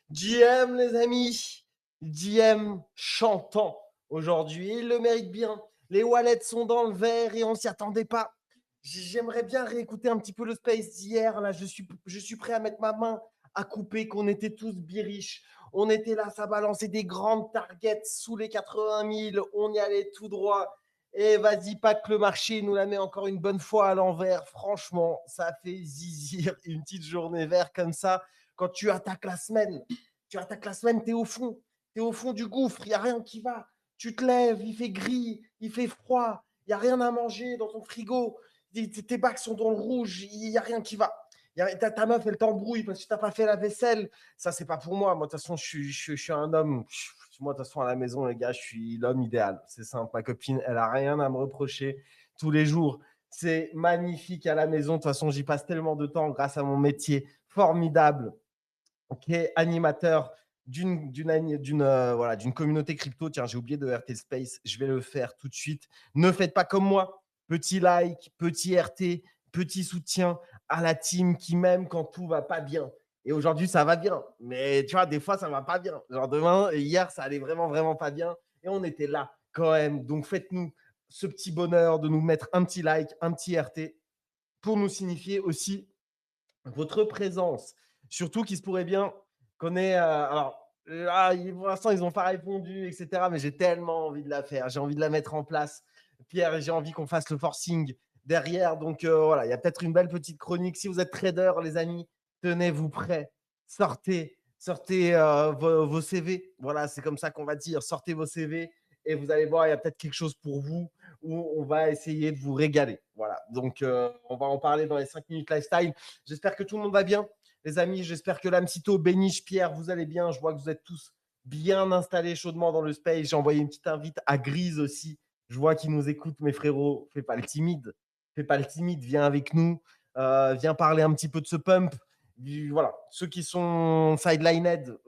GM, les amis. GM chantant aujourd'hui. Il le mérite bien. Les wallets sont dans le vert et on s'y attendait pas. J'aimerais bien réécouter un petit peu le space d'hier. Là, je suis prêt à mettre ma main à couper qu'on était tous biriches. On était là, ça balançait des grandes targets sous les 80 000. On y allait tout droit. Et vas-y, pas que le marché nous la met encore une bonne fois à l'envers. Franchement, ça fait zizir une petite journée verte comme ça. Quand tu attaques la semaine, t'es au fond. T'es au fond du gouffre, il n'y a rien qui va. Tu te lèves, il fait gris, il fait froid, il n'y a rien à manger dans ton frigo. Tes bacs sont dans le rouge, il n'y a rien qui va. Ta meuf, elle t'embrouille parce que tu n'as pas fait la vaisselle. Ça, c'est pas pour moi. Moi, de toute façon, je suis un homme. Moi, de toute façon, à la maison, les gars, je suis l'homme idéal. C'est simple. Ma copine, elle a rien à me reprocher tous les jours. C'est magnifique à la maison. De toute façon, j'y passe tellement de temps grâce à mon métier formidable, qui est animateur d'une communauté crypto. Tiens, j'ai oublié de RT Space. Je vais le faire tout de suite. Ne faites pas comme moi. Petit like, petit RT, petit soutien à la team qui m'aime quand tout va pas bien. Et aujourd'hui, ça va bien. Mais tu vois, des fois, ça va pas bien. Genre demain, hier, ça allait vraiment, vraiment pas bien. Et on était là quand même. Donc, faites-nous ce petit bonheur de nous mettre un petit like, un petit RT pour nous signifier aussi votre présence. Surtout qu'il se pourrait bien qu'on ait. Pour l'instant, ils n'ont pas répondu, etc. Mais j'ai tellement envie de la faire. J'ai envie de la mettre en place. Pierre, j'ai envie qu'on fasse le forcing derrière. Donc voilà, il y a peut-être une belle petite chronique. Si vous êtes trader, les amis, tenez-vous prêts. Sortez vos CV. Voilà, c'est comme ça qu'on va dire. Sortez vos CV et vous allez voir, il y a peut-être quelque chose pour vous où on va essayer de vous régaler. Voilà, donc on va en parler dans les 5 minutes lifestyle. J'espère que tout le monde va bien, les amis. J'espère que l'Amcito, Béniche, Pierre, vous allez bien. Je vois que vous êtes tous bien installés chaudement dans le space. J'ai envoyé une petite invite à Grise aussi. Je vois qu'il nous écoute, mes frérots. Fais pas le timide. Viens avec nous. Viens parler un petit peu de ce pump. Voilà, ceux qui sont sidelined,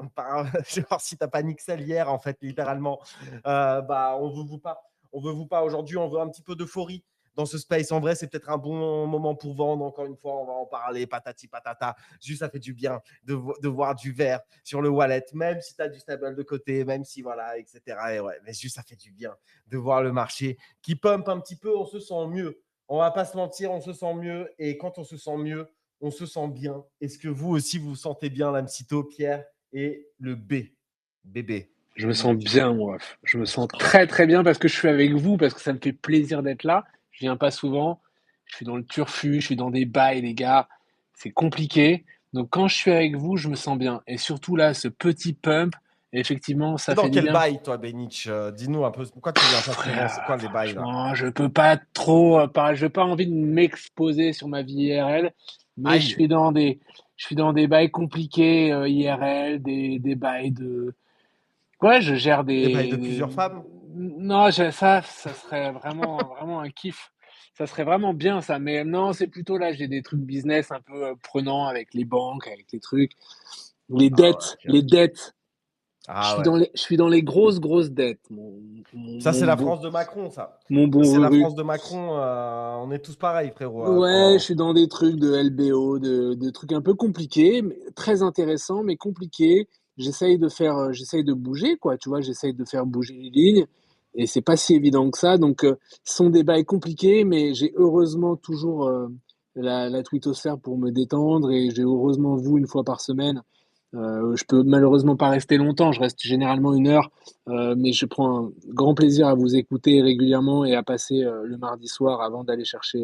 genre si t'as pas Nixel hier, en fait, littéralement, on veut vous pas. On veut vous pas aujourd'hui, on veut un petit peu d'euphorie dans ce space. En vrai, c'est peut-être un bon moment pour vendre. Encore une fois, on va en parler, patati patata. Juste, ça fait du bien de voir du vert sur le wallet, même si tu as du stable de côté, même si voilà, etc. Et ouais, mais juste, ça fait du bien de voir le marché qui pump un petit peu. On se sent mieux. On va pas se mentir, on se sent mieux. Et quand on se sent mieux, on se sent bien. Est-ce que vous aussi, vous vous sentez bien, l'Amcito, Pierre et le bébé? Je me sens bien, moi. Je me sens très, très bien parce que je suis avec vous, parce que ça me fait plaisir d'être là. Je viens pas souvent. Je suis dans le turfu, je suis dans des bails, les gars. C'est compliqué. Donc, quand je suis avec vous, je me sens bien. Et surtout, là, ce petit pump, effectivement, ça Dans fait du quel bien. bail, toi, Benich? Dis-nous un peu. Pourquoi tu viens pas souvent? C'est quoi les bails, là? Franchement, je peux pas trop parler. Je n'ai pas envie de m'exposer sur ma vie IRL, mais Aïe! je suis dans des bails compliqués IRL, des bails de. Ouais, je gère Des bails de plusieurs femmes? Non, ça serait vraiment, vraiment un kiff. Ça serait vraiment bien, ça. Mais non, c'est plutôt là, j'ai des trucs business un peu prenants avec les banques, avec les trucs. Les Ah ouais, dettes, ok, les ok. dettes. Ah ouais. Je suis dans les grosses, grosses dettes. Ça, c'est la France de Macron, ça. Mon Ça, bon c'est la Ruru. France de Macron. On est tous pareils, frérot. Ouais, je suis dans des trucs de LBO, de trucs un peu compliqués, mais très intéressants, mais compliqués. J'essaye de bouger, quoi, tu vois, j'essaye de faire bouger les lignes, et c'est pas si évident que ça. Donc, ce sont des bails compliqués, mais j'ai heureusement toujours la twittosphère pour me détendre, et j'ai heureusement vous une fois par semaine. Je peux malheureusement pas rester longtemps, je reste généralement 1 heure, mais je prends un grand plaisir à vous écouter régulièrement et à passer le mardi soir avant d'aller chercher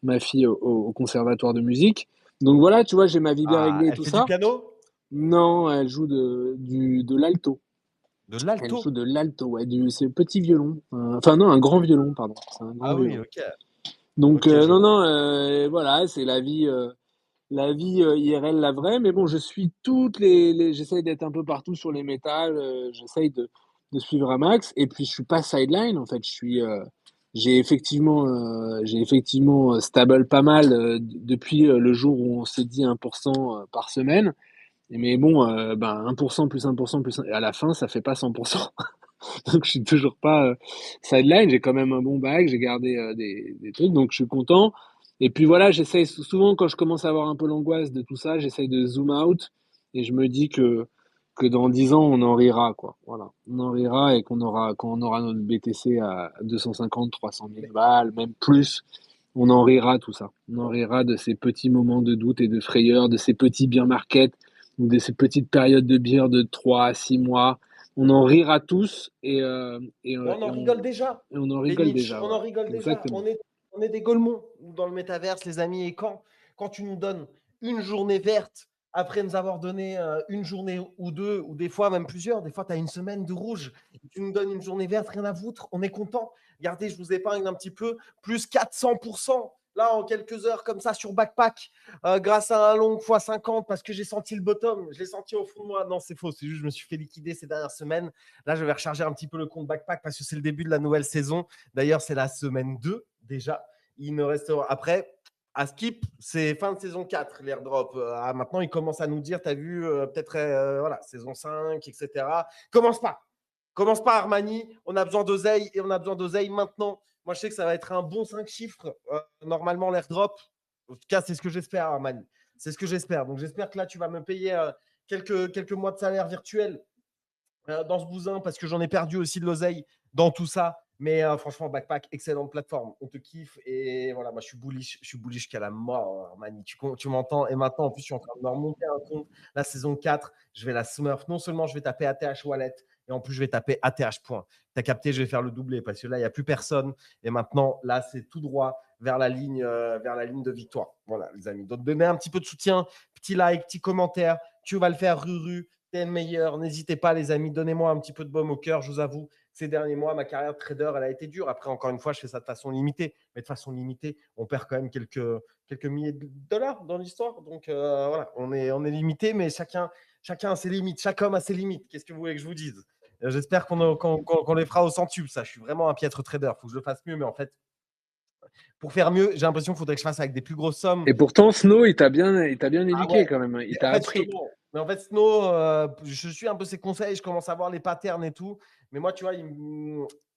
ma fille au conservatoire de musique. Donc voilà, tu vois, j'ai ma vie bien Ah, réglée et elle tout fait du ça. piano? Non, elle joue de l'alto. De Elle joue l'alto? de l'alto, ouais, c'est petit violon. Enfin non, un grand violon, pardon. C'est un grand Ah oui, violon. ok. Donc Ok, je non, vois. non, voilà, c'est la vie IRL, la vraie. Mais bon, je suis j'essaye d'être un peu partout sur les métals. J'essaye de suivre un max. Et puis je suis pas sideline, en fait. J'ai effectivement stable pas mal depuis le jour où on s'est dit 1% par semaine. Mais bon, 1% plus 1% plus 1, à la fin, ça fait pas 100%. Donc je suis toujours pas sideline. J'ai quand même un bon bag, j'ai gardé des trucs, donc je suis content. Et puis voilà, j'essaye souvent quand je commence à avoir un peu l'angoisse de tout ça, j'essaye de zoom out et je me dis que dans 10 ans, on en rira, quoi. Voilà. On en rira et quand on aura notre BTC à 250, 300 000 Mais, balles, même plus, on en rira tout ça. On en rira de ces petits moments de doute et de frayeur, de ces petits bear markets ou de ces petites périodes de bière de 3 à 6 mois. On en rira tous mais on en rigole déjà. et on en Les rigole Nietzsche, déjà, on ouais. en rigole déjà. Exactement. On est des golemons dans le métaverse, les amis. Et quand tu nous donnes une journée verte, après nous avoir donné une journée ou deux, ou des fois même plusieurs, des fois tu as une semaine de rouge, tu nous donnes une journée verte, rien à foutre, on est content. Regardez, je vous épargne un petit peu, plus 400%. Là, en quelques heures, comme ça, sur Backpack, grâce à un long x50, parce que j'ai senti le bottom, je l'ai senti au fond de moi. Non, c'est faux, c'est juste je me suis fait liquider ces dernières semaines. Là, je vais recharger un petit peu le compte Backpack parce que c'est le début de la nouvelle saison. D'ailleurs, c'est la semaine 2 déjà. Il me restera après. À Skip, c'est fin de saison 4, l'airdrop. Maintenant, il commence à nous dire, tu as vu, peut-être voilà, saison 5, etc. Commence pas. Commence pas, Armani. On a besoin d'oseille et on a besoin d'oseille maintenant. Moi, je sais que ça va être un bon 5 chiffres, normalement, l'airdrop. En tout cas, c'est ce que j'espère, Armani. C'est ce que j'espère. Donc, j'espère que là, tu vas me payer quelques mois de salaire virtuel dans ce bousin parce que j'en ai perdu aussi de l'oseille dans tout ça. Mais franchement, Backpack, excellente plateforme. On te kiffe. Et voilà, moi, je suis bullish qu'à la mort, Mani. Tu m'entends. Et maintenant, en plus, je suis en train de me remonter un compte. La saison 4, je vais la smurf. Non seulement je vais taper ATH Wallet, et en plus, je vais taper ATH point. Tu as capté, je vais faire le doublé parce que là, il n'y a plus personne. Et maintenant, là, c'est tout droit vers la ligne de victoire. Voilà, les amis. Donc, donnez un petit peu de soutien, petit like, petit commentaire. Tu vas le faire, Ruru. T'es le meilleur. N'hésitez pas, les amis. Donnez-moi un petit peu de baume au cœur. Je vous avoue, ces derniers mois, ma carrière de trader, elle a été dure. Après, encore une fois, je fais ça de façon limitée. Mais de façon limitée, on perd quand même quelques milliers de dollars dans l'histoire. Donc voilà, on est limité, mais chacun a ses limites. Chaque homme a ses limites. Qu'est-ce que vous voulez que je vous dise? J'espère qu'on les fera au centuple. Ça, je suis vraiment un piètre trader. Il faut que je le fasse mieux. Mais en fait, pour faire mieux, j'ai l'impression qu'il faudrait que je fasse avec des plus grosses sommes. Et pourtant, Snow, il t'a bien Ah ouais. éduqué quand même, hein. Il En t'a fait, appris. justement, mais en fait, Snow, je suis un peu ses conseils, je commence à voir les patterns et tout. Mais moi, tu vois,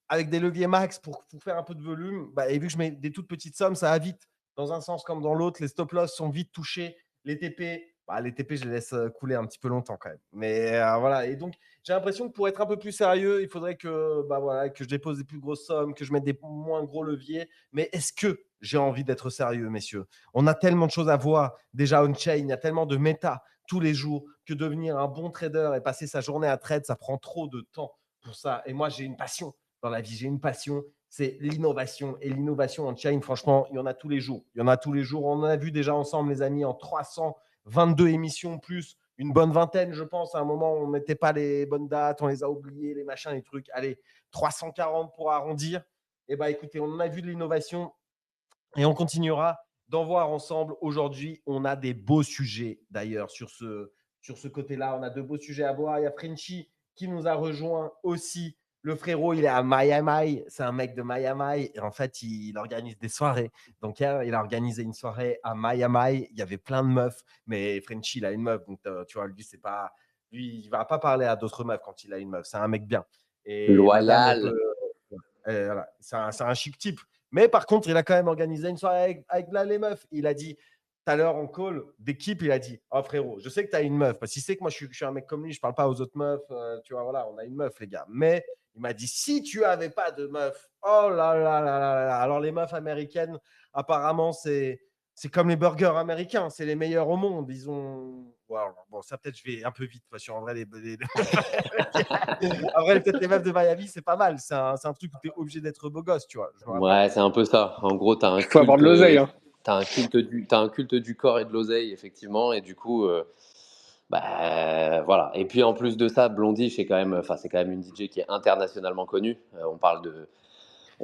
avec des leviers max pour faire un peu de volume, bah, et vu que je mets des toutes petites sommes, ça va vite. Dans un sens comme dans l'autre, les stop loss sont vite touchés. Les TP, je les laisse couler un petit peu longtemps quand même. Mais voilà. Et donc, j'ai l'impression que pour être un peu plus sérieux, il faudrait que, bah, voilà, que je dépose des plus grosses sommes, que je mette des moins gros leviers. Mais est-ce que j'ai envie d'être sérieux, messieurs? On a tellement de choses à voir déjà on-chain, il y a tellement de méta tous les jours que devenir un bon trader et passer sa journée à trade, ça prend trop de temps pour ça. Et moi, j'ai une passion dans la vie, j'ai une passion, c'est l'innovation. Et l'innovation on-chain, franchement, il y en a tous les jours. Il y en a tous les jours. On en a vu déjà ensemble, les amis, en 322 émissions plus une bonne vingtaine, je pense. À un moment, on ne mettait pas les bonnes dates, on les a oubliées, les machins, les trucs. Allez, 340 pour arrondir. Et bah écoutez, on en a vu de l'innovation et on continuera d'en voir ensemble. Aujourd'hui, on a des beaux sujets d'ailleurs sur ce côté-là. On a de beaux sujets à voir. Il y a Frenchy qui nous a rejoint aussi. Le frérot, il est à Miami. C'est un mec de Miami. Et en fait, il organise des soirées. Donc, hier, il a organisé une soirée à Miami. Il y avait plein de meufs. Mais Frenchy, il a une meuf. Donc, tu vois, lui, c'est pas. Lui, il ne va pas parler à d'autres meufs quand il a une meuf. C'est un mec bien. Et madame, elle Loyal. peut. Voilà. C'est un chic type. Mais par contre, il a quand même organisé une soirée avec les meufs. Il a dit, tout à l'heure en call d'équipe, il a dit, oh frérot, je sais que tu as une meuf, parce qu'il sait que moi, je suis un mec comme lui, je parle pas aux autres meufs. Tu vois, voilà, on a une meuf, les gars. Mais il m'a dit, si tu avais pas de meuf, oh là là là là là. Alors, les meufs américaines, apparemment, c'est comme les burgers américains, c'est les meilleurs au monde. Ils ont. Bon, ça peut-être je vais un peu vite parce qu'en vrai, en vrai, peut-être les meufs de Miami, c'est pas mal. C'est un truc où tu es obligé d'être beau gosse, tu vois. Je me rappelle. Ouais, c'est un peu ça. En gros, tu as un Il faut avoir culte, de l'oseille, hein. t'as un culte du corps et de l'oseille, effectivement. Et du coup, bah, voilà. Et puis en plus de ça, Blondie, c'est quand même une DJ qui est internationalement connue. On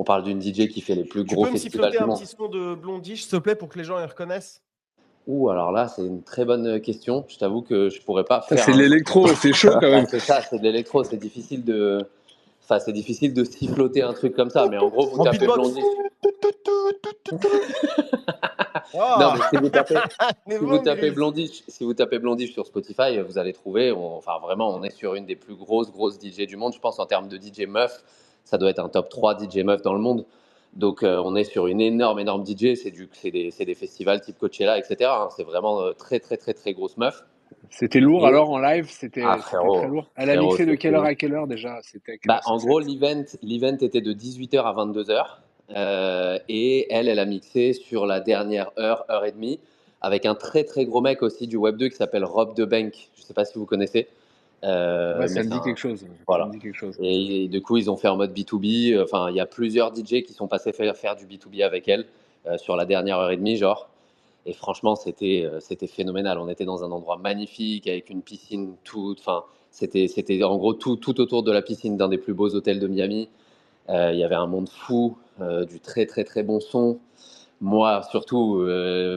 parle d'une DJ qui fait les plus Tu gros peux me festivals siffloter du un monde. petit son de Blondie, s'il te plaît, pour que les gens les reconnaissent? Ouh, alors là, c'est une très bonne question. Je t'avoue que je pourrais pas Ça, faire c'est de un son. l'électro, c'est chaud quand Bah, même. c'est ça, c'est de l'électro, c'est difficile de siffloter un truc comme ça. Mais en gros, vous En tapez beatbox. Blondie. Non, Oh, mais il est bon, Gris. Si vous tapez Blondie sur Spotify, vous allez trouver. Enfin, vraiment, on est sur une des plus grosses DJ du monde. Je pense en termes de DJ meuf, ça doit être un top 3 DJ meuf dans le monde. Donc, on est sur une énorme DJ. C'est des festivals type Coachella, etc., hein. C'est vraiment très, très, très, très grosse meuf. C'était lourd Et, alors en live, c'était très frérot, lourd. Elle a mixé de quelle heure c'était. à quelle heure déjà? C'était à quelle Bah, heure son en set? gros, l'event était de 18h à 22h. Et elle a mixé sur la dernière heure et demie, avec un très très gros mec aussi du Web 2 qui s'appelle Rob DeBank. Je ne sais pas si vous connaissez, Ouais, mais ça me c'est dit un. quelque chose. Ça me Voilà. dit quelque chose. Et du coup, ils ont fait en mode B2B. Enfin, il y a plusieurs DJ qui sont passés faire du B2B avec elle sur la dernière heure et demie, genre. Et franchement, c'était phénoménal. On était dans un endroit magnifique avec une piscine toute. Enfin, c'était en gros tout autour de la piscine d'un des plus beaux hôtels de Miami. Il y avait un monde fou, du très très très bon son. Moi, surtout,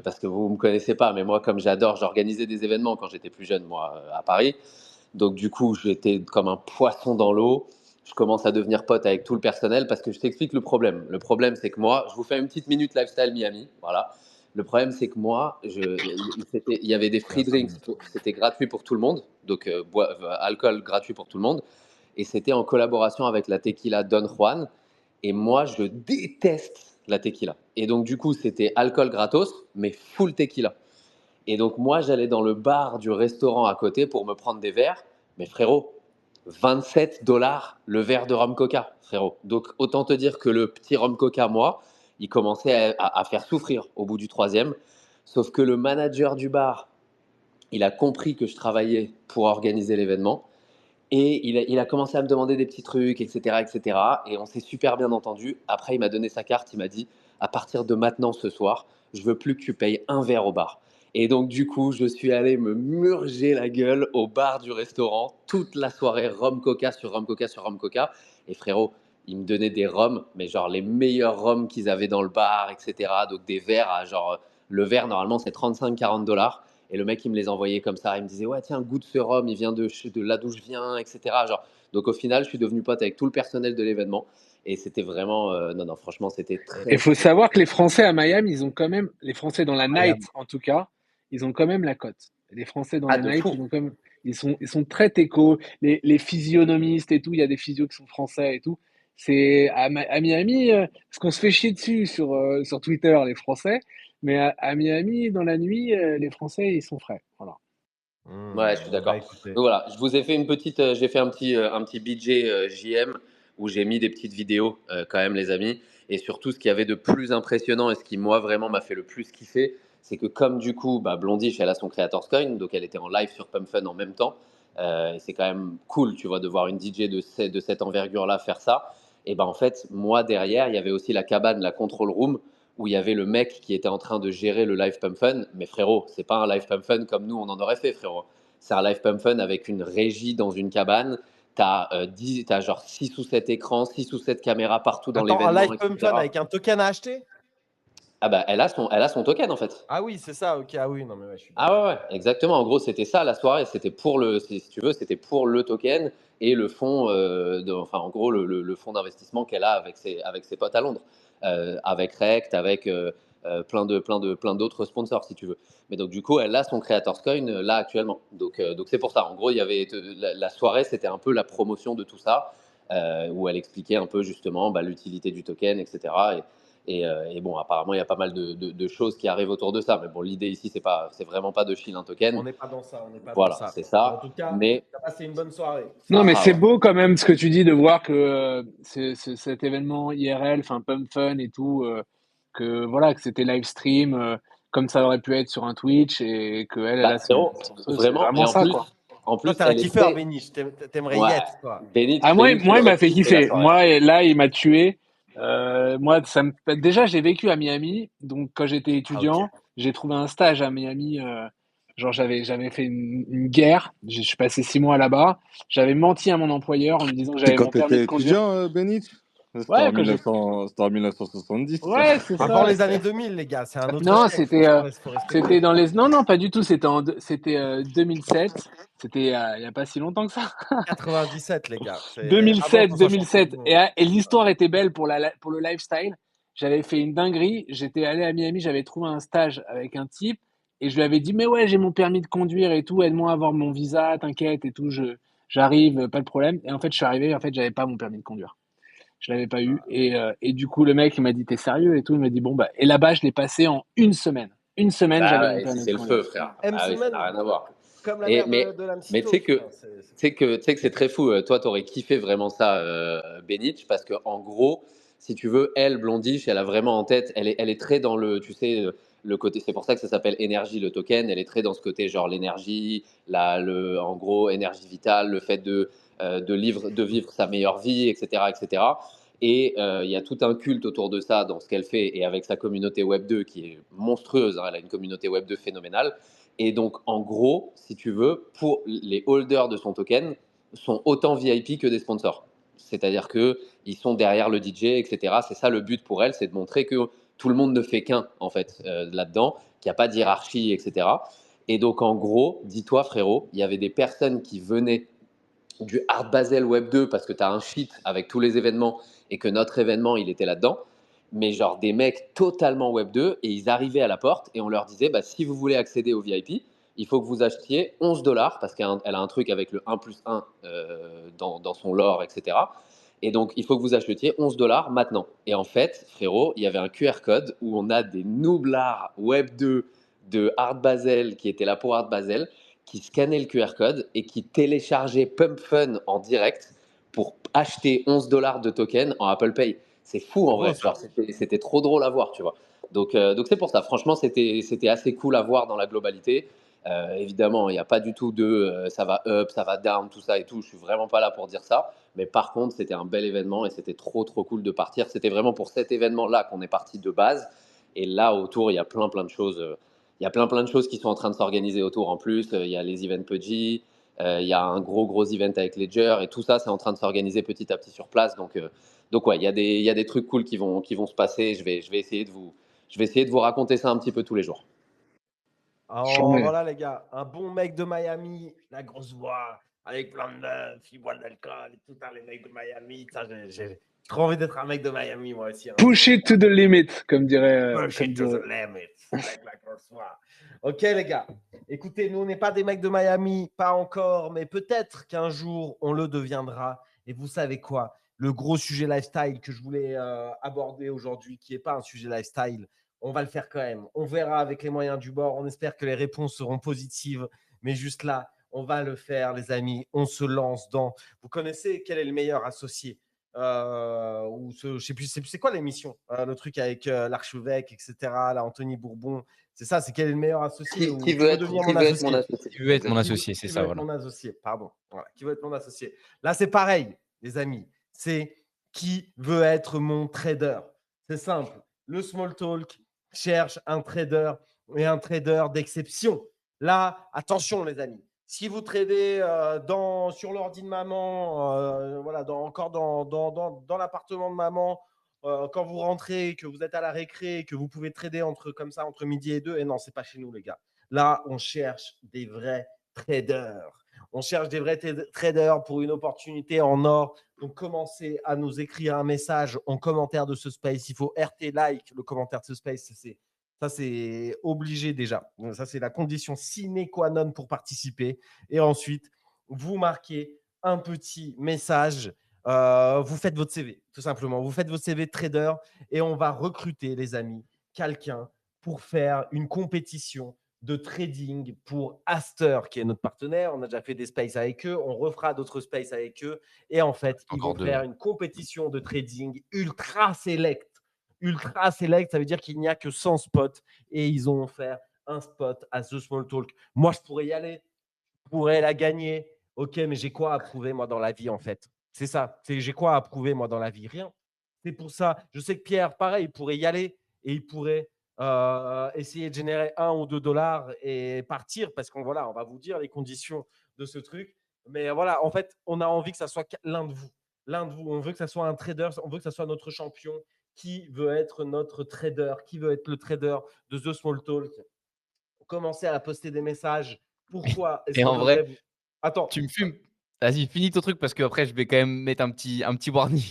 parce que vous ne me connaissez pas, mais moi, comme j'organisais des événements quand j'étais plus jeune, moi, à Paris. Donc, du coup, j'étais comme un poisson dans l'eau. Je commence à devenir pote avec tout le personnel parce que je t'explique le problème. Le problème, c'est que moi, je vous fais une petite minute lifestyle Miami. Voilà. Le problème, c'est que moi, il y avait des free Merci. drinks, c'était gratuit pour tout le monde. Donc, alcool gratuit pour tout le monde. Et c'était en collaboration avec la tequila Don Juan. Et moi, je déteste la tequila. Et donc, du coup, c'était alcool gratos, mais full tequila. Et donc, moi, j'allais dans le bar du restaurant à côté pour me prendre des verres. Mais frérot, 27 $ le verre de rhum coca, frérot. Donc, autant te dire que le petit rhum coca, moi, il commençait à faire souffrir au bout du troisième. Sauf que le manager du bar, il a compris que je travaillais pour organiser l'événement. Et il a commencé à me demander des petits trucs, etc., etc. Et cetera. Et on s'est super bien entendu. Après, il m'a donné sa carte. Il m'a dit, à partir de maintenant, ce soir, je veux plus que tu payes un verre au bar. Et donc, du coup, je suis allé me murger la gueule au bar du restaurant toute la soirée, rhum coca sur rhum coca sur rhum coca. Et frérot, ils me donnaient des rhums, mais genre les meilleurs rhums qu'ils avaient dans le bar, etc. Donc, des verres à genre, le verre, normalement, c'est 35-40 $. Et le mec, il me les envoyait comme ça. Il me disait, ouais, tiens, goûte ce rhum, il vient de là d'où je viens, etc. Genre, donc au final, je suis devenu pote avec tout le personnel de l'événement. Et c'était vraiment, non, non, franchement, c'était Et il très, faut très, savoir que les Français à Miami, ils ont quand même, les Français dans la night Incroyable. en tout cas, ils ont quand même la cote. Les Français dans ah, la de night, fou. ils sont très techos. Les physionomistes et tout, il y a des physios qui sont français et tout. C'est à Miami, parce qu'on se fait chier dessus sur Twitter, les Français, mais à Miami, dans la nuit, les Français, ils sont frais. Voilà. Ouais, je suis Bah d'accord. écoutez, Donc voilà, je vous ai fait j'ai fait un petit budget JM où j'ai mis des petites vidéos quand même, les amis. Et surtout, ce qui avait de plus impressionnant et ce qui, moi, vraiment m'a fait le plus kiffer, c'est que comme du coup, bah, Blondish, elle a son Creator's Coin, donc elle était en live sur Pump Fun en même temps. Et c'est quand même cool, tu vois, de voir une DJ de cette envergure-là faire ça. Et ben en fait, moi, derrière, il y avait aussi la cabane, la control room, où il y avait le mec qui était en train de gérer le live Pump Fun. Mais frérot, c'est pas un live Pump Fun comme nous, on en aurait fait, frérot. C'est un live Pump Fun avec une régie dans une cabane. T'as genre 6 ou 7 écrans, 6 ou 7 caméras partout dans attends, un live l'événement, pump fun etc. avec un token à acheter? Ah bah, elle a son token en fait. Ah oui, c'est ça, ok. Ah oui, non, mais ouais, je suis bête. Ah ouais, ouais, exactement. En gros, c'était ça la soirée. C'était pour si tu veux, c'était pour le token et le fonds, enfin, en gros, le fonds d'investissement qu'elle a avec ses potes à Londres, avec Rect, avec plein d'autres sponsors, si tu veux. Mais donc, du coup, elle a son Creator's Coin là actuellement. Donc c'est pour ça. En gros, il y avait la soirée, c'était un peu la promotion de tout ça, où elle expliquait un peu justement bah, l'utilité du token, etc. Et bon, apparemment, il y a pas mal de choses qui arrivent autour de ça. Mais bon, l'idée ici, c'est vraiment pas de shield un token. On n'est pas dans ça, on n'est pas dans Voilà, ça. c'est Bon, en ça. tout cas, Mais ça passé une bonne soirée. Non, mais c'est ouais. beau quand même ce que tu dis de voir que cet événement IRL, enfin Pump Fun et tout, que voilà, que c'était live stream, comme ça aurait pu être sur un Twitch et que elle Bah, a frérot, son truc, c'est vraiment. vraiment Et ça, quoi. en Toi, plus, t'es un elle est kiffeur, très. Béniche. T'aimerais y Ouais, être, quoi. Benny, Moi, il il aurait m'a fait kiffé la kiffer. soirée. Moi, et là, il m'a tué. Moi, déjà, j'ai vécu à Miami. Donc, quand j'étais Ah, ok. étudiant, j'ai trouvé un stage à Miami. Genre, j'avais fait une guerre. Je suis passé 6 mois là-bas. J'avais menti à mon employeur en lui disant que C'est j'avais quand mon tu permis étais de conduire. étudiant, Benny? Ouais, quand j'ai, C'était en 1970, ça. ouais, c'est Encore ça. les années 2000, les gars. C'est un autre Non, siècle. Franchement, il faut c'était respecter. dans les, non, non, pas du tout. C'était 2007. C'était il y a pas si longtemps que ça. 97, les gars. C'est avant 2007, qu'on soit champion du 2007. monde. Et l'histoire était belle pour le lifestyle. J'avais fait une dinguerie. J'étais allé à Miami, j'avais trouvé un stage avec un type et je lui avais dit, mais ouais, j'ai mon permis de conduire et tout, aide-moi à avoir mon visa, t'inquiète et tout, j'arrive, pas de problème. Et en fait, je suis arrivé, en fait, j'avais pas mon permis de conduire. Je l'avais pas eu. Et du coup, le mec, il m'a dit, t'es sérieux et tout. Il m'a dit, bon, bah, et là-bas, je l'ai passé en une semaine. Une semaine, Bah j'avais mon ouais, permis de c'est le conduire. feu, frère. M Ah oui, ça n'a semaine, rien à voir. comme la Et, mère mais, de mais l'Amsito, putain. tu sais que c'est très fou. Toi, tu aurais kiffé vraiment ça, Benich, parce que en gros, si tu veux, elle, Blondish, elle a vraiment en tête, elle est très dans le, tu sais, le côté, c'est pour ça que ça s'appelle énergie, le token. Elle est très dans ce côté, genre l'énergie, en gros, énergie vitale, le fait de vivre sa meilleure vie, etc., etc. Et il y a tout un culte autour de ça dans ce qu'elle fait et avec sa communauté Web2 qui est monstrueuse. Hein, elle a une communauté Web2 phénoménale. Et donc, en gros, si tu veux, pour les holders de son token, sont autant VIP que des sponsors. C'est-à-dire qu'ils sont derrière le DJ, etc. C'est ça le but pour elle, c'est de montrer que tout le monde ne fait qu'un, en fait, là-dedans, qu'il n'y a pas de hiérarchie, etc. Et donc, en gros, dis-toi, frérot, il y avait des personnes qui venaient du Art Basel Web 2 parce que tu as un sheet avec tous les événements et que notre événement, il était là-dedans. Mais genre des mecs totalement Web 2 et ils arrivaient à la porte et on leur disait bah, si vous voulez accéder au VIP, il faut que vous achetiez 11 $ parce qu'elle a un truc avec le 1 plus 1 dans son lore, etc. Et donc, il faut que vous achetiez 11 $ maintenant. Et en fait, frérot, il y avait un QR code où on a des nooblards Web 2 de Art Basel qui étaient là pour Art Basel qui scannait le QR code et qui téléchargeait Pump Fun en direct pour acheter 11 $ de tokens en Apple Pay. C'est fou en Beau, vrai, ça. genre c'était trop drôle à voir, tu vois. Donc c'est pour ça, franchement, c'était assez cool à voir dans la globalité. Évidemment, il n'y a pas du tout de ça va up, ça va down, tout ça et tout. Je suis vraiment pas là pour dire ça. Mais par contre, c'était un bel événement et c'était trop cool de partir. C'était vraiment pour cet événement-là qu'on est parti de base. Et là, autour, il y a plein de choses. Il y a plein de choses qui sont en train de s'organiser autour en plus. Il y a les events Pudgy, il y a un gros event avec Ledger et tout ça, c'est en train de s'organiser petit à petit sur place. Donc ouais, il y a des trucs cool qui vont se passer. Je vais essayer de vous raconter ça un petit peu tous les jours. Alors voilà, les gars, un bon mec de Miami, la grosse voix, avec plein de meufs, il boit de l'alcool et tout, les mecs de Miami. J'ai trop envie d'être un mec de Miami, moi aussi. Hein. Push it to the limit, comme dirait. Push it to the limit, avec la grosse voix. Ok, les gars, écoutez, nous, on n'est pas des mecs de Miami, pas encore, mais peut-être qu'un jour, on le deviendra. Et vous savez quoi? Le gros sujet lifestyle que je voulais aborder aujourd'hui, qui n'est pas un sujet lifestyle, on va le faire quand même. On verra avec les moyens du bord. On espère que les réponses seront positives. Mais juste là, on va le faire, les amis. On se lance dans. Vous connaissez quel est le meilleur associé je sais plus, c'est quoi l'émission, le truc avec l'archevêque, etc. Là, Anthony Bourbon. C'est ça, c'est quel est le meilleur associé Qui veut être mon associé? Qui veut être mon associé, c'est ça, voilà. Mon associé, pardon. Voilà, qui veut être mon associé. Là, c'est pareil, les amis. C'est qui veut être mon trader. C'est simple. Le small talk cherche un trader et un trader d'exception. Là, attention, les amis. Si vous tradez sur l'ordi de maman, voilà, encore dans l'appartement de maman, quand vous rentrez, que vous êtes à la récré, que vous pouvez trader comme ça entre midi et 2, et non, c'est pas chez nous, les gars. Là, on cherche des vrais traders. On cherche des vrais traders pour une opportunité en or. Donc, commencez à nous écrire un message en commentaire de ce space. Il faut RT like le commentaire de ce space. Ça, c'est obligé déjà. Ça, c'est la condition sine qua non pour participer. Et ensuite, vous marquez un petit message. Vous faites votre CV, tout simplement. Vous faites votre CV de trader et on va recruter, les amis, quelqu'un pour faire une compétition de trading pour Aster, qui est notre partenaire. On a déjà fait des spaces avec eux. On refera d'autres spaces avec eux. Et en fait, ils vont faire une compétition de trading ultra select. Ultra select, ça veut dire qu'il n'y a que 100 spots et ils ont offert un spot à The Small Talk. Moi, je pourrais y aller, je pourrais la gagner. Ok, mais j'ai quoi à prouver, moi, dans la vie, en fait? C'est ça. J'ai quoi à prouver, moi, dans la vie? Rien. C'est pour ça. Je sais que Pierre, pareil, il pourrait y aller et il pourrait essayer de générer 1 ou 2 $ et partir parce qu'on voilà, on va vous dire les conditions de ce truc. Mais voilà, en fait, on a envie que ça soit l'un de vous. L'un de vous. On veut que ça soit un trader, on veut que ça soit notre champion. Qui veut être notre trader? Qui veut être le trader de The Small Talk? Commencez à poster des messages. Pourquoi est-ce Et qu'on en vrai, devrait... Attends. tu me fumes. Vas-y, finis ton truc parce qu'après, je vais quand même mettre un petit warning.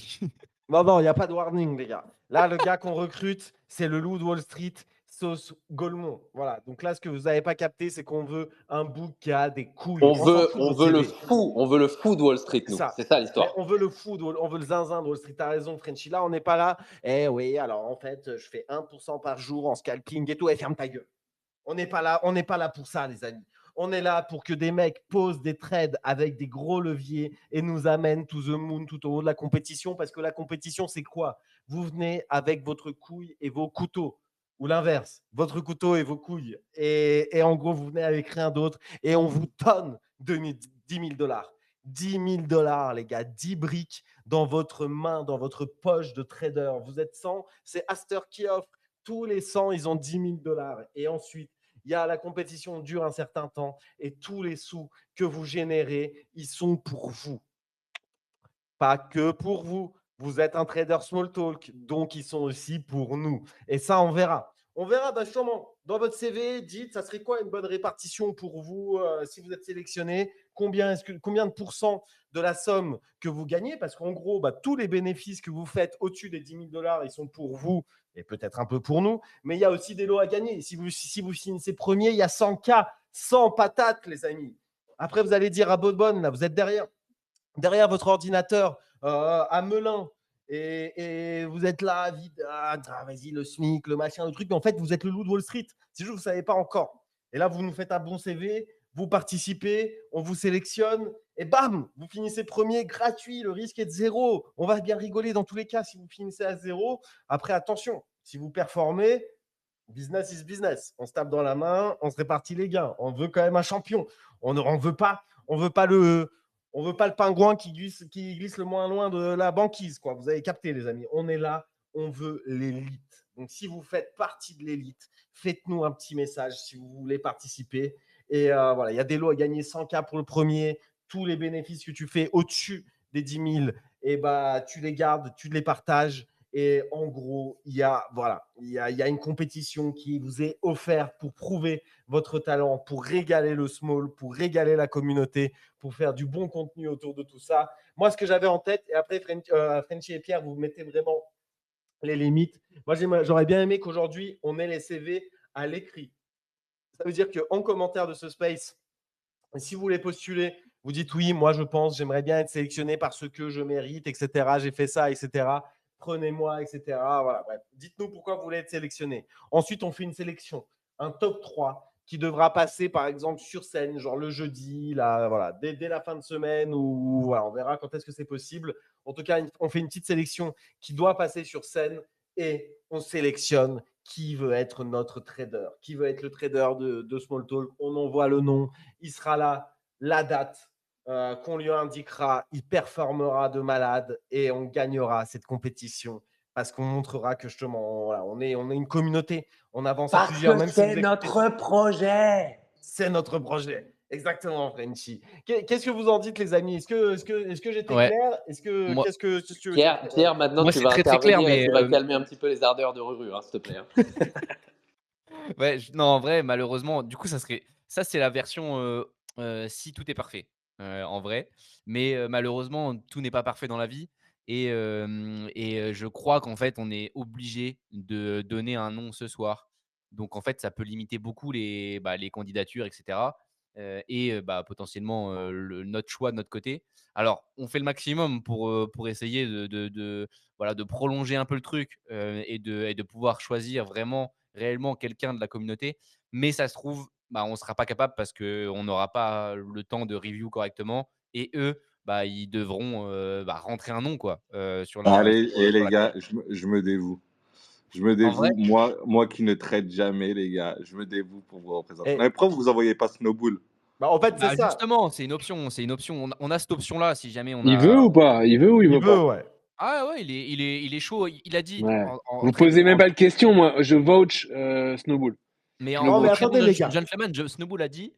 Non, il n'y a pas de warning, les gars. Là, le gars qu'on recrute, c'est le loup de Wall Street. sauce Golemont. Voilà. Donc là, ce que vous n'avez pas capté, c'est qu'on veut un book qui a des couilles. On On s'en veut, fout de on votre veut le CV. fou, on veut le fou de Wall Street, C'est nous. ça. C'est ça Mais l'histoire. on veut le food, on veut le zinzin de Wall Street. T'as raison, Frenchy. Là, on n'est pas là. Eh oui, alors en fait, je fais 1% par jour en scalping et tout. Et ferme ta gueule. On n'est pas là pour ça, les amis. On est là pour que des mecs posent des trades avec des gros leviers et nous amènent to the moon tout au haut de la compétition. Parce que la compétition, c'est quoi? Vous venez avec votre couille et vos couteaux. Ou l'inverse, votre couteau et vos couilles. Et en gros, vous venez avec rien d'autre et on vous donne 10 000 dollars. 10 000 dollars, les gars, 10 briques dans votre main, dans votre poche de trader. Vous êtes 100, c'est Aster qui offre. Tous les 100, ils ont 10 000 dollars. Et ensuite, il y a la compétition dure un certain temps et tous les sous que vous générez, ils sont pour vous. Pas que pour vous. Vous êtes un trader small talk, donc ils sont aussi pour nous. Et ça, on verra. On verra sûrement dans votre CV, dites, ça serait quoi une bonne répartition pour vous si vous êtes sélectionné? Combien de pourcents de la somme que vous gagnez? Parce qu'en gros, tous les bénéfices que vous faites au-dessus des 10 000 dollars, ils sont pour vous et peut-être un peu pour nous. Mais il y a aussi des lots à gagner. Si vous finissez premier, il y a 100K, 100 patates, les amis. Après, vous allez dire à Bodbon, là, vous êtes derrière votre ordinateur à Melun et vous êtes là, vite, vas-y, le SMIC, le machin, le truc, mais en fait, vous êtes le loup de Wall Street. C'est juste que vous ne savez pas encore. Et là, vous nous faites un bon CV, vous participez, on vous sélectionne et bam, vous finissez premier gratuit, le risque est de zéro. On va bien rigoler dans tous les cas si vous finissez à zéro. Après, attention, si vous performez, business is business. On se tape dans la main, on se répartit les gains. On veut quand même un champion. On ne veut pas le pingouin qui glisse le moins loin de la banquise, quoi. Vous avez capté, les amis. On est là, on veut l'élite. Donc, si vous faites partie de l'élite, faites-nous un petit message si vous voulez participer. Et voilà, il y a des lots à gagner 100K pour le premier. Tous les bénéfices que tu fais au-dessus des 10 000, tu les gardes, tu les partages. Et en gros, il y a une compétition qui vous est offerte pour prouver votre talent, pour régaler le small, pour régaler la communauté, pour faire du bon contenu autour de tout ça. Moi, ce que j'avais en tête, et après, Frenchy et Pierre, vous mettez vraiment les limites. Moi, j'aurais bien aimé qu'aujourd'hui, on ait les CV à l'écrit. Ça veut dire qu'en commentaire de ce space, si vous voulez postuler, vous dites oui, moi je pense, j'aimerais bien être sélectionné parce que je mérite, etc. J'ai fait ça, etc. Prenez-moi, etc. Voilà, bref. Dites-nous pourquoi vous voulez être sélectionné. Ensuite, on fait une sélection, un top 3 qui devra passer par exemple sur scène, genre le jeudi, là, voilà, dès la fin de semaine, ou voilà, on verra quand est-ce que c'est possible. En tout cas, on fait une petite sélection qui doit passer sur scène et on sélectionne qui veut être notre trader, qui veut être le trader de Small Talk. On envoie le nom, il sera là, la date qu'on lui indiquera, il performera de malade et on gagnera cette compétition parce qu'on montrera que justement, voilà, on est une communauté, on avance à plusieurs. Même c'est si notre projet. c'est notre projet. Exactement, Frenchy. Qu'est-ce que vous en dites, les amis? Est-ce que j'étais Ouais. clair? Moi- Qu'est-ce que tu veux dire? Pierre, maintenant Moi, tu c'est vas très, très clair, intervenir et mais, tu vas calmer un petit peu les ardeurs de Ruru, hein, s'il te plaît. Ouais, non, en vrai, malheureusement, du coup, ça, c'est la version si tout est parfait, en vrai. Mais malheureusement, tout n'est pas parfait dans la vie. Et je crois qu'en fait, on est obligé de donner un nom ce soir. Donc, en fait, ça peut limiter beaucoup les candidatures, etc. Potentiellement notre choix de notre côté. Alors, on fait le maximum pour essayer voilà, de prolonger un peu le truc et de pouvoir choisir vraiment réellement quelqu'un de la communauté. Mais ça se trouve, on ne sera pas capable parce qu'on n'aura pas le temps de review correctement. Et eux, ils devront rentrer un nom quoi, sur la, Allez, sur, et sur les la gars, carte. je me dévoue. Je me En vrai, dévoue. Moi qui ne traite jamais, les gars, je me dévoue pour vous représenter. Et, Mais pourquoi vous envoyez pas Snowball? en fait, c'est ça. justement, c'est une option. C'est une option. On a cette option-là si jamais on Il veut a. ou pas? Il veut ou il Il veut pas? veut, ouais. Ah ouais, il est chaud. Il a dit Ouais. en Vous très posez bon. même pas de questions, moi. Je vouch Snowball. Mais Je en le Non, mais vouch. très bon attendez, les gars. gentleman, Snowball a dit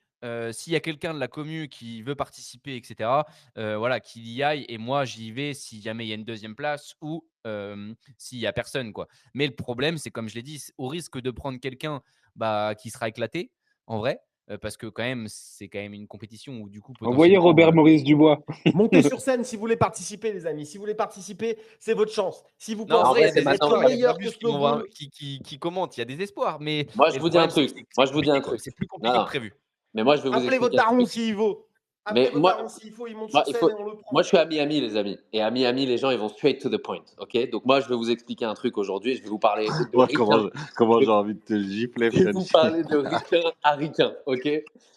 s'il y a quelqu'un de la commu qui veut participer, etc., voilà, qu'il y aille. Et moi, j'y vais si jamais il y a une deuxième place ou s'il y a personne, quoi. Mais le problème, c'est comme je l'ai dit, au risque de prendre quelqu'un qui sera éclaté, en vrai. parce que quand même, c'est quand même une compétition où du coup, Envoyez potentiellement, Robert Maurice Dubois. Montez sur scène si vous voulez participer, les amis. Si vous voulez participer, c'est votre chance. Si vous non, en En pensez vrai, il y vrai, a c'est des maintenant. être espoirs, il y a meilleur que Fabrice Snowball, qui commente, il y a des espoirs, mais Moi, je le vous dis un problème, c'est que truc. c'est Moi, je vous dis compliqué, un quoi. truc. C'est plus Non, compliqué que non. prévu. Mais moi, je vais vous appelez votre expliquer un daron truc. s'il faut. Mais Appelez votre daron s'il faut, il monte moi, sur il scène faut. et on le prend. Moi, je suis à Miami, les amis. Et à Miami, les gens, ils vont straight to the point. Ok. Donc, moi, je vais vous expliquer un truc aujourd'hui. Je vais vous parler de Moi, ricain. comment Je j'ai envie de te gifler, vais vous Frenchy. parler de ricain à ricain. Ok.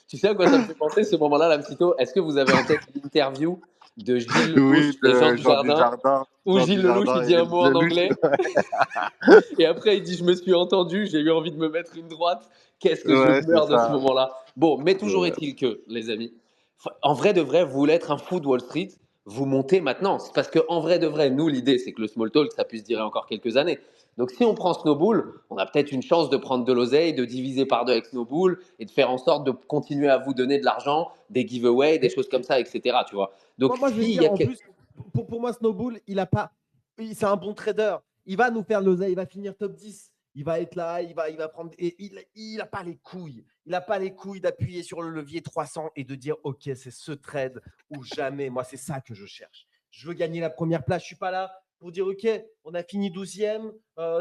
Tu sais à quoi ça me fait penser ce moment-là, la Msito? Est-ce que vous avez en tête l'interview de Gilles Oui, Lelouch et Jean de Jean Dujardin Dujardin. où Jean Gilles Lelouch, il Dujardin dit et un mot en Lelouch. anglais et après il dit je me suis entendu, j'ai eu envie de me mettre une droite. Qu'est-ce que je Ouais, c'est meurs de ce ça. moment-là. Bon, mais toujours Ouais. est-il que, les amis, en vrai de vrai, vous voulez être un fou de Wall Street, vous montez maintenant. C'est parce qu'en vrai de vrai, nous, l'idée, c'est que le small talk, ça puisse durer encore quelques années. Donc, si on prend Snowball, on a peut-être une chance de prendre de l'oseille, de diviser par deux avec Snowball et de faire en sorte de continuer à vous donner de l'argent, des giveaways, des Et choses comme ça, etc. Tu vois. Donc, moi, je vais te s'il y dire, a en plus, pour moi, Snowball, il a pas. C'est un bon trader. Il va nous faire l'oseille, il va finir top 10. Il va être là, il va prendre. Et il n'a pas les couilles. Il n'a pas les couilles d'appuyer sur le levier 300 et de dire OK, c'est ce trade ou jamais. Moi, c'est ça que je cherche. Je veux gagner la première place. Je ne suis pas là pour dire OK, on a fini 12e,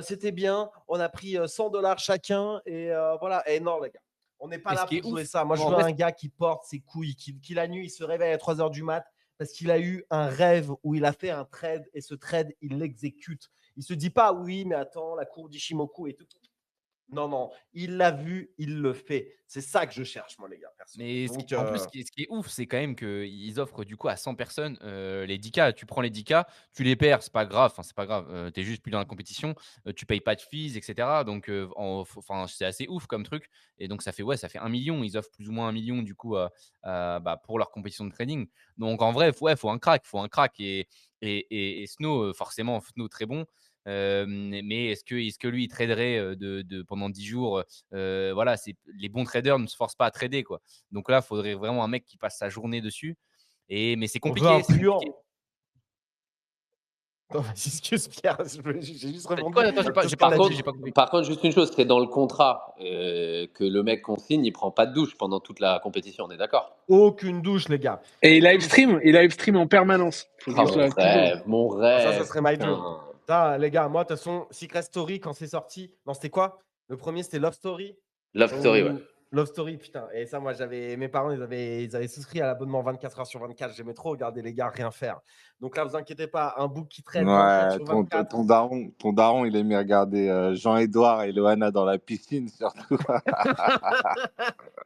c'était bien, on a pris $100 chacun et voilà. Et non, les gars, on n'est pas Et ce là qui est pour jouer ouf, ça. Moi, je en veux vrai, un gars qui porte ses couilles, qui la nuit, il se réveille à 3 heures du mat parce qu'il a eu un rêve où il a fait un trade et ce trade, il l'exécute. Il se dit pas oui, mais attends, la courbe d'Ishimoku et tout. Non, non, il l'a vu, il le fait. C'est ça que je cherche, moi, les gars. Perso. mais Donc, en plus, ce qui est ouf, c'est quand même qu'ils offrent du coup à 100 personnes les 10K. Tu prends les 10K, tu les perds, c'est pas grave. Enfin, c'est pas grave. Tu es juste plus dans la compétition. Tu payes pas de fees, etc. Donc, c'est assez ouf comme truc. Et donc, ça fait 1 million. Ils offrent plus ou moins 1 million du coup pour leur compétition de trading. Donc, en vrai, faut un crack. Faut un crack. Et Snow, forcément, Snow très bon. Mais est-ce que lui, il traderait pendant 10 jours voilà, les bons traders ne se forcent pas à trader, quoi. Donc là, il faudrait vraiment un mec qui passe sa journée dessus. Mais c'est on veut un compliqué. fluent. Non, excuse Pierre, j'ai juste T'as dit répondu. quoi? Attends, j'ai pas, à ce j'ai que pas Par t'as compris, dit. j'ai pas compris. par contre, juste une chose, c'est dans le contrat que le mec qu'on signe, il prend pas de douche pendant toute la compétition, on est d'accord? Aucune douche, les gars. Et il live stream en permanence. Faut Ah, qu'il soit toujours. mon Ça rêve, serait my dream. putain. Ça, les gars, moi, de toute façon, Secret Story, quand c'est sorti, non, c'était quoi? Le premier, c'était Love Story. Love Story, ouais. Love Story, putain. Et ça, moi, mes parents, ils avaient souscrit à l'abonnement 24 heures sur 24. J'aimais trop regarder les gars rien faire. Donc là, vous inquiétez pas, un book qui traite 24 Ouais, sur 24. ton daron, il aimait regarder Jean-Edouard et Loana dans la piscine, surtout.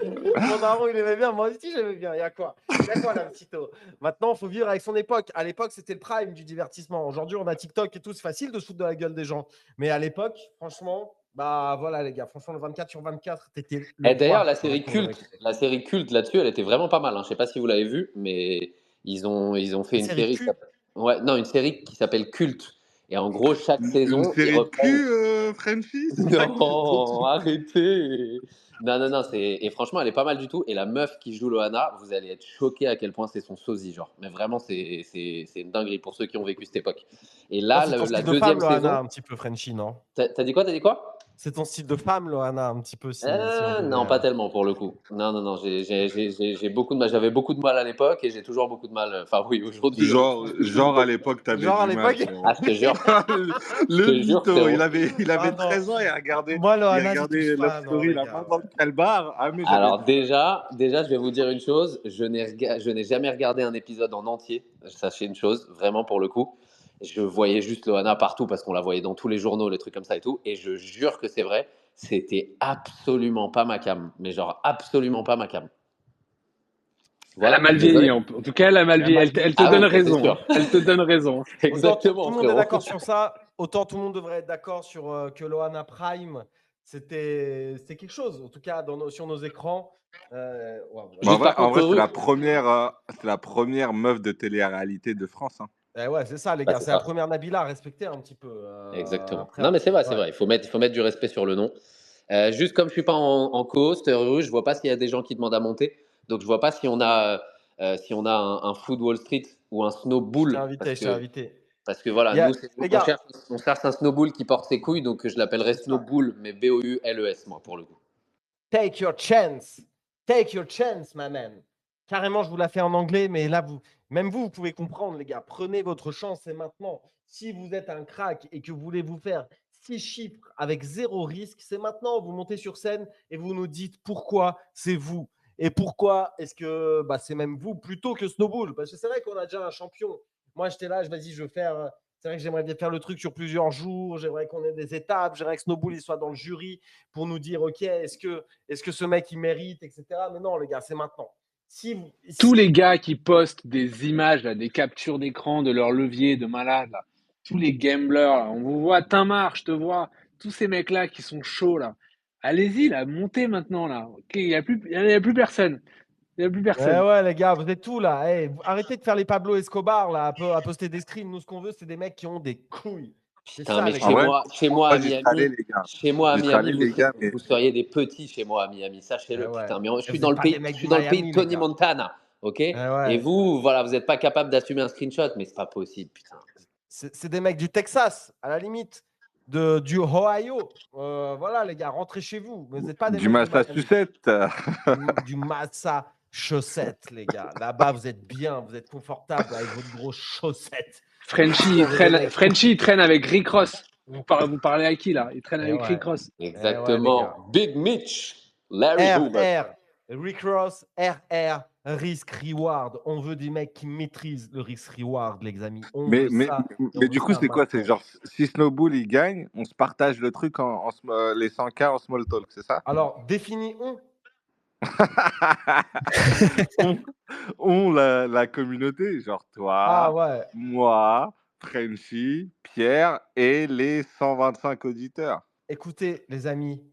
Mon daron, il aimait bien. Moi aussi, j'aimais bien. Il y a quoi là, Tito? Maintenant, il faut vivre avec son époque. À l'époque, c'était le prime du divertissement. Aujourd'hui, on a TikTok et tout. C'est facile de se foutre de la gueule des gens. Mais à l'époque, franchement, bah voilà, les gars. Franchement, le 24 sur 24, t'étais le Et d'ailleurs, roi la dans la série cour de culte, récré. là-dessus, elle était vraiment pas mal, hein. Je sais pas si vous l'avez vue, mais ils ont fait La une série série. Q. Ouais, non, une série qui s'appelle Culte. Et en gros, chaque Une saison, ils série de reprennent. cul, Frenchy? C'est ça que ton Non, truc? arrêtez. Non, non, non. Et franchement, elle est pas mal du tout. Et la meuf qui joue Loana, vous allez être choqué à quel point c'est son sosie, genre. Mais vraiment, c'est une dinguerie pour ceux qui ont vécu cette époque. Et Ah, là, c'est ton la style de femme, deuxième Loana, saison. un petit peu Frenchy, non? T'as dit quoi? T'as dit quoi? C'est ton style de femme, Loana, un petit peu, si on devait. Non, pas tellement pour le coup. Non, non, non. J'ai beaucoup de mal. J'avais beaucoup de mal à l'époque et j'ai toujours beaucoup de mal. Enfin, oui, aujourd'hui. Genre à l'époque, t'avais Genre à du mal, l'époque. Ah, je te jure. Le Je te jure, mytho, frérot. il Ah avait non. 13 ans et Moi, il Loana, j'y touche regardait Love pas, non, Story, les la gars. main dans le calbar. Ah, mais j'avais Alors du mal. déjà, je vais vous dire une chose. Je n'ai jamais regardé un épisode en entier. Sachez une chose, vraiment pour le coup. Je voyais juste Loana partout parce qu'on la voyait dans tous les journaux, les trucs comme ça et tout. Et je jure que c'est vrai. C'était absolument pas ma cam. Mais genre absolument pas ma cam. Elle a Voilà, je mal suis désolé. vieilli. En tout cas, elle a mal Elle a vieilli. mal Elle vieilli. te Ah donne oui, ça, c'est raison. sûr. Elle te donne raison. Autant tout Exactement, le monde est frérot. d'accord sur ça, autant tout le monde devrait être d'accord sur que Loana Prime, c'était quelque chose. En tout cas, sur nos écrans. Waouh. Mais Juste par en contre, vrai Ruru. c'est la première meuf de télé-réalité de France, hein. Ouais, c'est ça, les Bah, gars. c'est C'est la ça. première Nabila à respecter un petit peu. Exactement. Après, Non, mais c'est vrai, c'est ouais. vrai. Il faut mettre du respect sur le nom. Juste comme je suis pas en co-host, je vois pas s'il y a des gens qui demandent à monter. Donc je vois pas si on a un Food Wall Street ou un Je t'ai Snowball. invité, je t'ai invité. Parce que voilà, Il y a- nous, Les gars, on cherche un Snowball qui porte ses couilles, donc je l'appellerais c'est ça. Snowball, mais Boules, moi, pour le coup. Take your chance. Take your chance, my man. Carrément, je vous la fais en anglais, mais là, même vous pouvez comprendre, les gars. Prenez votre chance, c'est maintenant. Si vous êtes un crack et que vous voulez vous faire 6 chiffres avec 0 risque, c'est maintenant. Vous montez sur scène et vous nous dites pourquoi c'est vous. Et pourquoi est-ce que c'est même vous plutôt que Snowball? Parce que c'est vrai qu'on a déjà un champion. Moi, j'étais là, vas-y, je veux faire. C'est vrai que j'aimerais bien faire le truc sur plusieurs jours. J'aimerais qu'on ait des étapes. J'aimerais que Snowball il soit dans le jury pour nous dire, OK, est-ce que ce mec, il mérite, etc. Mais non, les gars, c'est maintenant. Tous les gars qui postent des images, là, des captures d'écran de leur levier de malade, là, tous les gamblers, là, on vous voit, Tamar, je te vois, tous ces mecs-là qui sont chauds, là. Allez-y, là, montez maintenant, là. Ok, il n'y a plus personne. Il n'y a plus personne. Ouais, les gars, vous êtes tous là. Arrêtez de faire les Pablo Escobar là, à poster des screens. Nous, ce qu'on veut, c'est des mecs qui ont des couilles. C'est Putain, ça, mais les chez gars. moi, chez moi à Moi, j'y serais allé, Miami, les gars. chez moi à J'y serais Miami, allé, les gars, mais vous seriez des petits chez moi à Miami, sachez-le. Ouais. Putain, mais je suis vous dans êtes le pas pays, des mecs je suis de dans le pays Miami, de les Tony gars. Montana, ok? Ouais. Et vous, voilà, vous n'êtes pas capable d'assumer un screenshot, mais c'est pas possible, putain. C'est des mecs du Texas, à la limite, du Ohio. Voilà, les gars, rentrez chez vous. Vous n'êtes pas des du mecs de Miami. Massachusetts. Du Massachusetts, les gars. Là-bas, vous êtes bien, vous êtes confortable avec votre grosse chaussette. Frenchie, il traîne avec Rick Ross. Vous parlez à qui, là? Il traîne avec Rick Ross. Exactement. Big Mitch, Larry Hoover. RR, Rick Ross, RR, Risk Reward. On veut des mecs qui maîtrisent le Risk Reward, les amis. On Mais veut ça. mais du coup, c'est quoi? C'est genre, si Snowball, il gagne, on se partage le truc les 100K en small talk, c'est ça? Alors, définis la communauté, genre toi, moi, Frenchy, Pierre et les 125 auditeurs. Écoutez, les amis,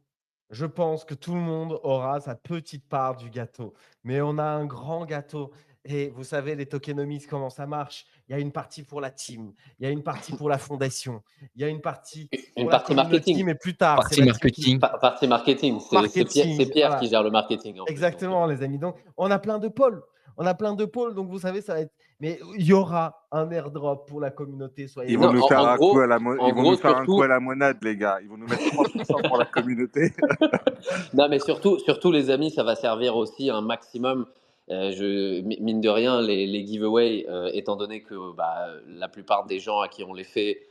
je pense que tout le monde aura sa petite part du gâteau. Mais on a un grand gâteau. Et vous savez, les tokenomics, comment ça marche? Il y a une partie pour la team, il y a une partie pour la fondation, il y a une partie pour la communauté, marketing. mais plus tard. Partie marketing. Partie marketing. C'est Pierre qui gère le marketing. Exactement, les amis. Donc, on a plein de pôles. Donc vous savez, ça va être. Mais il y aura un airdrop pour la communauté. Ils vont nous faire un coup à la monade, les gars. Ils vont nous mettre 3% pour la communauté. Non, mais surtout, les amis, ça va servir aussi un maximum. Mine de rien, les giveaways, étant donné que la plupart des gens à qui on les fait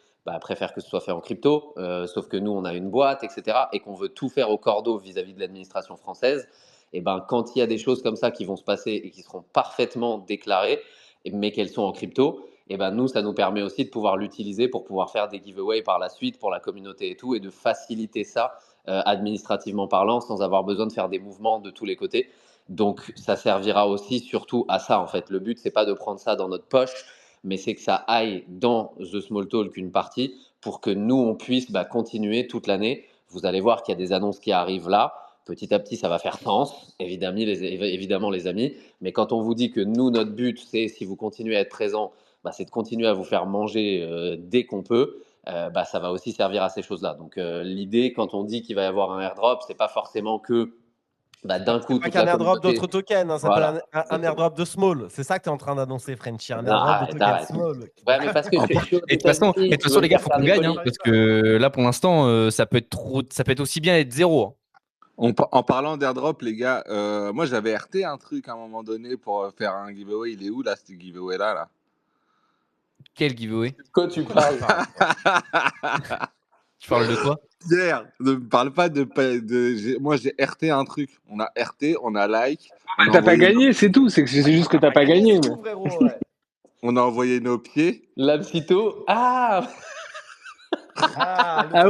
préfèrent que ce soit fait en crypto, sauf que nous, on a une boîte, etc., et qu'on veut tout faire au cordeau vis-à-vis de l'administration française. Et quand il y a des choses comme ça qui vont se passer et qui seront parfaitement déclarées, mais qu'elles sont en crypto, nous, ça nous permet aussi de pouvoir l'utiliser pour pouvoir faire des giveaways par la suite pour la communauté et tout, et de faciliter ça administrativement parlant, sans avoir besoin de faire des mouvements de tous les côtés. Donc, ça servira aussi surtout à ça, en fait. Le but, c'est pas de prendre ça dans notre poche, mais c'est que ça aille dans The Small Talk une partie pour que nous, on puisse continuer toute l'année. Vous allez voir qu'il y a des annonces qui arrivent là. Petit à petit, ça va faire sens, évidemment, les amis. Mais quand on vous dit que nous, notre but, c'est, si vous continuez à être présents, c'est de continuer à vous faire manger dès qu'on peut. Ça va aussi servir à ces choses-là. Donc, l'idée, quand on dit qu'il va y avoir un airdrop, c'est pas forcément que d'un coup, pas qu'un airdrop d'autres tokens, ça voilà, peut être un airdrop de small. C'est ça que tu es en train d'annoncer, Frenchy. Un Non, airdrop de tokens arrête. small. Ouais, mais parce que Et de toute façon, les gars, faut qu'on gagne, parce que là, pour l'instant, ça peut être aussi bien être 0. En parlant d'airdrop, les gars, moi j'avais RT un truc à un moment donné pour faire un giveaway. Il est où là, ce giveaway là? Quel giveaway? Quoi tu parles? Tu parles de quoi? Pierre, ne me parle pas moi j'ai RT un truc. On a RT, on a like. T'as pas gagné, c'est tout. C'est juste que t'as pas gagné. Tout, frérot, ouais. On a envoyé nos pieds. L'Absito. Ah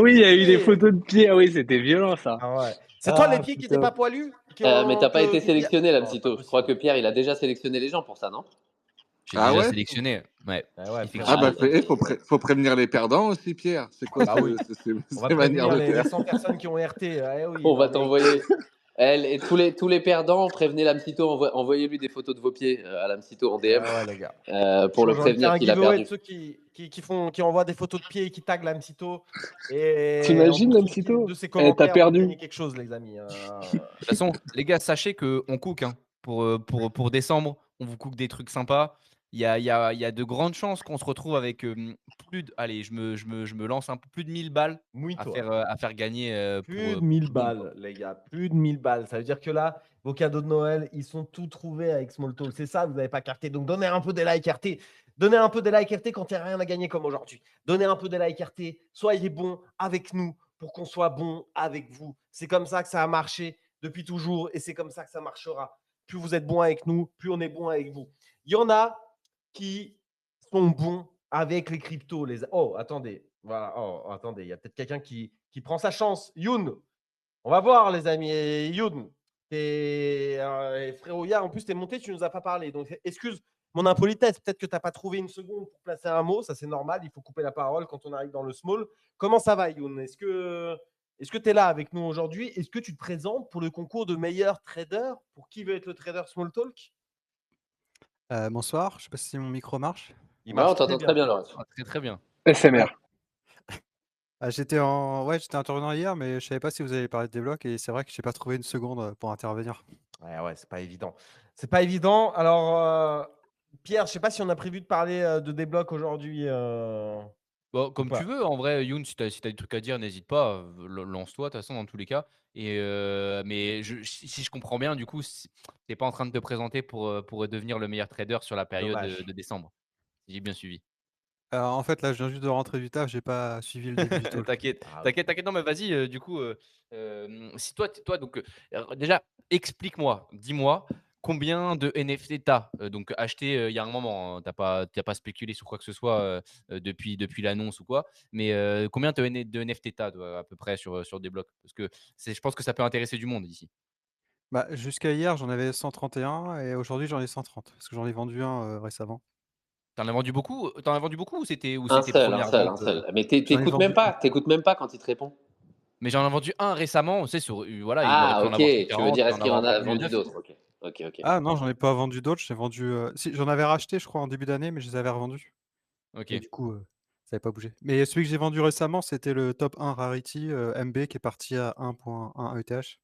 oui, il y a eu des photos de pieds. Ah oui, c'était violent ça. Ah ouais. C'est toi les pieds qui n'étaient pas poilus? Mais t'as pas été sélectionné, l'Absito. Je crois que Pierre, il a déjà sélectionné les gens pour ça, non? J'ai déjà sélectionné. Ouais. Faut prévenir les perdants aussi, Pierre. C'est quoi ces manières de faire? Les 100 personnes qui ont RT. On va t'envoyer. Et tous les perdants, prévenez l'Amsito, envoyez-lui des photos de vos pieds à l'Amsito en DM les gars. pour le prévenir qu'il a perdu. Ceux qui envoient des photos de pieds et qui taguent l'Amsito. T'imagines l'Amsito? T'as perdu quelque chose, les amis. De toute façon, les gars, sachez qu'on cook. Pour décembre, on vous cook des trucs sympas. il y a de grandes chances qu'on se retrouve avec allez, je me lance un peu plus de 1000 balles Mouille-toi. à faire gagner Plus de pour 1000 tout le monde, quoi. balles, les gars, plus de 1000 balles. Ça veut dire que là, vos cadeaux de Noël, ils sont tout trouvés avec Small Talk. C'est ça, vous n'avez pas carté. Donc, donnez un peu des likes RT. Donnez un peu des likes RT quand il n'y a rien à gagner comme aujourd'hui. Donnez un peu des likes RT. Soyez bons avec nous pour qu'on soit bons avec vous. C'est comme ça que ça a marché depuis toujours et c'est comme ça que ça marchera. Plus vous êtes bons avec nous, plus on est bons avec vous. Il y en a qui sont bons avec les cryptos. Oh, attendez. Voilà. Oh, attendez. Il y a peut-être quelqu'un qui prend sa chance. Youn, on va voir, les amis. Et Youn, frérot, hier, en plus, tu es monté, tu nous as pas parlé. Donc, excuse mon impolitesse. Peut-être que tu n'as pas trouvé une seconde pour placer un mot. Ça, c'est normal. Il faut couper la parole quand on arrive dans le small. Comment ça va, Youn? Est-ce que tu es là avec nous aujourd'hui? Est-ce que tu te présentes pour le concours de meilleur trader? Pour qui veut être le trader Small Talk? Bonsoir, je sais pas si mon micro marche? Il Ouais, on marche très t'entend très bien. bien, Laurent. Ah, très, très bien. SMR. J'étais intervenant hier, mais je savais pas si vous allez parler de déblocs et c'est vrai que j'ai pas trouvé une seconde, pour intervenir. Ouais, c'est pas évident. C'est pas évident. Alors, Pierre, je sais pas si on a prévu de parler de déblocs aujourd'hui. Bon, Ou comme pas. tu veux, en vrai, Youn, si tu as des trucs à dire, n'hésite pas, lance-toi, de toute façon, dans tous les cas. Mais si je comprends bien, du coup, tu n'es pas en train de te présenter pour devenir le meilleur trader sur la période Dommage. de décembre. Si j'ai bien suivi. En fait, là, je viens juste de rentrer du taf, j'ai pas suivi le début du talk. T'inquiète, Ah, t'inquiète, t'inquiète. Non, mais vas-y, du coup, si toi, donc, déjà, explique-moi, dis-moi, combien de NFT tu as donc acheté il y a un moment, hein, t'as pas spéculé sur quoi que ce soit depuis l'annonce ou quoi, mais combien de NFT tu as, toi, à peu près sur des blocs? Parce que je pense que ça peut intéresser du monde ici. Bah, jusqu'à hier, j'en avais 131 et aujourd'hui, j'en ai 130 parce que j'en ai vendu un, récemment. T'en as vendu beaucoup? T'en as vendu beaucoup ou Un c'était seul, un première seul, vente? un seul. Mais J'en ai vendu un. t'écoutes même pas quand il te répond. Mais j'en ai vendu un récemment, tu sais, voilà, il aurait Ah, pu en ok. avoir Tu veux 140, dire, il est-ce en qu'il en avoir a vendu vendu 9. d'autres? Ok, ok, ok. Ah non, j'en ai pas vendu d'autres, j'ai vendu, si, j'en avais racheté, je crois, en début d'année, mais je les avais revendus et OK. du coup, ça avait pas bougé. Mais celui que j'ai vendu récemment, c'était le top 1 Rarity, MB qui est parti à 1.1 ETH.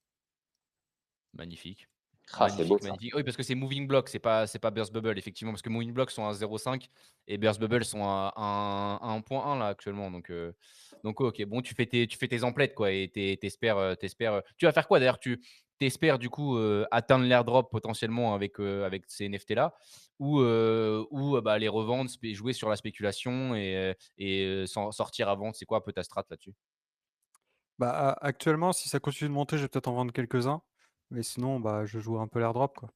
Magnifique. Ah, c'est beau Magnifique, ça. magnifique. Oui, parce que c'est Moving Block, c'est pas Burst Bubble, effectivement, parce que Moving Block sont à 0,5 et Burst Bubble sont à 1,1 là actuellement. Donc OK. Bon, tu fais tes emplettes, quoi, et t'espères, tu vas faire quoi d'ailleurs? Tu espères du coup atteindre l'airdrop potentiellement avec ces NFT là ou bah, les revendre, jouer sur la spéculation et sortir avant. C'est quoi un peu ta strat là-dessus? Bah, actuellement, si ça continue de monter, je vais peut-être en vendre quelques-uns, mais sinon, bah, je joue un peu l'airdrop, quoi.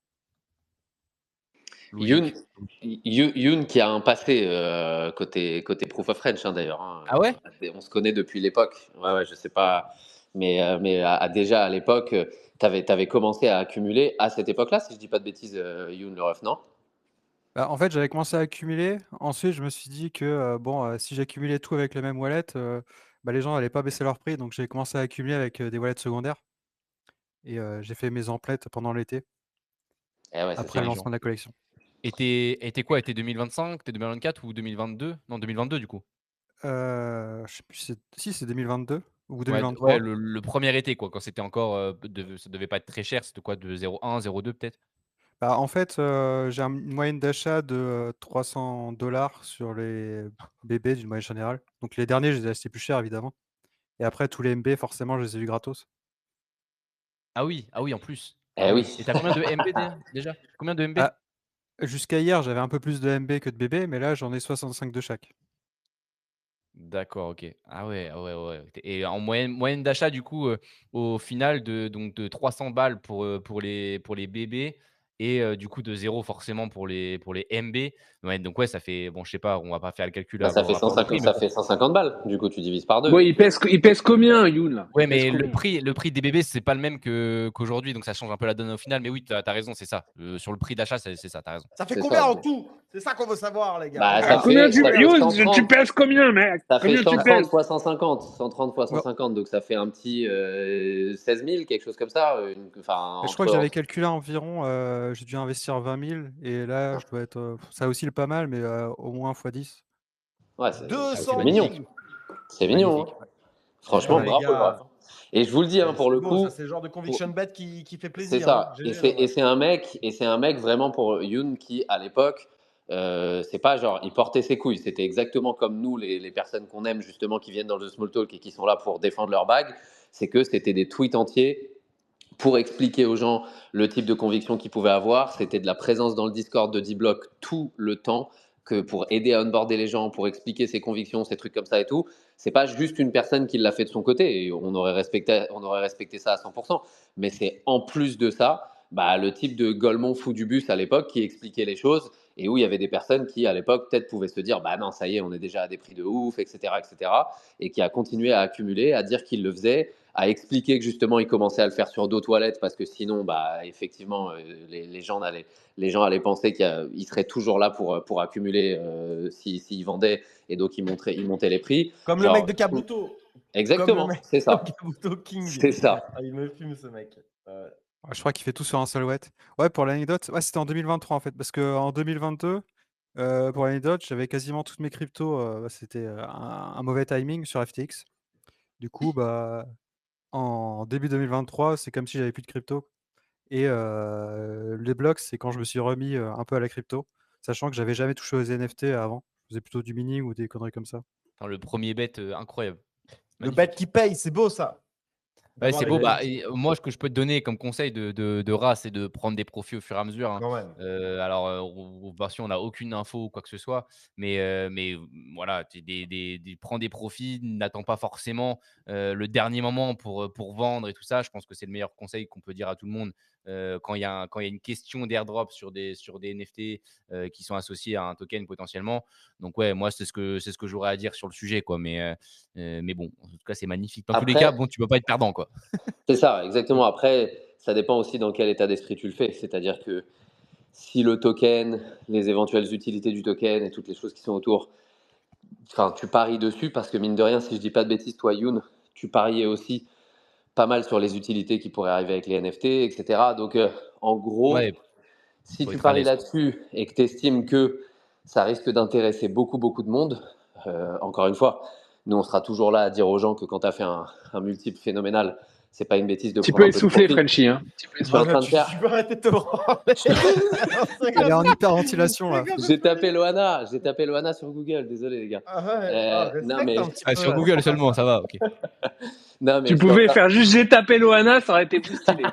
Youn, Logique. Youn qui a un passé côté Proof of French d'ailleurs. Hein. Ah ouais? On se connaît depuis l'époque. Ouais, ouais, je sais pas. Mais déjà à l'époque, tu avais commencé à accumuler à cette époque-là, si je dis pas de bêtises, Youn le ref, non? Bah, en fait, j'avais commencé à accumuler. Ensuite, je me suis dit que, bon, si j'accumulais tout avec le même wallet, bah, les gens allaient pas baisser leur prix, donc j'ai commencé à accumuler avec, des wallets secondaires et j'ai fait mes emplettes pendant l'été, Eh ouais, c'est après ça. le lancement de la collection. Et tu quoi? Tu 2025, tu 2024 ou 2022? Non, 2022 du coup? Je sais plus si c'est 2022 ou Ouais, ouais, 2023. le 1er été quoi, quand c'était encore, ça devait pas être très cher, c'était quoi? De 0,1-0,2 peut-être? Bah, en fait, j'ai une moyenne d'achat de, $300 sur les bébés d'une manière générale. Donc les derniers, je les ai achetés plus cher évidemment et après tous les MB forcément, je les ai eu gratos. Ah oui, en plus. Ah Eh oui. oui, et tu combien de MB déjà? Combien de MB? Ah, jusqu'à hier, j'avais un peu plus de MB que de bébés, mais là, j'en ai 65 de chaque. D'accord, OK. Ah ouais, ouais. Et en moyenne d'achat du coup, au final de 300 balles pour les bébés et du coup de 0 forcément pour les MB. Ouais, donc ouais, ça fait bon, je sais pas, on va pas faire le calcul Bah, ça avant fait rapport de prix, 150, mais ça bon. fait 150 balles. Du coup, tu divises par Bon, deux. il pèse combien, Youn, là? Ouais, Il pèse mais combien? le prix des bébés, c'est pas le même qu'aujourd'hui, donc ça change un peu la donne au final. Mais oui, tu as raison, c'est ça. Sur le prix d'achat, c'est ça, tu as raison. Ça fait C'est combien ça. en tout? C'est ça qu'on veut savoir, les gars. Bah, Ah, combien tu... ça fait Youn, tu 130. pèses combien, mec? Ça fait Combien tu 130 pèses? fois 150, 130 fois Bon, 150, donc ça fait un petit 16 000, quelque chose comme ça. Enfin, je crois que entre. j'avais calculé environ, j'ai dû investir 20 000 et là, je dois être, ça oscille pas mal, mais au moins x10. Ouais, Ah, c'est c'est 200 mignon. 000. C'est mignon. magnifique. Hein. Putain, Franchement, les bravo, le ref. gars. Et je vous le dis, hein, pour C'est le beau, ça, coup, c'est le genre de pour- conviction bet qui fait c'est plaisir. Hein. ça. GG, le Et ref. c'est un mec vraiment pour Youn qui, à l'époque, c'est pas genre il portait ses couilles, c'était exactement comme nous, les personnes qu'on aime justement qui viennent dans le small talk et qui sont là pour défendre leur bague, c'est que c'était des tweets entiers pour expliquer aux gens le type de conviction qu'ils pouvaient avoir. C'était de la présence dans le Discord de D-Block tout le temps, que pour aider à onboarder les gens, pour expliquer ses convictions, ces trucs comme ça et tout. C'est pas juste une personne qui l'a fait de son côté, et on aurait respecté ça à 100%, mais c'est en plus de ça, bah, le type de Golemont fou du bus à l'époque qui expliquait les choses et où il y avait des personnes qui, à l'époque, peut-être pouvaient se dire bah non, ça y est, on est déjà à des prix de ouf, etc., et qui a continué à accumuler, à dire qu'il le faisait, à expliquer que justement il commençait à le faire sur d'autres wallets parce que sinon, bah, effectivement, les gens allaient penser qu'il serait toujours là pour accumuler s'il vendait et donc il montait les prix. Comme le mec de Kabuto. Comme le Exactement, mec c'est ça. de Kabuto King. C'est ça. Ah, il me fume ce mec. Ouais. Ouais, je crois qu'il fait tout sur un seul wallet. Ouais, pour l'anecdote, ouais, c'était en 2023 en fait, parce qu'en 2022, pour l'anecdote, j'avais quasiment toutes mes cryptos. C'était un mauvais timing sur FTX. Du coup, bah, en début 2023, c'est comme si j'avais plus de crypto. Et les blocs, c'est quand je me suis remis un peu à la crypto, sachant que j'avais jamais touché aux NFT avant. Je faisais plutôt du mining ou des conneries comme ça. Attends, le premier bet, incroyable. Le Magnifique. bet qui paye, c'est beau ça. Ouais, D'avoir c'est les beau. bêtes Bah, qui- moi, ce que je peux te donner comme conseil de ras, c'est de prendre des profits au fur et à mesure, hein. Quand même. Alors, bien sûr, on n'a aucune info ou quoi que ce soit, mais voilà, prends des profits, n'attends pas forcément le dernier moment pour vendre et tout ça. Je pense que c'est le meilleur conseil qu'on peut dire à tout le monde quand il y a une question d'airdrop sur des NFT qui sont associés à un token potentiellement. Donc, ouais, moi, c'est ce que j'aurais à dire sur le sujet, quoi. Mais bon, en tout cas, c'est magnifique. Dans tous les Après, cas, bon, tu ne peux pas être perdant, quoi. c'est ça, exactement. Après, ça dépend aussi dans quel état d'esprit tu le fais. C'est-à-dire que si le token, les éventuelles utilités du token et toutes les choses qui sont autour, enfin, tu paries dessus parce que mine de rien, si je dis pas de bêtises, toi, Youn, tu pariais aussi pas mal sur les utilités qui pourraient arriver avec les NFT, etc. Donc, en gros, Ouais, si faut tu être à paries l'aise, quoi. là-dessus et que tu estimes que ça risque d'intéresser beaucoup, beaucoup de monde, encore une fois, nous, on sera toujours là à dire aux gens que quand tu as fait un multiple phénoménal, c'est pas une bêtise de Tu prendre peux un peu de essouffler, profit. Frenchy. Hein. Je suis en train de Tu faire. peux arrêter de te branler. Elle est en hyperventilation là. J'ai tapé Loana sur Google, désolé les gars. Ah ouais, Non, respecte mais, un petit Ah, peu. sur là, Google c'est pas seulement, ça va, ok. non, mais Tu je suis en pouvais train- faire juste j'ai tapé Loana, ça aurait été plus stylé.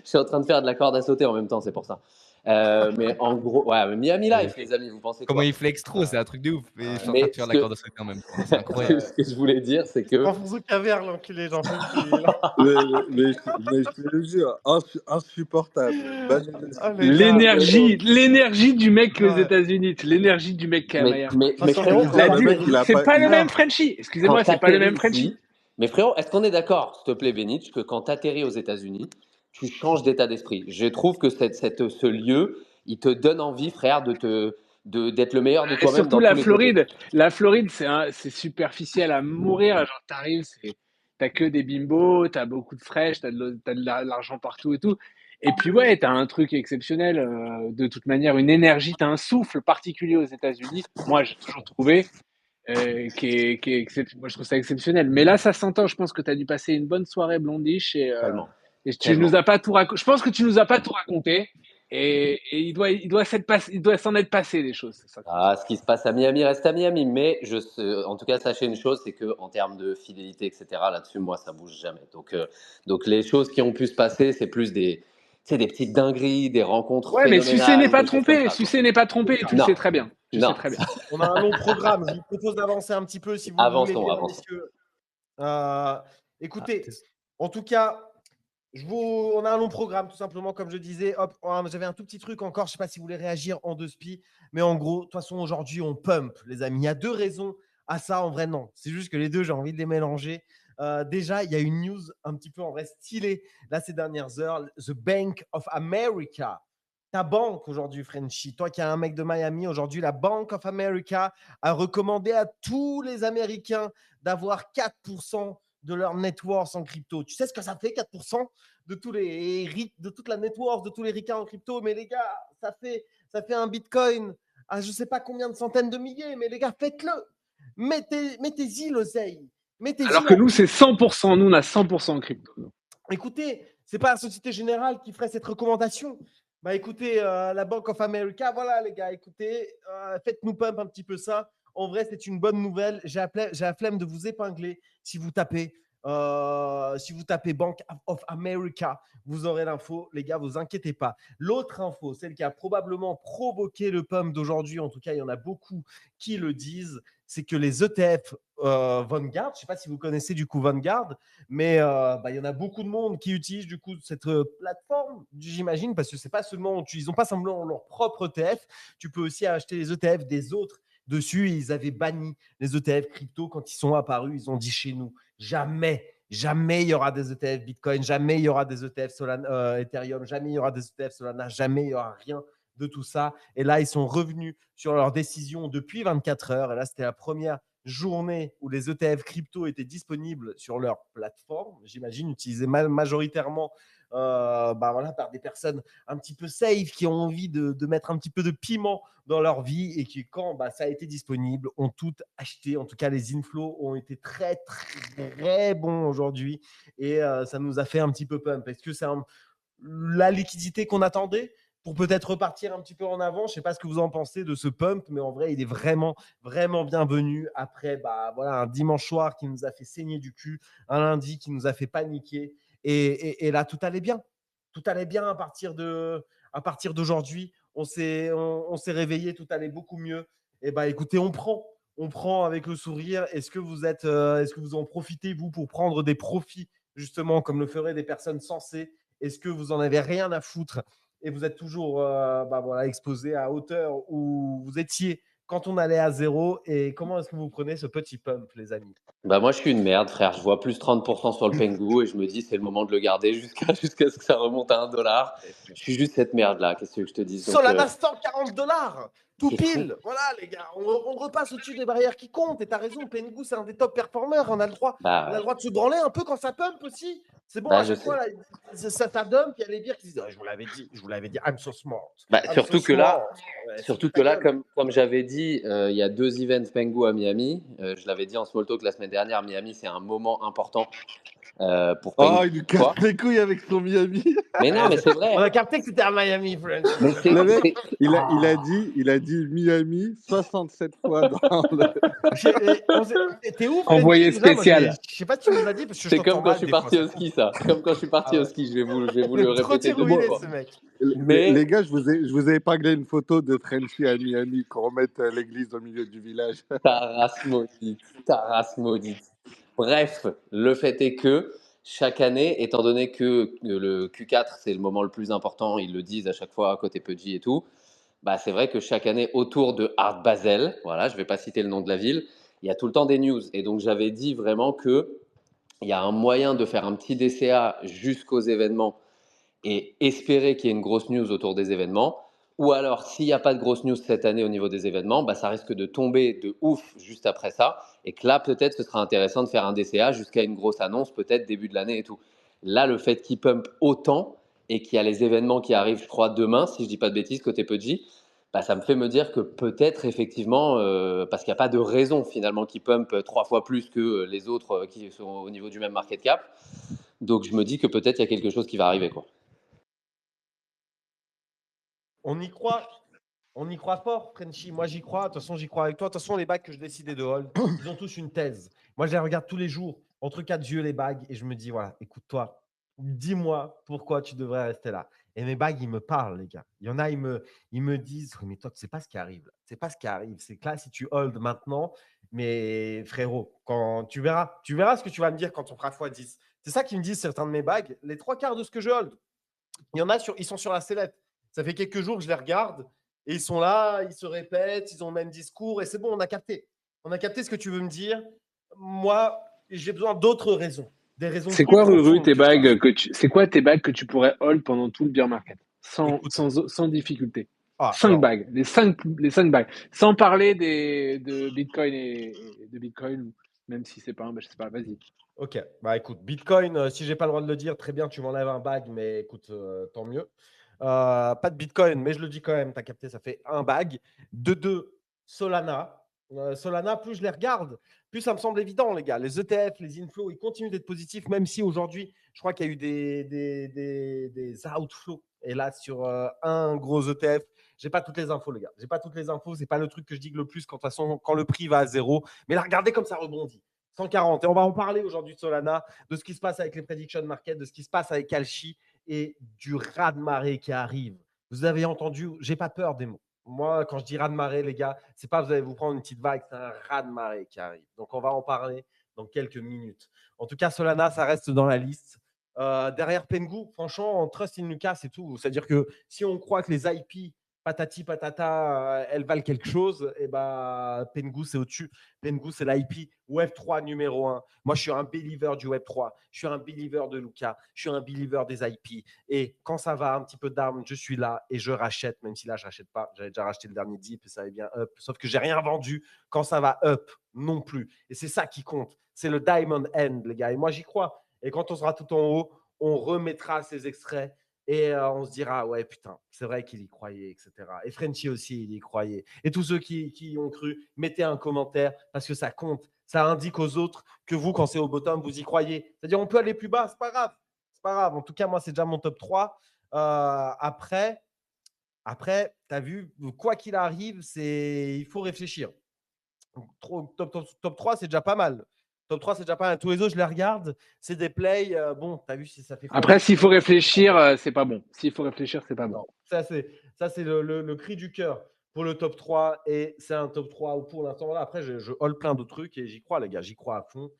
je suis en train de faire de la corde à sauter en même temps, c'est pour ça. Mais en gros, ouais, mais Miami Life, les amis, vous pensez Comment quoi? il flex trop, c'est un truc de ouf. Et je suis en train Mais de faire ce la que, corde à sauter en même temps. C'est incroyable. ce que je voulais dire, c'est que François Cavert, l'enculé, j'en peux plus. là. Mais je te le jure, insupportable. Ah, les gars. L'énergie du mec aux Ouais. États-Unis, l'énergie du mec qui a Mais Façon, frérot, les quand La gars, t'as- dure, mec, il a c'est pas- pas le il- même Frenchy. Excusez-moi, quand c'est pas le t'atterris même Frenchy. ici, mais frérot, est-ce qu'on est d'accord, s'il te plaît, Benich, que quand tu atterris aux États-Unis, tu changes d'état d'esprit? Je trouve que ce lieu, il te donne envie, frère, d'être le meilleur de Et toi-même surtout dans tous les côtés. La Floride, c'est superficiel à mourir. Genre, t'arrives, t'as que des bimbos, t'as beaucoup de fraîches, t'as de l'argent partout et tout. Et puis ouais, t'as un truc exceptionnel. De toute manière, une énergie, t'as un souffle particulier aux États-Unis. Moi, j'ai toujours trouvé moi, je trouve ça exceptionnel. Mais là, ça s'entend. Je pense que t'as dû passer une bonne soirée blondiche Tellement. et tu Tellement. nous as pas tout raconté. Je pense que tu nous as pas tout raconté. Et il doit s'en être passé des choses. C'est ça. Ah, ce qui se passe à Miami reste à Miami, mais en tout cas, sachez une chose, c'est que en termes de fidélité, etc., là-dessus, moi, ça bouge jamais. Donc les choses qui ont pu se passer, c'est plus des petites dingueries, des rencontres Ouais, mais phénoménales. Sucé n'est pas des choses comme trompé. ça, quoi. Sucé n'est pas trompé. Tu le Non. sais très bien. Tu le Non. sais très bien. On a un long programme. Je vous propose d'avancer un petit peu si vous le voulez, Avançons. messieurs. Écoutez, en tout cas, on a un long programme, tout simplement, comme je disais. Hop, j'avais un tout petit truc encore. Je ne sais pas si vous voulez réagir en deux spi. Mais en gros, de toute façon, aujourd'hui, on pump, les amis. Il y a deux raisons à ça. En vrai, non. C'est juste que les deux, j'ai envie de les mélanger. Déjà, il y a une news un petit peu en vrai stylée là ces dernières heures. The Bank of America. Ta banque aujourd'hui, Frenchy, toi qui es un mec de Miami, aujourd'hui, la Bank of America a recommandé à tous les Américains d'avoir 4% de leur net worth en crypto. Tu sais ce que ça fait, 4% de toute la net worth de tous les ricains en crypto? Mais les gars, ça fait un bitcoin à je ne sais pas combien de centaines de milliers. Mais les gars, faites-le. Mettez-y l'oseille. Alors que nous, c'est 100%. Nous, on a 100% en crypto. Écoutez, ce n'est pas la Société Générale qui ferait cette recommandation. Bah écoutez, la Bank of America, voilà les gars, écoutez, faites-nous pump un petit peu ça. En vrai, c'est une bonne nouvelle. J'ai la flemme de vous épingler. Si vous tapez Bank of America, vous aurez l'info. Les gars, vous inquiétez pas. L'autre info, celle qui a probablement provoqué le pump d'aujourd'hui, en tout cas, il y en a beaucoup qui le disent, c'est que les ETF Vanguard, je ne sais pas si vous connaissez du coup Vanguard, mais il y en a beaucoup de monde qui utilise du coup cette plateforme, j'imagine, parce que c'est pas seulement, ils n'ont pas simplement leur propre ETF, tu peux aussi acheter les ETF des autres dessus. Ils avaient banni les ETF crypto quand ils sont apparus. Ils ont dit chez nous, jamais il y aura des ETF Bitcoin, jamais il y aura des ETF Solana, Ethereum, jamais il y aura des ETF Solana, jamais il y aura rien de tout ça. Et là, ils sont revenus sur leur décision depuis 24 heures. Et là, c'était la première journée où les ETF crypto étaient disponibles sur leur plateforme, j'imagine, utilisés majoritairement par des personnes un petit peu safe qui ont envie de mettre un petit peu de piment dans leur vie et qui, quand ça a été disponible, ont tout acheté. En tout cas, les inflows ont été très, très bons aujourd'hui et ça nous a fait un petit peu pump. Est-ce que c'est la liquidité qu'on attendait pour peut-être repartir un petit peu en avant? Je ne sais pas ce que vous en pensez de ce pump, mais en vrai, il est vraiment, vraiment bienvenu après un dimanche soir qui nous a fait saigner du cul, un lundi qui nous a fait paniquer. Et là, tout allait bien. Tout allait bien à partir d'aujourd'hui. On s'est réveillé, tout allait beaucoup mieux. Et écoutez, on prend avec le sourire. Est-ce que vous en profitez, vous, pour prendre des profits, justement, comme le feraient des personnes sensées? Est-ce que vous en avez rien à foutre et vous êtes toujours exposé à hauteur où vous étiez quand on allait à zéro? Et comment est-ce que vous prenez ce petit pump, les amis? Bah moi, je suis une merde, frère. Je vois plus 30% sur le Pengu et je me dis, c'est le moment de le garder jusqu'à ce que ça remonte à 1 $. Je suis juste cette merde-là. Qu'est-ce que je te dis? Donc, Solana, $140, tout c'est fou. pile. Voilà, les gars, on repasse au-dessus des barrières qui comptent. Et tu as raison, Pengu, c'est un des top performers. On a le droit Bah, de se branler un peu quand ça pump aussi. C'est bon, bah, à je chaque fois, sais. là, ça dump. Il y a les bières qui disent je vous l'avais dit, I'm so smart. Bah, I'm so surtout que là, smart. Ouais, surtout ta que là, gueule. comme j'avais dit, il y a 2 events Pengu à Miami. Je l'avais dit en small talk la semaine dernière. Miami, c'est un moment important pour Oh, Pengu. il nous casse les couilles avec son Miami. Mais non, mais c'est vrai. On a capté que c'était à Miami, French. Mais Le mec, c'est- il a dit Miami 67 fois dans le. T'es où, Envoyé Frenchy? Déjà, moi, je spécial. sais pas si tu nous as dit, parce que je c'est t'entends comme quand je mal suis des fois. parti au ski, ça. Comme quand je suis parti Ah au ouais. ski. Je vais vous le Il est répéter trop 2 fois. tyrouillé, ce mec. Mais Les gars, je vous ai épinglé une photo de Frenchy à Miami, qu'on remette l'église au milieu du village. ta race maudite. Bref, le fait est que chaque année, étant donné que le Q4, c'est le moment le plus important, ils le disent à chaque fois côté Pudgy et tout, bah c'est vrai que chaque année, autour de Art Basel, voilà, je ne vais pas citer le nom de la ville, il y a tout le temps des news. Et donc, j'avais dit vraiment qu'il y a un moyen de faire un petit DCA jusqu'aux événements et espérer qu'il y ait une grosse news autour des événements. Ou alors, s'il n'y a pas de grosse news cette année au niveau des événements, bah, ça risque de tomber de ouf juste après ça. Et que là, peut-être, ce sera intéressant de faire un DCA jusqu'à une grosse annonce, peut-être début de l'année et tout. Là, le fait qu'il pump autant et qu'il y a les événements qui arrivent, je crois, demain, si je ne dis pas de bêtises, côté Pudgy, bah, ça me fait me dire que peut-être, effectivement, parce qu'il n'y a pas de raison finalement qu'il pump 3 fois plus que les autres qui sont au niveau du même market cap. Donc, je me dis que peut-être il y a quelque chose qui va arriver, quoi. On y croit. On y croit fort, Frenchy. Moi, j'y crois. De toute façon, j'y crois avec toi. De toute façon, les bagues que je décidais de hold, ils ont tous une thèse. Moi, je les regarde tous les jours, entre quatre yeux, les bagues, et je me dis, voilà, écoute-toi, dis-moi pourquoi tu devrais rester là. Et mes bagues, ils me parlent, les gars. Il y en a, ils me disent, oui, mais toi, tu sais pas ce qui arrive là. C'est pas ce qui arrive. C'est que là, si tu hold maintenant, mais frérot, quand tu verras ce que tu vas me dire quand on fera x10. C'est ça qu'ils me disent certains de mes bagues. Les trois quarts de ce que je hold, il y en a ils sont sur la sellette. Ça fait quelques jours que je les regarde et ils sont là, ils se répètent, ils ont le même discours et c'est bon, on a capté. On a capté ce que tu veux me dire. Moi, j'ai besoin d'autres raisons. Des raisons C'est plus quoi, Ruru, profondes tes que ça. bagues c'est quoi tes bagues que tu pourrais hold pendant tout le bear market? Écoute, Sans difficulté. Cinq alors, bagues. Les cinq bagues. Sans parler de Bitcoin et de Bitcoin, même si c'est pas un, je sais pas, vas-y. ok. Écoute, Bitcoin, si j'ai pas le droit de le dire, très bien, tu m'enlèves un bag, mais écoute, tant mieux. Pas de Bitcoin, mais je le dis quand même, tu as capté, ça fait un bag. De deux, Solana. Solana, plus je les regarde, plus ça me semble évident, les gars. Les ETF, les inflows, ils continuent d'être positifs, même si aujourd'hui, je crois qu'il y a eu des outflows. Et là, sur un gros ETF, j'ai pas toutes les infos, les gars. J'ai pas toutes les infos. C'est pas le truc que je digue le plus quand, de toute façon, quand le prix va à zéro. Mais là, regardez comme ça rebondit. 140. Et on va en parler aujourd'hui de Solana, de ce qui se passe avec les prediction market, de ce qui se passe avec Kalshi et du raz-de-marée qui arrive. Vous avez entendu, j'ai pas peur des mots. Moi, quand je dis raz-de-marée, les gars, c'est pas vous allez vous prendre une petite vague, c'est un raz-de-marée qui arrive. Donc, on va en parler dans quelques minutes. En tout cas, Solana, ça reste dans la liste. Derrière Pengu, franchement, on trust in Lucas, c'est tout. C'est-à-dire que si on croit que les IP, patati patata, elles valent quelque chose, et ben Pengu, c'est au-dessus. Pengu, c'est l'IP Web3 numéro 1. Moi, je suis un believer du Web3. Je suis un believer de Lucas. Je suis un believer des IP. Et quand ça va un petit peu down, je suis là et je rachète, même si là, je rachète pas. J'avais déjà racheté le dernier dip et ça allait bien up. Sauf que j'ai rien vendu quand ça va up non plus. Et c'est ça qui compte. C'est le diamond end, les gars. Et moi, j'y crois. Et quand on sera tout en haut, on remettra ces extraits et on se dira, ouais, putain, c'est vrai qu'il y croyait, etc. Et Frenchy aussi, il y croyait. Et tous ceux qui y ont cru, mettez un commentaire parce que ça compte. Ça indique aux autres que vous, quand c'est au bottom, vous y croyez. C'est-à-dire, on peut aller plus bas, c'est pas grave. C'est pas grave. En tout cas, moi, c'est déjà mon top 3. Après, tu as vu, quoi qu'il arrive, il faut réfléchir. Top 3, c'est déjà pas mal. Top 3, c'est déjà pas mal. Tous les autres, je les regarde. C'est des plays. Bon, tu as vu si ça fait. Après, s'il faut réfléchir, c'est pas bon. S'il faut réfléchir, c'est pas bon. Non, ça, c'est le cri du cœur pour le top 3. Et c'est un top 3 où pour l'instant, voilà, après, je haul plein d'autres trucs et j'y crois, les gars. J'y crois à fond.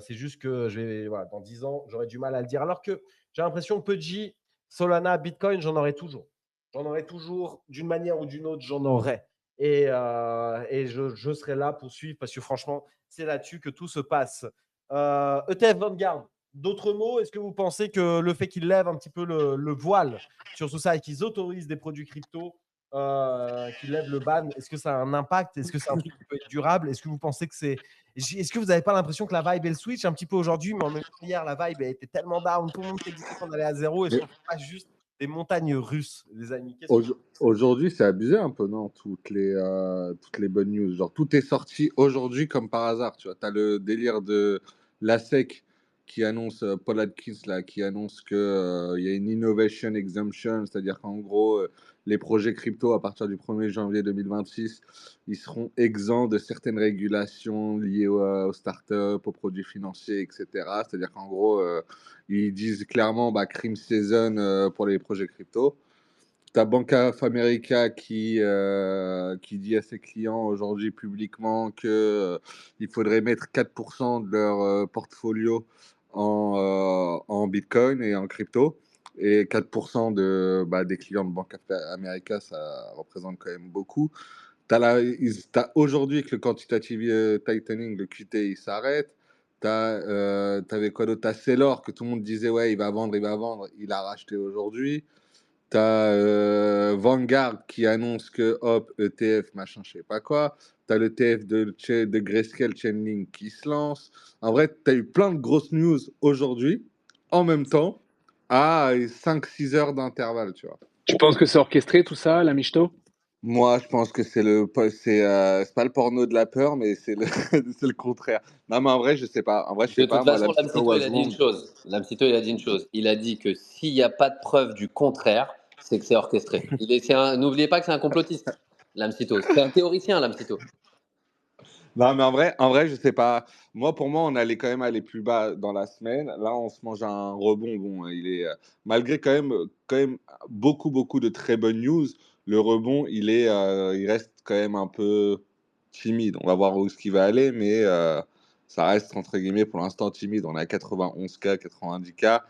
C'est juste que voilà, dans 10 ans, j'aurais du mal à le dire. Alors que j'ai l'impression que Pudgy, Solana, Bitcoin, j'en aurai toujours. J'en aurai toujours d'une manière ou d'une autre, j'en aurai. Et je serai là pour suivre parce que franchement, c'est là-dessus que tout se passe. ETF Vanguard, d'autres mots, est-ce que vous pensez que le fait qu'ils lèvent un petit peu le voile sur tout ça et qu'ils autorisent des produits crypto, qu'ils lèvent le ban, est-ce que ça a un impact? Est-ce que c'est un truc qui peut être durable? Est-ce que vous pensez que c'est. Est-ce que vous n'avez pas l'impression que la vibe, elle switch un petit peu aujourd'hui, mais en même temps, hier, la vibe, elle était tellement down, tout le monde s'est dit qu'on allait à zéro. Est-ce qu'on ne fait pas juste des montagnes russes, les amis? Aujourd'hui, c'est abusé un peu, non? Toutes les bonnes news. Genre, tout est sorti aujourd'hui comme par hasard, tu vois. T'as le délire de la SEC qui annonce, Paul Atkins, là, qui annonce que il y a une innovation exemption, c'est-à-dire qu'en gros, les projets crypto, à partir du 1er janvier 2026, ils seront exempts de certaines régulations liées aux startups, aux produits financiers, etc. C'est-à-dire qu'en gros, ils disent clairement, bah, crime season pour les projets crypto. T'as Bank of America qui dit à ses clients aujourd'hui publiquement que il faudrait mettre 4% de leur portfolio en Bitcoin et en crypto. Et 4% des clients de Bank of America, ça représente quand même beaucoup. T'as aujourd'hui que le quantitative tightening, le QT, il s'arrête. T'avais quoi d'autre? T'as Saylor que tout le monde disait, ouais, il va vendre, il a racheté aujourd'hui. T'as Vanguard qui annonce que hop, ETF, machin, je sais pas quoi. T'as le TF de Grayscale Chainlink qui se lance. En vrai, t'as eu plein de grosses news aujourd'hui, en même temps, à 5-6 heures d'intervalle, tu vois. Tu penses que c'est orchestré tout ça, la michto? Moi, je pense que c'est pas le porno de la peur, mais c'est le, c'est le contraire. Non, mais en vrai, je sais pas. En vrai, je De sais pas. toute Moi, façon, l'Amsito Lamsito, il was a dit une wrong. chose. Lamsito, il a dit une chose. Il a dit que s'il n'y a pas de preuve du contraire, c'est que c'est orchestré. N'oubliez pas que c'est un complotiste, Lamsito. C'est un théoricien, Lamsito. Non, mais en vrai, je sais pas. Moi, pour moi, on allait quand même aller plus bas dans la semaine. Là, on se mange un rebond. Bon, il est malgré quand même beaucoup, beaucoup de très bonnes news. Le rebond, il reste quand même un peu timide. On va voir où ce qui va aller, mais ça reste entre guillemets pour l'instant timide. On est à 91K, 90K.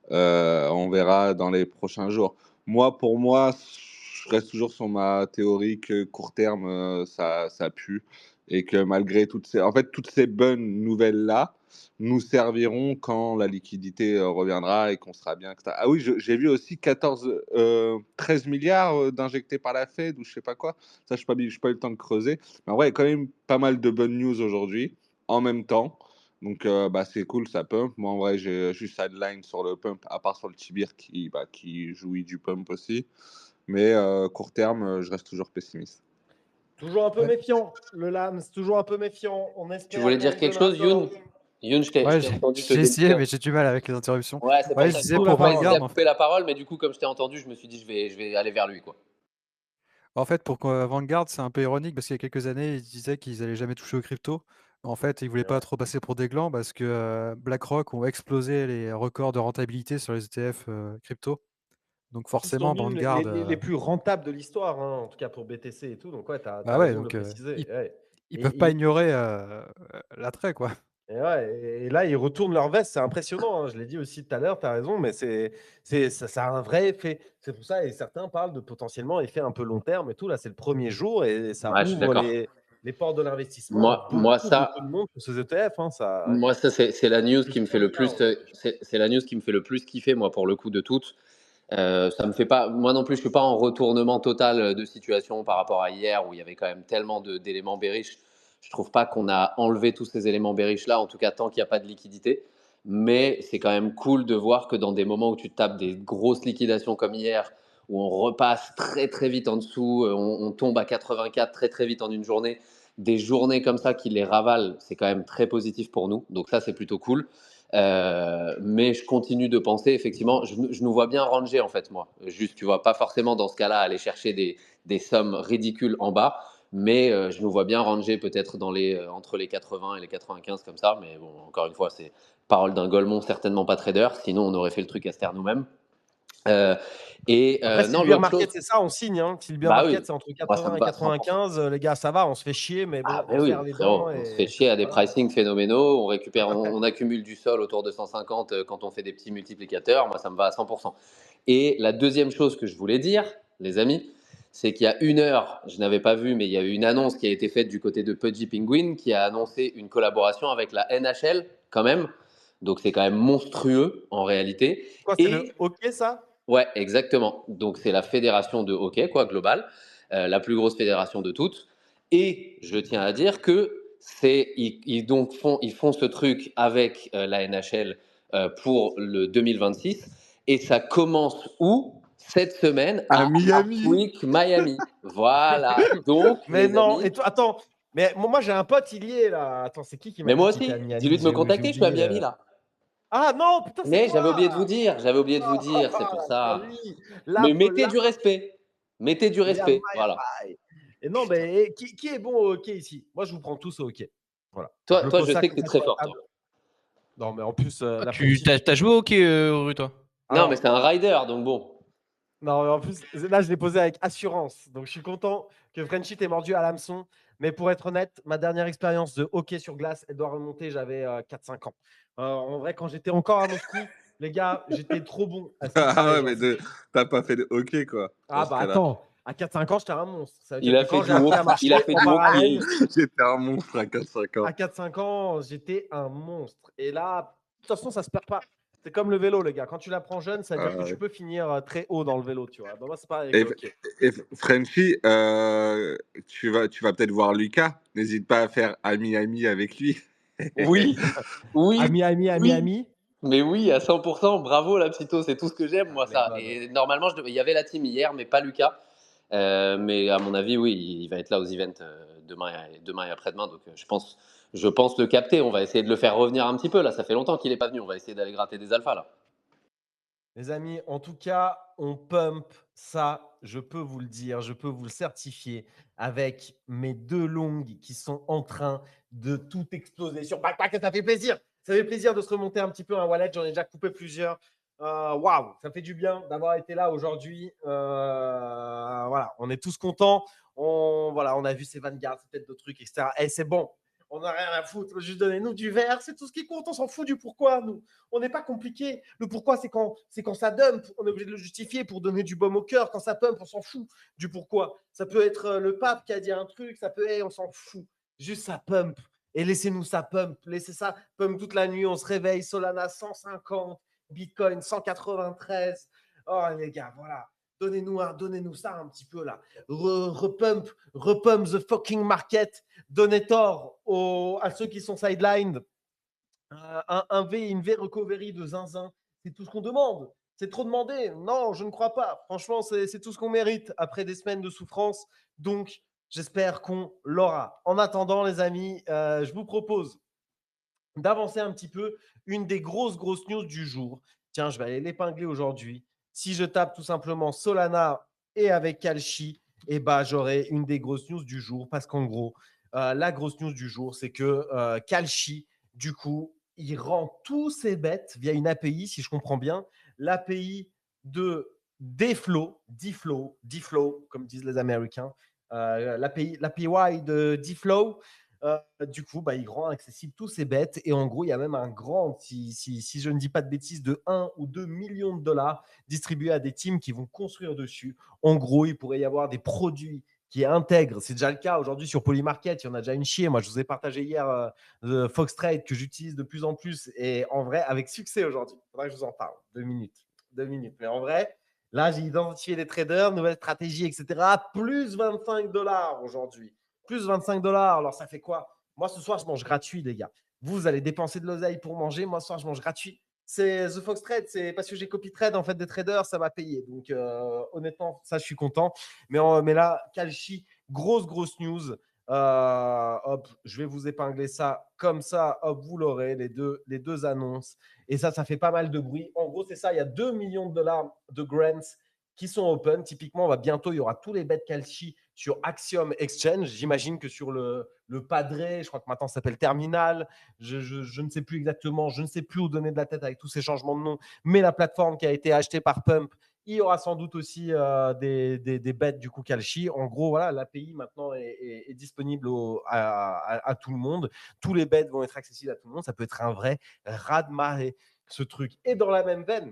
On verra dans les prochains jours. Pour moi, je reste toujours sur ma théorie que court terme, ça pue et que malgré toutes ces bonnes nouvelles-là nous serviront quand la liquidité reviendra et qu'on sera bien. etc. Ah oui, j'ai vu aussi 13 milliards d'injectés par la Fed ou je sais pas quoi. Ça, je n'ai pas eu le temps de creuser. Mais en vrai, il y a quand même pas mal de bonnes news aujourd'hui en même temps. Donc, c'est cool, ça pump. Moi, en vrai, j'ai juste sideline sur le pump, à part sur le Tibir qui jouit du pump aussi. Mais court terme, je reste toujours pessimiste. Toujours un peu Ouais. méfiant, le Lams, toujours un peu méfiant. On Tu espère voulais qu'on dire nous quelque donnera chose, Youn? tort. Youn, je Ouais, t'ai entendu te j'ai essayé, délire. mais j'ai du mal avec les interruptions. Ouais, c'est Ouais, pour je ça. disais Sous pour la Moi, parole. j'hésitais à Vanguard, couper la parole, mais du coup, comme je t'ai entendu, je me suis dit, je vais aller vers lui, quoi. en fait, pour Vanguard, c'est un peu ironique parce qu'il y a quelques années, ils disaient qu'ils allaient jamais toucher aux crypto. En fait, ils voulaient pas trop passer pour des glands parce que BlackRock ont explosé les records de rentabilité sur les ETF crypto. Donc En plus, ils sont forcément, l'une Vanguard, les plus rentables de l'histoire, hein, en tout cas pour BTC et tout. Donc, ouais, tu as bah ouais, raison de le donc préciser. Ouais. ils peuvent pas Et, ignorer l'attrait, quoi. et là, ils retournent leur veste. C'est impressionnant, hein. Je l'ai dit aussi tout à l'heure, tu as raison, mais ça a un vrai effet. C'est pour ça, et certains parlent de potentiellement effet un peu long terme et tout. Là, c'est le premier jour et ça Ouais, je suis ouvre d'accord. les portes de l'investissement à Moi, beaucoup de monde pour ces ETF. Hein, ça, ouais. moi, ça, c'est la news qui me fait J'espère le bien, plus, ouais. c'est la news qui me fait le plus kiffer, moi, pour le coup de toutes. Ça me fait pas, moi non plus, je suis pas en retournement total de situation par rapport à hier où il y avait quand même tellement d'éléments bearish. Je trouve pas qu'on a enlevé tous ces éléments bearish là, en tout cas tant qu'il n'y a pas de liquidité. Mais c'est quand même cool de voir que dans des moments où tu tapes des grosses liquidations comme hier, où on repasse très très vite en dessous, on tombe à 84 très très vite en une journée, des journées comme ça qui les ravalent, c'est quand même très positif pour nous. Donc ça, c'est plutôt cool. Mais je continue de penser, effectivement, je nous vois bien ranger en fait, moi. Juste, tu vois, pas forcément dans ce cas-là aller chercher des sommes ridicules en bas, mais je nous vois bien ranger peut-être entre les 80 et les 95 comme ça. Mais bon, encore une fois, c'est parole d'un Golemont, certainement pas trader, sinon on aurait fait le truc à se terre nous-mêmes. Euh, Après, si non, le bear l'autre chose, market, c'est ça, on signe. Hein. Si le bear bah oui, market, c'est entre moi ça 80 me et va à 100%. 95, les gars, ça va, on se fait chier, mais Ah bon, ben on serre oui, les frérot, dents on se fait et chier à des voilà. pricing phénoménaux, on récupère, on accumule du sol autour de 150 quand on fait des petits multiplicateurs, moi ça me va à 100%. Et la deuxième chose que je voulais dire, les amis, c'est qu'il y a une heure, je n'avais pas vu, mais il y a eu une annonce qui a été faite du côté de Pudgy Penguin qui a annoncé une collaboration avec la NHL quand même, donc c'est quand même monstrueux en réalité. Quoi, c'est le Et hockey, ça? ouais, exactement. Donc, c'est la fédération de hockey, quoi, globale, la plus grosse fédération de toutes. Et je tiens à dire que ils font ce truc avec la NHL pour le 2026. Et ça commence où? Cette semaine À à Miami. Hardwick, Miami. Voilà. Donc, Mais les non, amis, et toi, attends, mais moi j'ai un pote, il y est là. Attends, c'est qui mais m'a dit moi qu'il était à aussi, Miami? dis-lui de me J'ai contacter, je suis à oublié. Miami là. Ah non, putain, c'est Mais j'avais toi! oublié de vous dire, c'est pour La ça. folie! Mais La mettez du respect. Mettez du Il est à respect. Voilà. Miami. Et non, mais qui est bon au hockey ici? Moi, je vous prends tous au hockey. Voilà. Je Toi, pose je ça sais que comme tu es ça très sur la fort, toi. table. Non, mais en plus, Ah, la tu Frenchie. t'as joué au hockey, Ruru, toi? Non, mais Alors, c'est un rider, donc bon. non, mais en plus, là, je l'ai posé avec assurance. Donc, je suis content que Frenchie t'ait mordu à l'hameçon. Mais pour être honnête, ma dernière expérience de hockey sur glace, elle doit remonter, j'avais 4-5 ans. En vrai, quand j'étais encore à Moscou, les gars, j'étais trop bon à ce qui Ah paraît. ouais, Genre, mais t'as pas fait de hockey, quoi, dans ah ce bah cas-là. attends, à 4-5 ans, j'étais un monstre. Ça veut Il dire a que fait quand j'ai du appris walk, à il a marcher fait en du parallèle, walking. J'étais un monstre à 4-5 ans. à 4-5 ans, j'étais un monstre. Et là, de toute façon, ça se perd pas. C'est comme le vélo, les gars. Quand tu l'apprends jeune, ça veut dire que tu Ouais. peux finir très haut dans le vélo, tu vois. Bah, moi, c'est pareil avec Et, le hockey. et Frenchie, tu vas peut-être voir Lucas. N'hésite pas à faire ami-ami avec lui. Oui, oui, Ami, ami, ami, oui. ami. Mais oui, à 100%. Bravo, la psyto. C'est tout ce que j'aime, moi, Les ça. bonnes. Et normalement, il y avait la team hier, mais pas Lucas. Mais à mon avis, oui, il va être là aux events demain et après-demain. Donc, je pense le capter. On va essayer de le faire revenir un petit peu. Là, ça fait longtemps qu'il n'est pas venu. On va essayer d'aller gratter des alphas, là. Les amis, en tout cas, on pump ça, je peux vous le dire, je peux vous le certifier, avec mes deux longues qui sont en train de tout exploser sur Backpack. Ça fait plaisir. Ça fait plaisir de se remonter un petit peu un wallet. J'en ai déjà coupé plusieurs. Waouh, ça fait du bien d'avoir été là aujourd'hui. Voilà, on est tous contents. Voilà, on a vu ces Vanguard, c'est peut-être d'autres trucs, etc. Et c'est bon. On n'a rien à foutre. Juste donnez-nous du vert. C'est tout ce qui compte. On s'en fout du pourquoi, nous. On n'est pas compliqué. Le pourquoi, c'est quand ça dump. On est obligé de le justifier pour donner du baume au cœur. Quand ça pump, on s'en fout du pourquoi. Ça peut être le pape qui a dit un truc. Ça peut être, on s'en fout. Juste ça pump. Et laissez-nous ça pump. Laissez ça pump toute la nuit. On se réveille. Solana 150. Bitcoin 193. Oh, les gars, voilà. Donnez-nous ça un petit peu là. Repump the fucking market. Donnez tort à ceux qui sont sidelined. Une V recovery de zinzin, c'est tout ce qu'on demande. C'est trop demandé. Non, je ne crois pas. Franchement, c'est tout ce qu'on mérite après des semaines de souffrance. Donc, J'espère qu'on l'aura. En attendant, les amis, je vous propose d'avancer un petit peu. Une des grosses news du jour. Tiens, je vais aller l'épingler aujourd'hui. Si je tape tout simplement Solana et avec Kalshi, eh ben, j'aurai une des grosses news du jour. Parce qu'en gros, la grosse news du jour, c'est que Kalshi, du coup, il rend tous ses bets via une API, si je comprends bien, l'API de DFlow, comme disent les Américains, l'API de DFlow. Du coup, il rend accessible tous ces bêtes. Et en gros, il y a même un grand, si je ne dis pas de bêtises, de 1 ou 2 millions de dollars distribués à des teams qui vont construire dessus. En gros, il pourrait y avoir des produits qui intègrent. C'est déjà le cas aujourd'hui sur Polymarket. Il y en a déjà une chier. Moi, je vous ai partagé hier Fox Trade que j'utilise de plus en plus. Et en vrai, avec succès aujourd'hui. Il faudra que je vous en parle. 2 minutes. 2 minutes. Mais en vrai, là, j'ai identifié des traders, nouvelle stratégie, etc. Plus 25 dollars aujourd'hui. Plus 25 dollars. Alors, ça fait quoi? Moi, ce soir, je mange gratuit, les gars. Vous allez dépenser de l'oseille pour manger. Moi, ce soir, je mange gratuit. C'est The Fox Trade. C'est parce que j'ai copy trade en fait des traders, ça m'a payé. Donc, honnêtement, ça, je suis content. Mais là, Kalshi, grosse news. Hop, je vais vous épingler ça comme ça. Hop, vous l'aurez, les deux annonces. Et ça fait pas mal de bruit. En gros, c'est ça. Il y a 2 millions de dollars de grants qui sont open. Typiquement, bientôt, il y aura tous les bets Kalshi sur Axiom Exchange. J'imagine que sur le Padre, je crois que maintenant ça s'appelle Terminal. Je ne sais plus exactement, je ne sais plus où donner de la tête avec tous ces changements de nom. Mais la plateforme qui a été achetée par Pump, il y aura sans doute aussi des bets du coup Kalshi. En gros, voilà, l'API maintenant est disponible à tout le monde. Tous les bets vont être accessibles à tout le monde. Ça peut être un vrai raz-de-marée, ce truc. Et dans la même veine,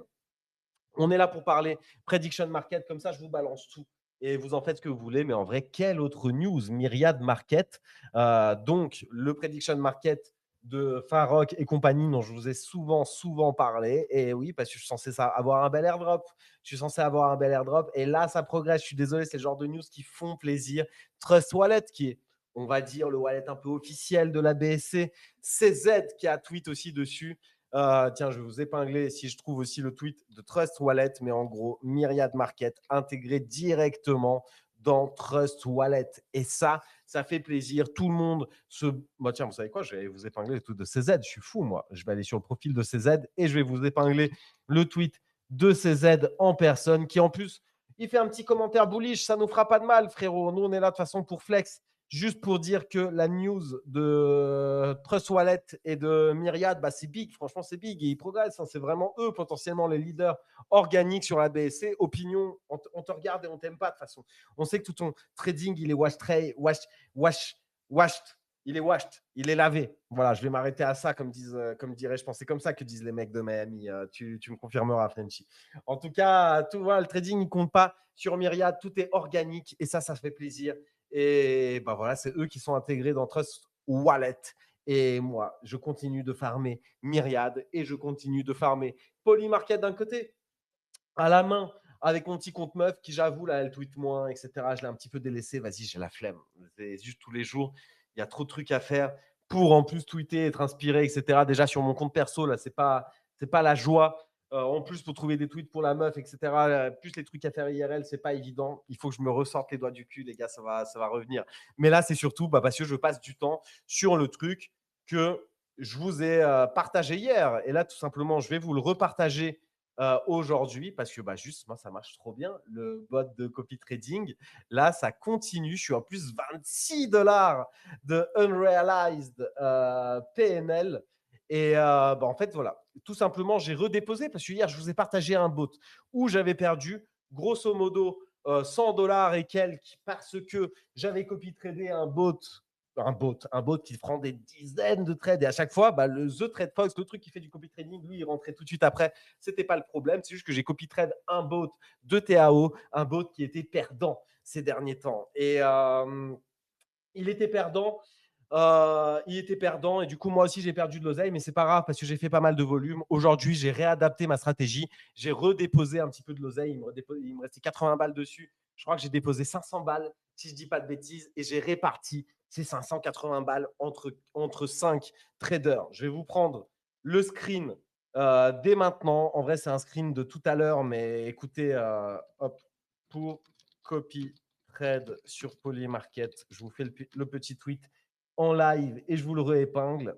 on est là pour parler prediction market, comme ça je vous balance tout et vous en faites ce que vous voulez. Mais en vrai, quelle autre news? Myriad Market. Donc, le prediction market de Farok et compagnie dont je vous ai souvent parlé. Et oui, parce que je suis censé avoir un bel airdrop. Je suis censé avoir un bel airdrop. Et là, ça progresse. Je suis désolé, c'est le genre de news qui font plaisir. Trust Wallet, qui est, on va dire, le wallet un peu officiel de la BSC. CZ qui a tweet aussi dessus. Tiens, je vais vous épingler si je trouve aussi le tweet de Trust Wallet, mais en gros, Myriad Market intégré directement dans Trust Wallet. Et ça fait plaisir. Tout le monde se. Tiens, vous savez quoi? Je vais vous épingler le tweet de CZ. Je suis fou, moi. Je vais aller sur le profil de CZ et je vais vous épingler le tweet de CZ en personne qui, en plus, il fait un petit commentaire bullish. Ça nous fera pas de mal, frérot. Nous, on est là de toute façon pour flex. Juste pour dire que la news de Trust Wallet et de Myriad, c'est big. Franchement, c'est big et ils progressent. C'est vraiment eux, potentiellement, les leaders organiques sur la BSC. Opinion, on te regarde et on t'aime pas de toute façon. On sait que tout ton trading, il est washed. Il est washed. Il est lavé. Voilà, je vais m'arrêter à ça, comme dirais, je pense. C'est comme ça que disent les mecs de Miami. Tu me confirmeras, Frenchy. En tout cas, le trading, il compte pas sur Myriad. Tout est organique et ça fait plaisir. Et voilà, c'est eux qui sont intégrés dans Trust Wallet. Et moi, je continue de farmer Myriad et je continue de farmer Polymarket d'un côté, à la main, avec mon petit compte meuf qui, j'avoue, là, elle tweet moins, etc. Je l'ai un petit peu délaissé. Vas-y, j'ai la flemme. C'est juste tous les jours, il y a trop de trucs à faire pour en plus tweeter, être inspiré, etc. Déjà, sur mon compte perso, là, c'est pas la joie. En plus, pour trouver des tweets pour la meuf, etc. Plus les trucs à faire IRL, c'est pas évident. Il faut que je me ressorte les doigts du cul, les gars, ça va revenir. Mais là, c'est surtout parce que je passe du temps sur le truc que je vous ai partagé hier. Et là, tout simplement, je vais vous le repartager aujourd'hui parce que juste, moi, ça marche trop bien. Le bot de copy trading, là, ça continue. Je suis en plus 26 dollars de unrealized PNL. Et en fait, voilà, tout simplement, j'ai redéposé parce que hier, je vous ai partagé un bot où j'avais perdu grosso modo 100 dollars et quelques parce que j'avais copy tradé un bot qui prend des dizaines de trades. Et à chaque fois, le The Trade Fox, le truc qui fait du copy trading, lui, il rentrait tout de suite après. C'était pas le problème. C'est juste que j'ai copy trade un bot de TAO, un bot qui était perdant ces derniers temps. Et il était perdant. Et du coup, moi aussi, j'ai perdu de l'oseille, mais c'est pas grave parce que j'ai fait pas mal de volume. Aujourd'hui, j'ai réadapté ma stratégie. J'ai redéposé un petit peu de l'oseille. Il me restait 80 balles dessus. Je crois que j'ai déposé 500 balles, si je dis pas de bêtises, et j'ai réparti ces 580 balles entre 5 traders. Je vais vous prendre le screen dès maintenant. En vrai, c'est un screen de tout à l'heure, mais écoutez, hop, pour copy trade sur Polymarket. Je vous fais le petit tweet en live et je vous le réépingle.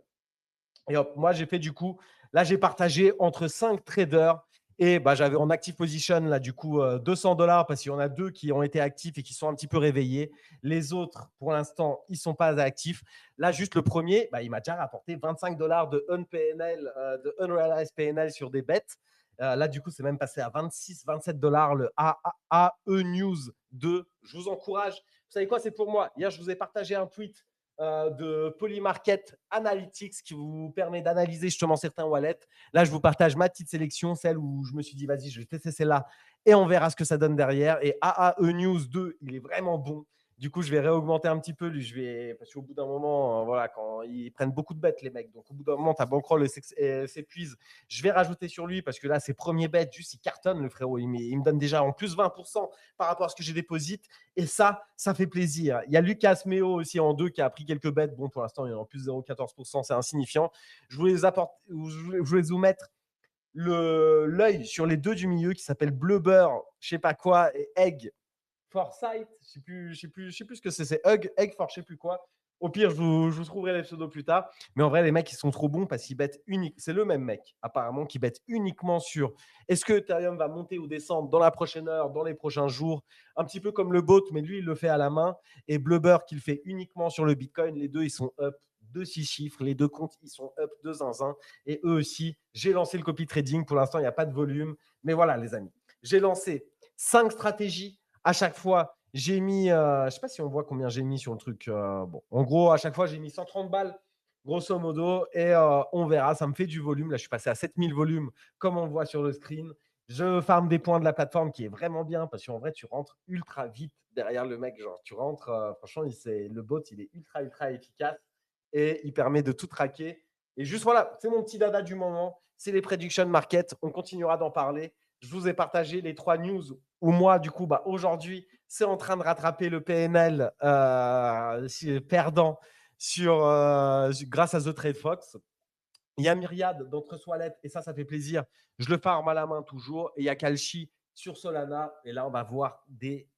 Et hop, moi, j'ai fait du coup, là, j'ai partagé entre 5 traders et bah, j'avais en active position, là, du coup, $200 parce qu'il y en a 2 qui ont été actifs et qui sont un petit peu réveillés. Les autres, pour l'instant, ils ne sont pas actifs. Là, juste le premier, bah, il m'a déjà rapporté $25 de UnPNL, de Unrealized PNL sur des bêtes. Là, du coup, c'est même passé à 26, $27 le AE News 2. Je vous encourage. Vous savez quoi, c'est pour moi. Hier, je vous ai partagé un tweet de Polymarket Analytics qui vous permet d'analyser justement certains wallets. Là, je vous partage ma petite sélection, celle où je me suis dit, vas-y, je vais tester celle-là et on verra ce que ça donne derrière. Et AAE News 2, il est vraiment bon. Du coup, je vais réaugmenter un petit peu. Parce qu'au bout d'un moment, voilà, quand ils prennent beaucoup de bêtes, les mecs. Donc, au bout d'un moment, ta bankroll s'épuise. Je vais rajouter sur lui parce que là, ses premiers bêtes, juste, il cartonne, le frérot. Il me donne déjà en plus 20% par rapport à ce que j'ai déposité. Et ça fait plaisir. Il y a Lucas Meo aussi en 2 qui a pris quelques bêtes. Bon, pour l'instant, il est en plus 0,14%. C'est insignifiant. Je voulais vous mettre l'œil sur les 2 du milieu qui s'appellent Blubber, je sais pas quoi, et Egg Foresight. Je sais plus ce que c'est. C'est Egg for je sais plus quoi. Au pire, je vous trouverai les pseudos plus tard. Mais en vrai, les mecs, ils sont trop bons parce qu'ils bêtent unique. C'est le même mec, apparemment, qui bête uniquement sur est-ce que Ethereum va monter ou descendre dans la prochaine heure, dans les prochains jours. Un petit peu comme le bot, mais lui, il le fait à la main. Et Blubber, qui le fait uniquement sur le Bitcoin. Les deux, ils sont up de 6 chiffres. Les deux comptes, ils sont up de zinzin. Et eux aussi, j'ai lancé le copy trading. Pour l'instant, il n'y a pas de volume. Mais voilà, les amis. J'ai lancé 5 stratégies. À chaque fois, j'ai mis, je ne sais pas si on voit combien j'ai mis sur le truc. Bon, en gros, à chaque fois, j'ai mis 130 balles, grosso modo, et on verra. Ça me fait du volume. Là, je suis passé à 7000 volumes, comme on voit sur le screen. Je farme des points de la plateforme qui est vraiment bien parce qu'en vrai, tu rentres ultra vite derrière le mec. Genre, tu rentres, franchement, le bot, il est ultra efficace et il permet de tout traquer. Et juste voilà, c'est mon petit dada du moment. C'est les prediction market. On continuera d'en parler. Je vous ai partagé les 3 news où moi, du coup, aujourd'hui, c'est en train de rattraper le PNL perdant grâce à The Trade Fox. Il y a Myriad d'entre Wallet et ça fait plaisir. Je le farme à la main toujours. Et il y a Kalshi sur Solana. Et là, on va voir des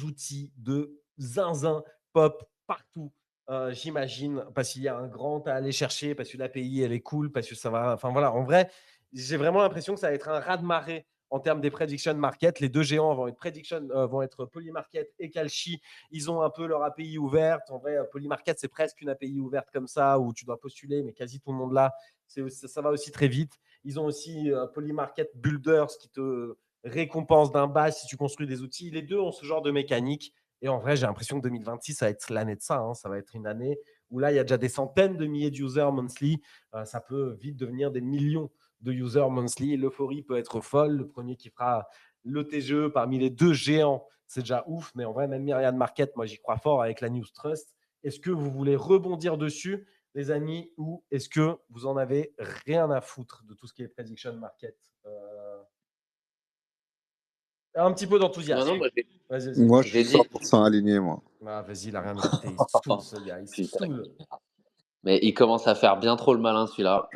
outils de zinzin pop partout. J'imagine, parce qu'il y a un grand à aller chercher, parce que l'API, elle est cool, parce que ça va. Enfin voilà, en vrai, j'ai vraiment l'impression que ça va être un raz-de-marée en termes des prediction market. Les 2 géants vont être Polymarket et Kalshi. Ils ont un peu leur API ouverte. En vrai, Polymarket, c'est presque une API ouverte comme ça où tu dois postuler, mais quasi tout le monde là. Ça va aussi très vite. Ils ont aussi Polymarket Builders qui te récompense d'un bas si tu construis des outils. Les 2 ont ce genre de mécanique. Et en vrai, j'ai l'impression que 2026, ça va être l'année de ça. Hein. Ça va être une année où là, il y a déjà des centaines de milliers d'users monthly. Ça peut vite devenir des millions de users monthly. L'euphorie peut être folle. Le premier qui fera le TGE parmi les 2 géants, c'est déjà ouf. Mais en vrai, même Myriad Market, moi, j'y crois fort avec la News Trust. Est-ce que vous voulez rebondir dessus, les amis, ou est-ce que vous en avez rien à foutre de tout ce qui est prediction market Un petit peu Non, d'enthousiasme. moi, Vas-y. Moi, je j'ai suis dit. 100% aligné, moi. Vas-y, il a rien mérité. Il se saoule, ce gars. Il se Putain. saoule. Mais il commence à faire bien trop le malin, celui-là.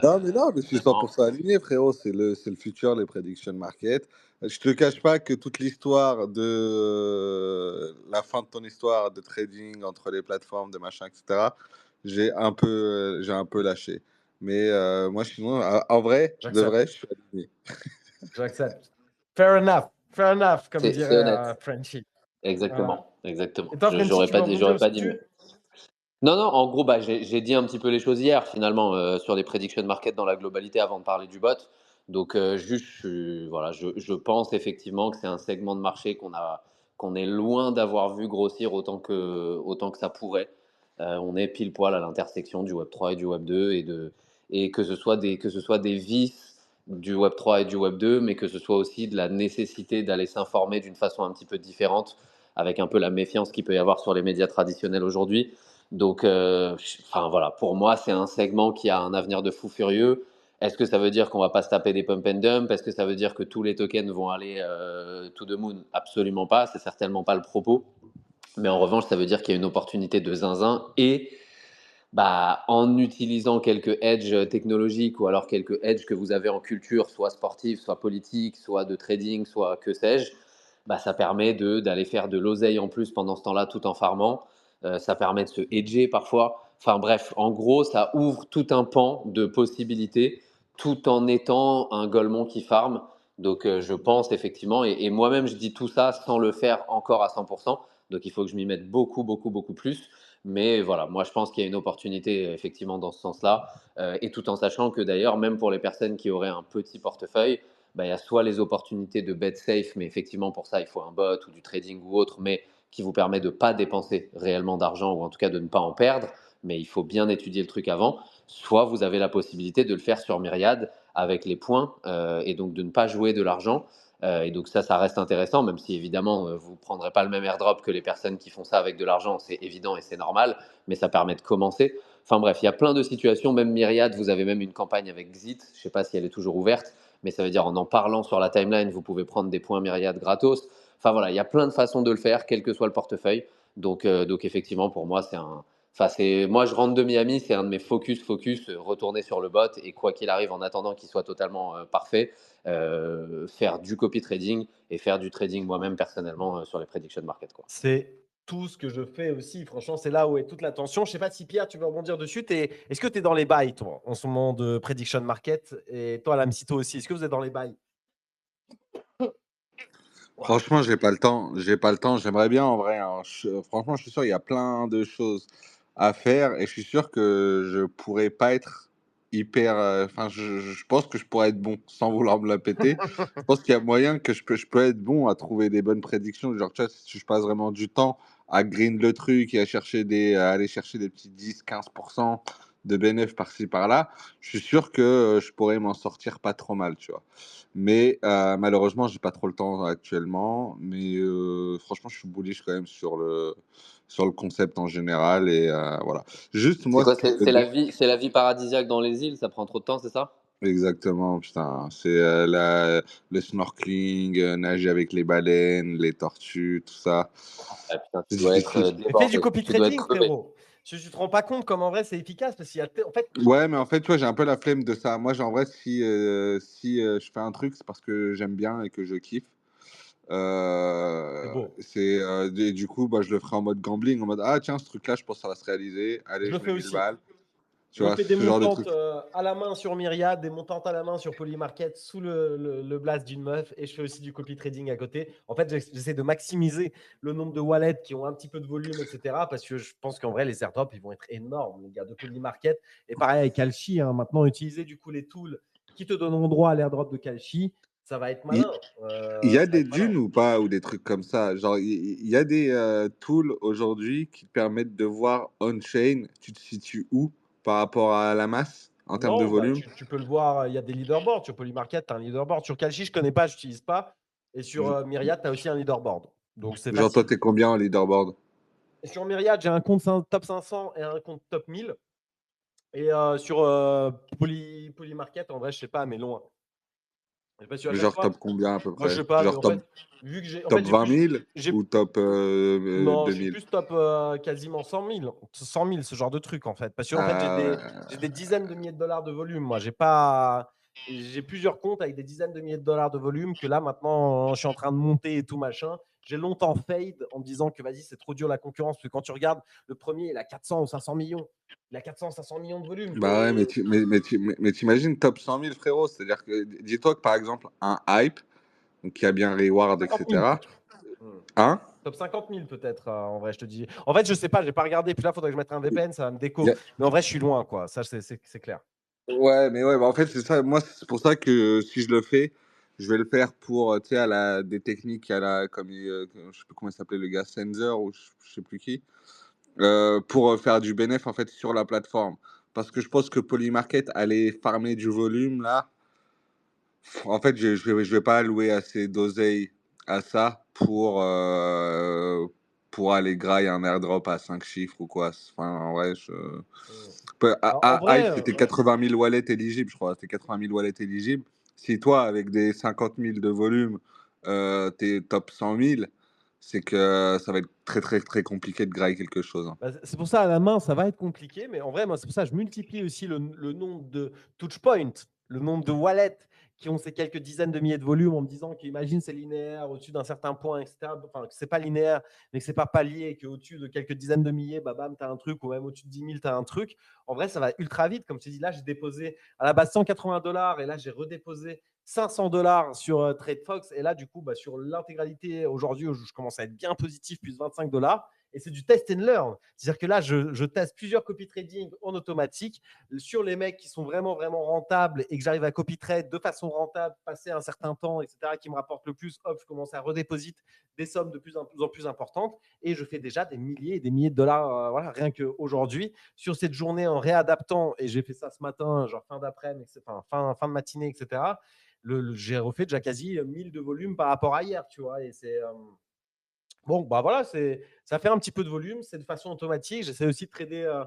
Non, mais je suis Vraiment. 100% aligné, frérot. C'est le futur, les prediction market. Je te cache pas que toute l'histoire de la fin de ton histoire de trading entre les plateformes, de machin, etc., j'ai un peu lâché. Mais moi, sinon, en vrai, de J'accepte. vrai, je suis aligné. J'accepte. Fair enough, comme C'est dirait honnête. Frenchy. Exactement. Et toi, Frenchy, J'aurais tu veux pas dit, rebondir j'aurais pas aussi dit dessus mieux. Non, en gros, j'ai dit un petit peu les choses hier, finalement, sur les prediction market dans la globalité avant de parler du bot. Donc, voilà, je pense effectivement que c'est un segment de marché qu'on est loin d'avoir vu grossir autant que ça pourrait. On est pile poil à l'intersection du Web3 et du Web2 et que ce soit des vices du Web3 et du Web2, mais que ce soit aussi de la nécessité d'aller s'informer d'une façon un petit peu différente, avec un peu la méfiance qu'il peut y avoir sur les médias traditionnels aujourd'hui. Donc, voilà, pour moi, c'est un segment qui a un avenir de fou furieux. Est-ce que ça veut dire qu'on va pas se taper des pump and dump? Est-ce que ça veut dire que tous les tokens vont aller to the moon? Absolument pas, c'est certainement pas le propos. Mais en revanche, ça veut dire qu'il y a une opportunité de zinzin et en utilisant quelques edges technologiques ou alors quelques edges que vous avez en culture, soit sportive, soit politique, soit de trading, soit que sais-je, bah, ça permet d'aller faire de l'oseille en plus pendant ce temps-là tout en farmant. Ça permet de se hedger parfois. Enfin bref, en gros, ça ouvre tout un pan de possibilités tout en étant un golemon qui farme. Donc je pense effectivement, et moi-même je dis tout ça sans le faire encore à 100%. Donc il faut que je m'y mette beaucoup, beaucoup, beaucoup plus. Mais voilà, moi je pense qu'il y a une opportunité effectivement dans ce sens-là. Et tout en sachant que d'ailleurs, même pour les personnes qui auraient un petit portefeuille, bah, il y a soit les opportunités de bet safe, mais effectivement pour ça il faut un bot ou du trading ou autre, mais qui vous permet de ne pas dépenser réellement d'argent ou en tout cas de ne pas en perdre, mais il faut bien étudier le truc avant. Soit vous avez la possibilité de le faire sur Myriad avec les points et donc de ne pas jouer de l'argent. Et donc ça reste intéressant, même si évidemment vous ne prendrez pas le même airdrop que les personnes qui font ça avec de l'argent, c'est évident et c'est normal, mais ça permet de commencer. Enfin bref, il y a plein de situations, même Myriad, vous avez même une campagne avec Xit, je ne sais pas si elle est toujours ouverte, mais ça veut dire en parlant sur la timeline, vous pouvez prendre des points Myriad gratos. Enfin voilà, il y a plein de façons de le faire, quel que soit le portefeuille. Donc effectivement, pour moi, moi, je rentre de Miami, c'est un de mes focus, retourner sur le bot et quoi qu'il arrive, en attendant qu'il soit totalement parfait, faire du copy trading et faire du trading moi-même personnellement sur les prediction market, quoi. C'est tout ce que je fais aussi. Franchement, c'est là où est toute l'attention. Je ne sais pas si Pierre, tu veux rebondir dessus. Est-ce que tu es dans les bails, toi, en ce moment de prediction market? Et toi, Lamsito aussi. Est-ce que vous êtes dans les bails? Franchement, j'ai pas le temps. J'ai pas le temps. J'aimerais bien en vrai, hein. Franchement, je suis sûr il y a plein de choses à faire et je suis sûr que je pourrais pas être hyper. Enfin, je pense que je pourrais être bon sans vouloir me la péter. Je pense qu'il y a moyen que je peux être bon à trouver des bonnes prédictions. Genre, tu vois, si je passe vraiment du temps à green le truc et à aller chercher des petits 10-15% de bénéfices par-ci par-là, je suis sûr que je pourrais m'en sortir pas trop mal, tu vois. Mais malheureusement, j'ai pas trop le temps actuellement. Mais franchement, je suis bullish quand même sur le concept en général. Et voilà. Juste C'est moi, ce quoi? qui me C'est dé- la vie paradisiaque dans les îles, ça prend trop de temps, c'est ça? Exactement, putain. C'est le snorkeling, nager avec les baleines, les tortues, tout ça. Ah, putain, tu Je, dois je être kiffe. Mais fais du débordé, copy tu dois être trading, crevé. frérot. Tu ne te rends pas compte comment en vrai c'est efficace parce qu'il y a. En fait, Ouais, mais en fait, tu vois, j'ai un peu la flemme de ça. Moi, en vrai, si je fais un truc, c'est parce que j'aime bien et que je kiffe. c'est beau. Et du coup, bah, je le ferai en mode gambling, en mode ah tiens, ce truc-là, je pense que ça va se réaliser. Je Allez, le je mets fais 1000 aussi. balles. Tu Je vois, fais des ce genre de montantes truc. à la main sur Myriad, des montantes à la main sur Polymarket sous le blast d'une meuf et je fais aussi du copy trading à côté. En fait, j'essaie de maximiser le nombre de wallets qui ont un petit peu de volume, etc. Parce que je pense qu'en vrai, les airdrops, ils vont être énormes, les gars, de Polymarket. Et pareil avec Kalshi, hein, maintenant, utiliser du coup les tools qui te donneront droit à l'airdrop de Kalshi, ça va être Il, malin. il y a Ça va des être malin. dunes ou pas, ou des trucs comme ça. Genre, il y a des tools aujourd'hui qui te permettent de voir on-chain, tu te situes où par rapport à la masse en termes de Non, bah, volume. tu peux le voir, il y a des leaderboards. Sur Polymarket, tu as un leaderboard. Sur Kalshi, je ne connais pas, je n'utilise pas. Et sur Myriad, tu as aussi un leaderboard. Donc, c'est Genre, toi, facile. t'es combien en leaderboard? Et sur Myriad, j'ai un compte top 500 et un compte top 1000. Et sur Polymarket, en vrai, je sais pas, mais loin. Je sais pas si à chaque Genre, top fois. combien à peu Moi, je près? sais pas, mais Genre, en fait, vu que j'ai. En fait, top 20 000 j'ai, ou top non, je 2 suis 000? plus top quasiment 100 000. 100 000, ce genre de truc, en fait. Parce que, en fait, j'ai des Euh, dizaines de milliers de dollars de volume. Moi, j'ai pas. J'ai plusieurs comptes avec des dizaines de milliers de dollars de volume que là, maintenant, je suis en train de monter et tout machin. J'ai longtemps fade en me disant que vas-y, c'est trop dur la concurrence. Parce que quand tu regardes, le premier, il a 400 ou 500 millions. Il a 400, 500 millions de volume. Bah ouais, mais t'imagines top 100 000, frérot. C'est-à-dire que, dis-toi que par exemple, un hype, donc qui a bien Top reward, 50 000 etc. peut-être. Hmm. Hein? Top 50 000 peut-être, en vrai, je te dis. En fait, je sais pas, j'ai pas regardé. Puis là, il faudrait que je mette un VPN, ça va me Il déco. y a- Mais en vrai, je suis loin, quoi. Ça, c'est clair. Ouais, mais ouais, bah en fait, c'est ça. Moi, c'est pour ça que si je le fais, je vais le faire pour, tu sais, des techniques comme, je sais plus comment il s'appelait le gars, Sensor ou je sais plus qui, pour faire du bénéf en fait sur la plateforme. Parce que je pense que Polymarket allait farmer du volume là. En fait, je vais pas allouer assez d'oseille à ça pour aller grailler un airdrop à 5 chiffres ou quoi. Enfin, en vrai, Hmm. En Hype, vrai, c'était 80 000 wallets éligibles, je crois. C'était 80 000 wallets éligibles. Si toi, avec des 50 000 de volume, t'es top 100 000, c'est que ça va être très, très, très compliqué de grailler quelque chose, hein. bah, c'est pour ça, à la main, ça va être compliqué. Mais en vrai, moi, c'est pour ça que je multiplie aussi le nombre de touch points, le nombre de wallets qui ont ces quelques dizaines de milliers de volumes en me disant qu'imagine c'est linéaire au-dessus d'un certain point, etc. Enfin, que c'est pas linéaire, mais que c'est pas palier et qu'au-dessus de quelques dizaines de milliers, bah, bam, tu as un truc, ou même au-dessus de 10 000, tu as un truc. En vrai, ça va ultra vite. Comme je te dis, là, j'ai déposé à la base $180 et là, j'ai redéposé $500 sur TradeFox. Et là, du coup, bah, sur l'intégralité, aujourd'hui, je commence à être bien positif, plus $25. Et c'est du test and learn. C'est-à-dire que là, je teste plusieurs copy trading en automatique sur les mecs qui sont vraiment, vraiment rentables et que j'arrive à copy trade de façon rentable, passer un certain temps, etc., qui me rapportent le plus. Hop, je commence à redéposer des sommes de plus en plus importantes et je fais déjà des milliers et des milliers de dollars, voilà, rien qu'aujourd'hui, sur cette journée en réadaptant. Et j'ai fait ça ce matin, genre fin d'après-midi, enfin, fin de matinée, etc. J'ai refait déjà quasi 1000 de volume par rapport à hier, tu vois. Et c'est. Bon, bah voilà, ça fait un petit peu de volume, c'est de façon automatique. J'essaie aussi de trader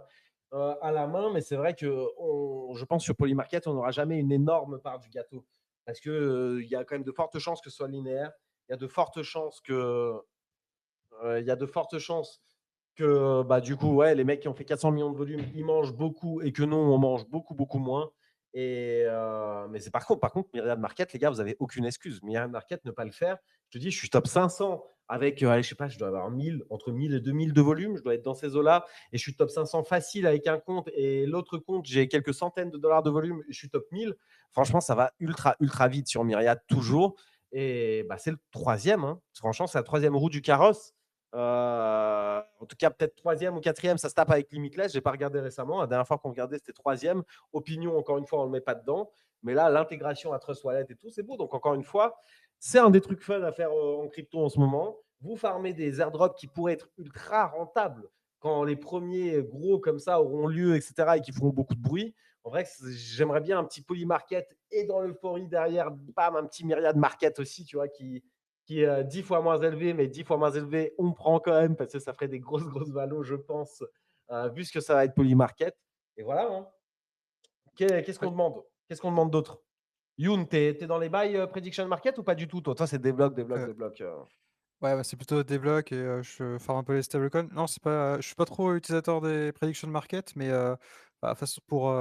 à la main, mais c'est vrai que je pense sur Polymarket, on n'aura jamais une énorme part du gâteau. Parce qu'il y a quand même de fortes chances que ce soit linéaire. Il y a de fortes chances que bah, du coup, ouais, les mecs qui ont fait 400 millions de volume, ils mangent beaucoup et que nous, on mange beaucoup, beaucoup moins. Mais c'est par contre, Myriad Market, les gars, vous n'avez aucune excuse. Myriad Market, ne pas le faire. Je te dis, je suis top 500 avec, allez, je sais pas, je dois avoir 1000, entre 1000 et 2000 de volume. Je dois être dans ces eaux-là. Et je suis top 500 facile avec un compte. Et l'autre compte, j'ai quelques centaines de dollars de volume. Je suis top 1000. Franchement, ça va ultra, ultra vite sur Myriad, toujours. Et bah, c'est le troisième. Hein. Franchement, c'est la troisième roue du carrosse. En tout cas, peut-être troisième ou quatrième, ça se tape avec Limitless. Je n'ai pas regardé récemment. La dernière fois qu'on regardait, c'était troisième. Opinion, encore une fois, on ne le met pas dedans. Mais là, l'intégration à Trust Wallet et tout, c'est beau. Donc, encore une fois, c'est un des trucs fun à faire en crypto en ce moment. Vous farmez des airdrops qui pourraient être ultra rentables quand les premiers gros comme ça auront lieu, etc., et qui feront beaucoup de bruit. En vrai, j'aimerais bien un petit Polymarket et dans l'euphorie derrière, bam, un petit Myriad Market aussi, tu vois, qui est 10 fois moins élevé, mais 10 fois moins élevé, on prend quand même parce que ça ferait des grosses valos, je pense, vu ce que ça va être Polymarket. Et voilà. Hein. Qu'est-ce qu'on demande Qu'est-ce qu'on demande d'autre? Youn, t'es dans les buy prediction market ou pas du tout? Toi, c'est débloc. Ouais, bah, c'est plutôt des blocs et je farm un peu les stablecoins. Non, c'est pas, je suis pas trop utilisateur des prediction market, mais bah, pour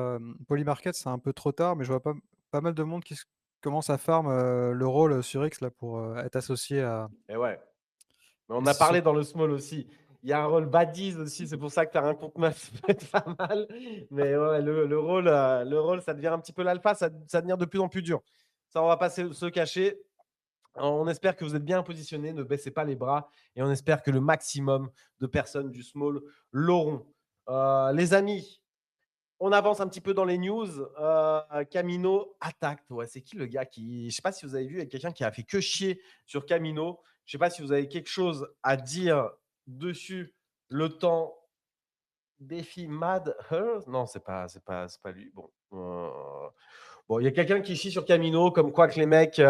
Polymarket, c'est un peu trop tard, mais je vois pas mal de monde qui commence à farm le rôle sur X là, pour être associé à. Et ouais. Mais on Et a c'est parlé dans le small aussi. Il y a un rôle baddies aussi, c'est pour ça que tu as un compte neuf, ça peut être pas mal. Mais ouais, le rôle, ça devient un petit peu l'alpha, ça devient de plus en plus dur. Ça, on va pas se cacher. On espère que vous êtes bien positionnés, ne baissez pas les bras et on espère que le maximum de personnes du small l'auront. Les amis, on avance un petit peu dans les news. Camino attaque. Ouais, c'est qui le gars qui. Je ne sais pas si vous avez vu, il y a quelqu'un qui a fait que chier sur Camino. Je ne sais pas si vous avez quelque chose à dire dessus. Le temps défi Mad Her. Non, c'est pas lui. Bon, il y a quelqu'un qui chie sur Camino, comme quoi que les mecs.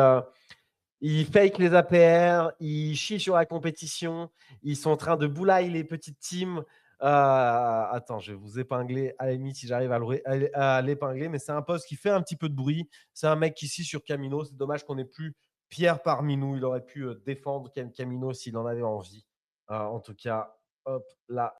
Ils fake les APR, ils chient sur la compétition, ils sont en train de boulailler les petites teams. Attends, je vais vous épingler à la limite si j'arrive à l'épingler, mais c'est un poste qui fait un petit peu de bruit. C'est un mec qui chie sur Camino. C'est dommage qu'on n'ait plus Pierre parmi nous. Il aurait pu défendre Camino s'il en avait envie. En tout cas, hop là.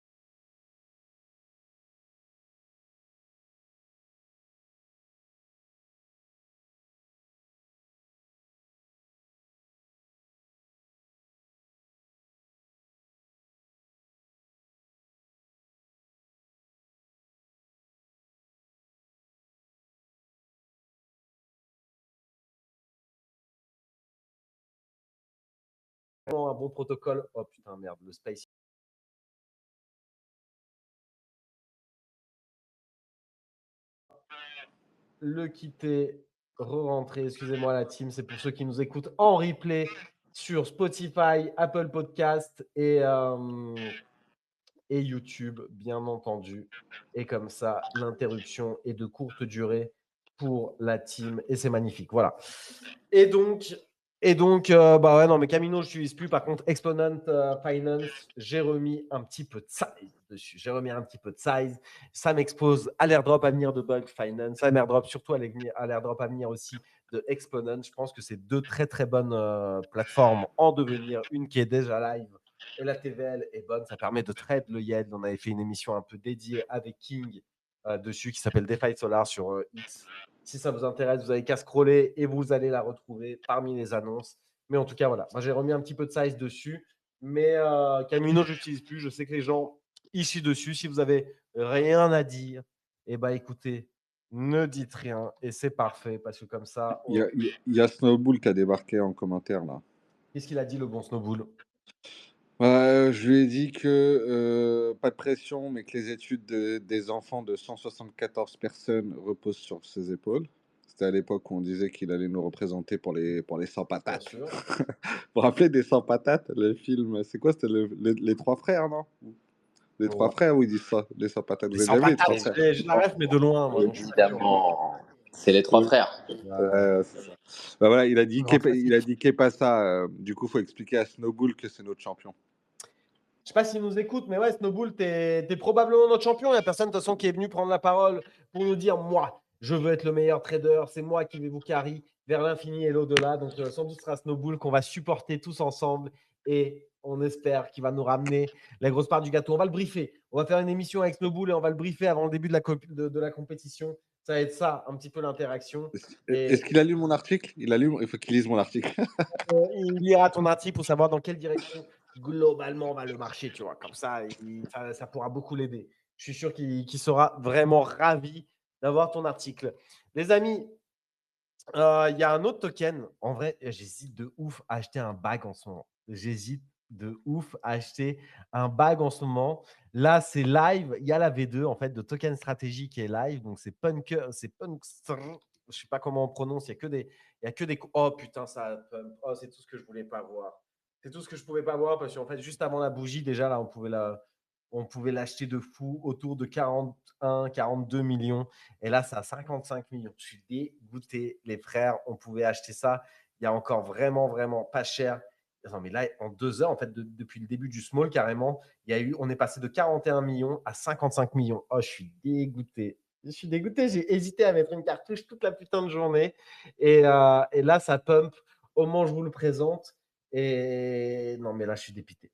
Un bon protocole. Oh putain, merde, le space. Le quitter, re-rentrer. Excusez-moi la team, c'est pour ceux qui nous écoutent en replay sur Spotify, Apple Podcast et YouTube, bien entendu. Et comme ça, l'interruption est de courte durée pour la team et c'est magnifique. Voilà. Et donc, bah ouais, non, mais Camino, je n'utilise plus. Par contre, Exponent Finance, j'ai remis un petit peu de size dessus. Ça m'expose à l'airdrop à venir de Bulk Finance, à l'airdrop, surtout à l'airdrop à venir aussi de Exponent. Je pense que c'est deux très, très bonnes plateformes en devenir. Une qui est déjà live et la TVL est bonne. Ça permet de trade le yield. On avait fait une émission un peu dédiée avec King dessus qui s'appelle DeFi Solar sur X. Si ça vous intéresse, vous avez qu'à scroller et vous allez la retrouver parmi les annonces. Mais en tout cas, voilà. Moi, j'ai remis un petit peu de size dessus. Mais Camino, je n'utilise plus. Je sais que les gens y chient dessus. Si vous avez rien à dire, eh ben, écoutez, ne dites rien. Et c'est parfait parce que comme ça, Il y a Snowball qui a débarqué en commentaire là. qu'est-ce qu'il a dit, le bon Snowball? Je lui ai dit que pas de pression, mais que les études des enfants de 174 personnes reposent sur ses épaules. C'était à l'époque où on disait qu'il allait nous représenter pour les 100 Bien patates. sûr. Vous vous rappelez des 100 patates, le film? C'est quoi? C'était les trois frères, non? Les trois Ouais. frères, où ils disent ça, les 100 patates. Les Vous avez 100 déjà vu les trois patates, frères? je la rêve, mais de loin, moi. Donc, je suis pas sûr. Évidemment, c'est les trois Oui. frères. Ouais. C'est ça. Bah voilà, il a dit Grand il a classique. dit Kepa. Du coup, faut expliquer à Snowball que c'est notre champion. Je sais pas s'il nous écoute, mais ouais, Snowball, t'es probablement notre champion. Il n'y a personne, de toute façon, qui est venu prendre la parole pour nous dire, moi, je veux être le meilleur trader. C'est moi qui vais vous carry vers l'infini et l'au-delà. Donc, sans doute, ce sera Snowball qu'on va supporter tous ensemble. Et on espère qu'il va nous ramener la grosse part du gâteau. On va le briefer. On va faire une émission avec Snowball et on va le briefer avant le début de la compétition. Ça va être ça, un petit peu l'interaction. Et Est-ce qu'il a lu mon article? Il faut qu'il lise mon article. il lira ton article pour savoir dans quelle direction globalement va le marché, tu vois. Comme ça, ça pourra beaucoup l'aider. Je suis sûr qu'il sera vraiment ravi d'avoir ton article. Les amis, il y a un autre token. En vrai, j'hésite de ouf à acheter un bag en ce moment. J'hésite de ouf à acheter un bag en ce moment. Là, c'est live. Il y a la V2 en fait de token stratégie qui est live. Donc c'est Punker, c'est Punkster. Je sais pas comment on prononce. Il y a que des. Oh putain, ça pump. Oh, c'est tout ce que je voulais pas voir. C'est tout ce que je pouvais pas voir parce qu'en fait, juste avant la bougie, déjà là, on pouvait l'acheter de fou autour de 41, 42 millions. Et là, c'est à 55 millions. Je suis dégoûté, les frères. On pouvait acheter ça. Il y a encore vraiment, vraiment pas cher. Non, mais là, en 2 heures, en fait, depuis le début du small, carrément, on est passé de 41 millions à 55 millions. Oh, je suis dégoûté. Je suis dégoûté. J'ai hésité à mettre une cartouche toute la putain de journée. Et là, ça pump au moment où je vous le présente. Et non, mais là, je suis dépité.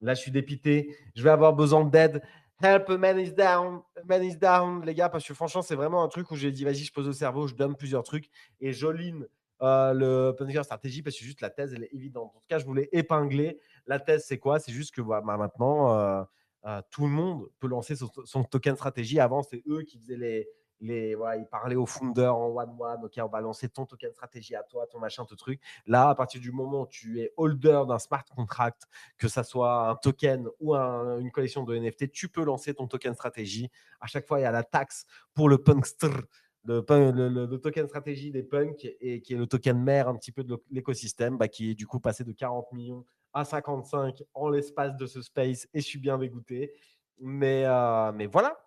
Là, je suis dépité. Je vais avoir besoin d'aide. Help, a man is down. A man is down, les gars, parce que franchement, c'est vraiment un truc où j'ai dit, vas-y, je pose au cerveau, je donne plusieurs trucs et j'aligne le Punker stratégie parce que juste la thèse, elle est évidente. En tout cas, je voulais épingler. La thèse, c'est quoi? C'est juste que maintenant, tout le monde peut lancer son token stratégie. Avant, c'est eux qui faisaient voilà, ils parlaient aux founders en one-one. Ok, on va lancer ton token stratégie à toi, ton machin, ton truc. Là, à partir du moment où tu es holder d'un smart contract, que ça soit un token ou une collection de NFT, tu peux lancer ton token stratégie. À chaque fois, il y a la taxe pour le Punkster, le token stratégie des punks, et qui est le token mère un petit peu de l'écosystème, qui est du coup passé de 40 millions à 55 en l'espace de ce space, et je suis bien dégoûté. Mais voilà,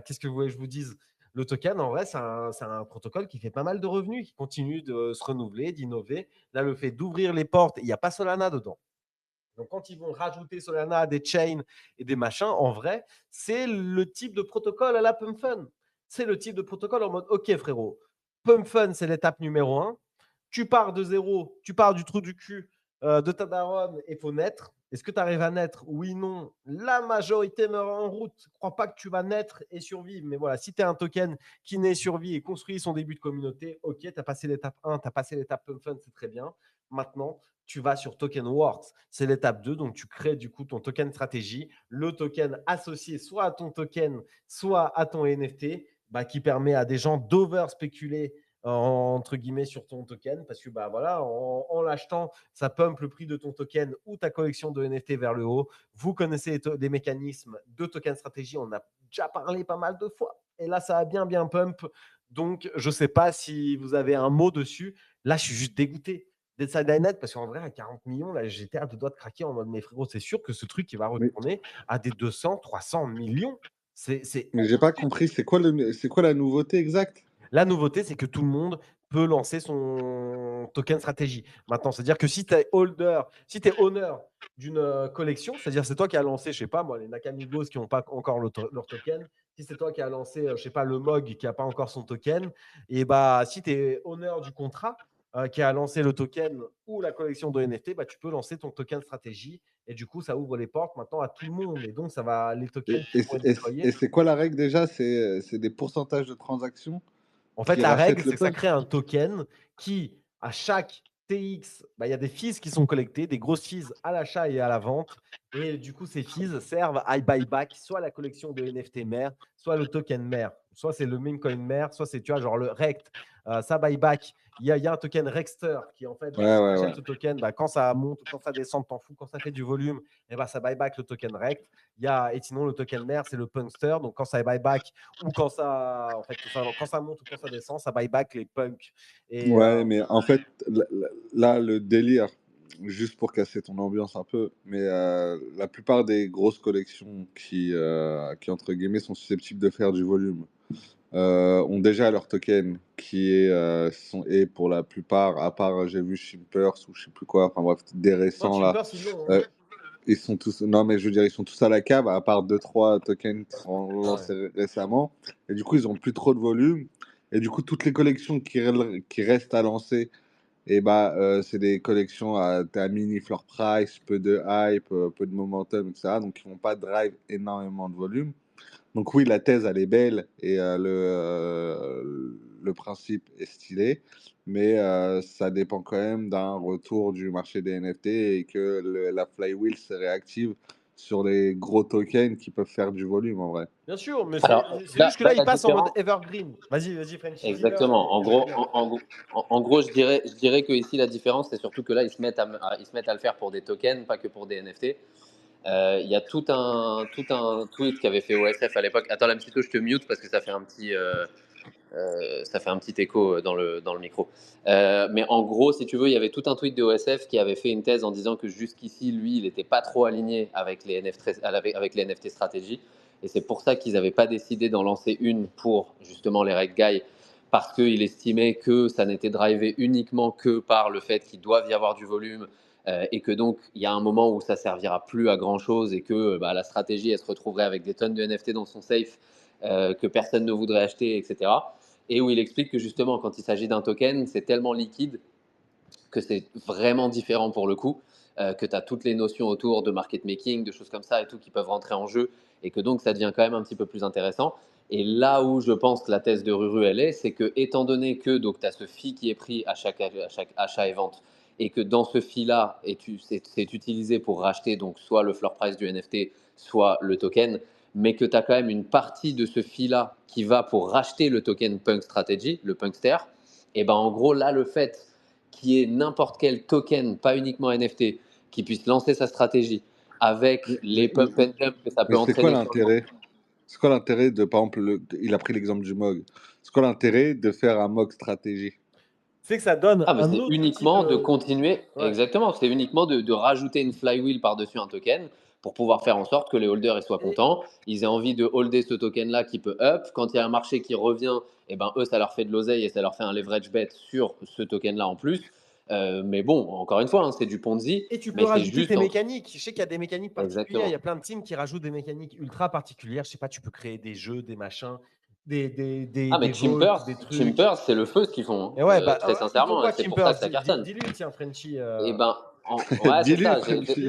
qu'est-ce que vous voulez que je vous dise? Le token, en vrai, c'est un protocole qui fait pas mal de revenus, qui continue de se renouveler, d'innover. Là, le fait d'ouvrir les portes, il n'y a pas Solana dedans. Donc, quand ils vont rajouter Solana à des chains et des machins, en vrai, c'est le type de protocole à la Pump Fun. C'est le type de protocole en mode, OK, frérot, Pump Fun, c'est l'étape numéro 1. Tu pars de zéro, tu pars du trou du cul de ta daronne et il faut naître. Est-ce que tu arrives à naître? Oui, non. La majorité meurt en route. Je ne crois pas que tu vas naître et survivre. Mais voilà, si tu es un token qui naît, survit et construit son début de communauté, OK, tu as passé l'étape 1, tu as passé l'étape Pump Fun, c'est très bien. Maintenant, tu vas sur Token Works. C'est l'étape 2. Donc, tu crées du coup ton token stratégie, le token associé soit à ton token, soit à ton NFT, qui permet à des gens d'over spéculer entre guillemets sur ton token parce que voilà, en l'achetant, ça pump le prix de ton token ou ta collection de NFT vers le haut. Vous connaissez les mécanismes de token stratégie, on a déjà parlé pas mal de fois. Et là, ça a bien pump. Donc, je ne sais pas si vous avez un mot dessus. Là, je suis juste dégoûté d'être ça net parce qu'en vrai, à 40 millions, là, j'étais à deux doigts de craquer en mode, mais frérot, c'est sûr que ce truc, il va Mais, retourner à des 200, 300 millions. C'est mais j'ai pas compris, c'est quoi la nouveauté exacte? La nouveauté, c'est que tout le monde peut lancer son token stratégie. Maintenant, c'est-à-dire que si tu es owner d'une collection, c'est-à-dire c'est toi qui as lancé, je sais pas moi, les Nakamigos qui n'ont pas encore leur token, si c'est toi qui as lancé, je sais pas, le MOG qui n'a pas encore son token, et si tu es owner du contrat qui a lancé le token ou la collection de NFT, tu peux lancer ton token stratégie et du coup, ça ouvre les portes maintenant à tout le monde et donc ça va les Et, tokens qui et vont c'est être et déployés. c'est- et c'est quoi la règle déjà? C'est des pourcentages de transactions En fait, qui la rachètent règle, le c'est que ça punk. crée un token qui, à chaque TX, bah, il y a des fees qui sont collectées, des grosses fees à l'achat et à la vente. Et du coup, ces fees servent à buy back soit la collection de NFT mère, soit le token mère. Soit c'est le meme coin mère, soit c'est, tu vois, genre le Rect. Ça buy back. Il y a un token Rexter qui, en fait, Ouais, si tu ouais, ouais. achètes ce token, bah, quand ça monte ou quand ça descend, t'en fous. Quand ça fait du volume, et bah, ça buy back le token Rect. Et sinon, le token mère, c'est le Punkster. Donc, quand ça buy back ou quand ça, en fait, quand ça monte ou quand ça descend, ça buy back les punks. Et Ouais, mais en fait, là, le délire, juste pour casser ton ambiance un peu, mais la plupart des grosses collections qui, entre guillemets, sont susceptibles de faire du volume, ont déjà leur token et pour la plupart, à part, j'ai vu Shimpers ou je sais plus quoi, enfin bref, des non, récents là, Chimpers, ils l'ont. euh, ils sont tous, non mais je veux dire, ils sont tous à la cave, à part 2-3 tokens qui sont Ouais. lancés récemment, et du coup, ils ont plus trop de volume, et du coup, toutes les collections qui restent à lancer, et bah, c'est des collections à mini floor price, peu de hype, peu de momentum, etc. Donc, ils vont pas drive énormément de volume. Donc oui, la thèse, elle est belle et le principe est stylé, mais ça dépend quand même d'un retour du marché des NFT et que la flywheel se réactive sur les gros tokens qui peuvent faire du volume en vrai. Bien sûr, mais Alors c'est juste que là, ils la passent en mode différence, evergreen. Vas-y, Frenchy, dis-leur exactement. En et je gros, reviens. en gros, je dirais que ici la différence, c'est surtout que là, ils se mettent à le faire pour des tokens, pas que pour des NFT. Il y a tout un tweet qu'avait fait OSF à l'époque. Attends, la petite, je te mute parce que ça fait un petit écho dans le micro. Mais en gros, si tu veux, il y avait tout un tweet de OSF qui avait fait une thèse en disant que jusqu'ici, lui, il n'était pas trop aligné avec les NFT stratégies. Et c'est pour ça qu'ils n'avaient pas décidé d'en lancer une pour justement les reg guys, parce qu'il estimait que ça n'était drivé uniquement que par le fait qu'il doive y avoir du volume, et que donc il y a un moment où ça servira plus à grand chose et que la stratégie elle se retrouverait avec des tonnes de NFT dans son safe, que personne ne voudrait acheter, etc. Et où il explique que justement, quand il s'agit d'un token, c'est tellement liquide que c'est vraiment différent pour le coup, que tu as toutes les notions autour de market making, de choses comme ça et tout qui peuvent rentrer en jeu, et que donc ça devient quand même un petit peu plus intéressant. Et là où je pense que la thèse de Ruru, elle est, c'est que étant donné que tu as ce fee qui est pris à chaque achat et vente, et que dans ce fee-là, c'est utilisé pour racheter donc soit le floor price du NFT, soit le token, mais que tu as quand même une partie de ce fee-là qui va pour racheter le token Punk Strategy, le Punkster, et ben en gros, là, le fait qu'il y ait n'importe quel token, pas uniquement NFT, qui puisse lancer sa stratégie avec Mais, les mais, mais, pump and dump que ça mais peut c'est quoi entraîner sur le marché. l'intérêt? C'est quoi l'intérêt de, par exemple, il a pris l'exemple du MOG. C'est quoi l'intérêt de faire un MOG stratégie? C'est que ça donne Ah, mais un c'est autre outil uniquement de de. continuer, Ouais. exactement, c'est uniquement de rajouter une flywheel par-dessus un token pour pouvoir faire en sorte que les holders ils soient Et, contents, ils aient envie de holder ce token-là qui peut up. Quand il y a un marché qui revient, et ben eux, ça leur fait de l'oseille et ça leur fait un leverage bet sur ce token-là en plus. Mais bon, encore une fois, hein, c'est du Ponzi, et tu peux mais c'est rajouter tes juste mécaniques. Je sais qu'il y a des mécaniques particulières. Il y a exactement. plein de teams qui rajoutent des mécaniques ultra particulières. Je sais pas, tu peux créer des jeux, des machins, des Ah, mais vaults, Chimpers, des trucs. Chimpers, c'est le feu ce qu'ils font, Et hein, ouais, bah, très ils font sincèrement, et quoi, c'est pour ça Chimpers? que ça cartonne. Dis-lui, tiens, Frenchy. Et ben, ouais, c'est Dis-lui, ça. Frenchy.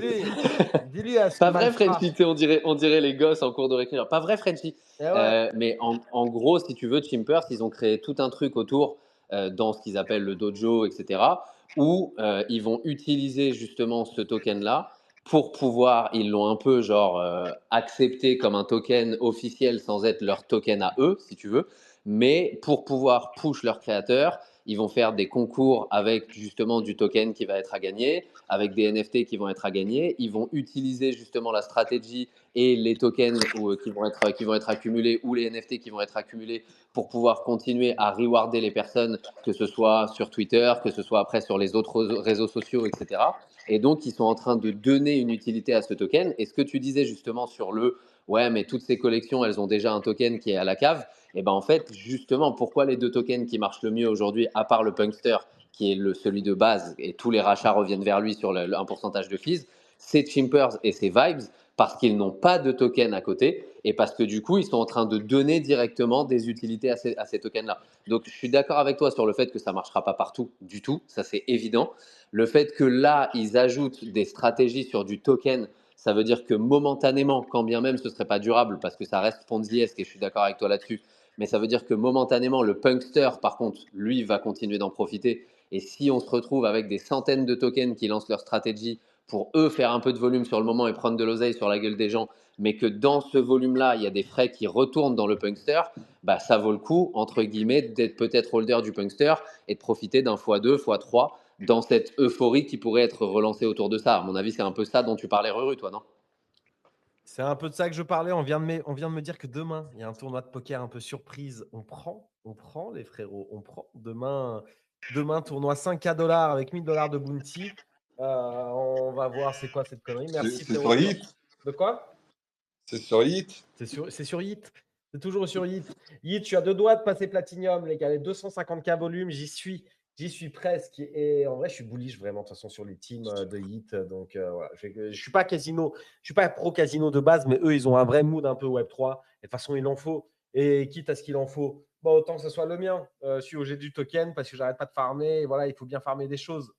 Dis-lui à ce Pas vrai malfrat. Frenchie, tu sais, on dirait les gosses en cours de récréation. Pas vrai Frenchie. Et ouais. Mais en gros, si tu veux, Chimpers, ils ont créé tout un truc autour, dans ce qu'ils appellent le dojo, etc., où ils vont utiliser justement ce token-là pour pouvoir, ils l'ont un peu genre accepté comme un token officiel sans être leur token à eux, si tu veux, mais pour pouvoir push leurs créateurs, ils vont faire des concours avec justement du token qui va être à gagner, avec des NFT qui vont être à gagner. Ils vont utiliser justement la stratégie et les tokens qui vont être accumulés ou les NFT qui vont être accumulés pour pouvoir continuer à rewarder les personnes, que ce soit sur Twitter, que ce soit après sur les autres réseaux sociaux, etc. Et donc, ils sont en train de donner une utilité à ce token. Et ce que tu disais justement sur le ouais, mais toutes ces collections, elles ont déjà un token qui est à la cave. Et ben en fait, justement, pourquoi les deux tokens qui marchent le mieux aujourd'hui, à part le Punkster, qui est celui de base, et tous les rachats reviennent vers lui sur un pourcentage de fees, c'est Chimpers et c'est Vibes, parce qu'ils n'ont pas de token à côté, et parce que du coup, ils sont en train de donner directement des utilités à ces tokens-là. Donc, je suis d'accord avec toi sur le fait que ça ne marchera pas partout du tout, ça c'est évident. Le fait que là, ils ajoutent des stratégies sur du token, ça veut dire que momentanément, quand bien même ce ne serait pas durable, parce que ça reste Ponziesque, et je suis d'accord avec toi là-dessus, mais ça veut dire que momentanément, le punkster, par contre, lui, va continuer d'en profiter. Et si on se retrouve avec des centaines de tokens qui lancent leur stratégie pour eux faire un peu de volume sur le moment et prendre de l'oseille sur la gueule des gens, mais que dans ce volume-là, il y a des frais qui retournent dans le punkster, bah, ça vaut le coup, entre guillemets, d'être peut-être holder du punkster et de profiter d'un x2, x3 dans cette euphorie qui pourrait être relancée autour de ça. À mon avis, c'est un peu ça dont tu parlais, Ruru, toi, non? C'est un peu de ça que je parlais. On vient de me dire que demain, il y a un tournoi de poker un peu surprise. On prend les frérots, on prend. Demain tournoi 5K $ avec 1000 $ de bounty. On va voir c'est quoi cette connerie. Merci C'est frérot. sur Hit. De quoi? C'est sur Hit. C'est sur Hit. C'est toujours sur Hit. Hit, tu as 2 doigts de passer Platinum, les gars. Les 250K volume, j'y suis presque. Et en vrai, je suis bullish vraiment, de toute façon, sur les teams de Hit. Donc, voilà. Je suis pas casino. Je suis pas pro casino de base, mais eux, ils ont un vrai mood un peu Web3. Et de toute façon, il en faut. Et quitte à ce qu'il en faut, bon, autant que ce soit le mien. Je suis au jet du token parce que j'arrête pas de farmer. Et voilà, il faut bien farmer des choses.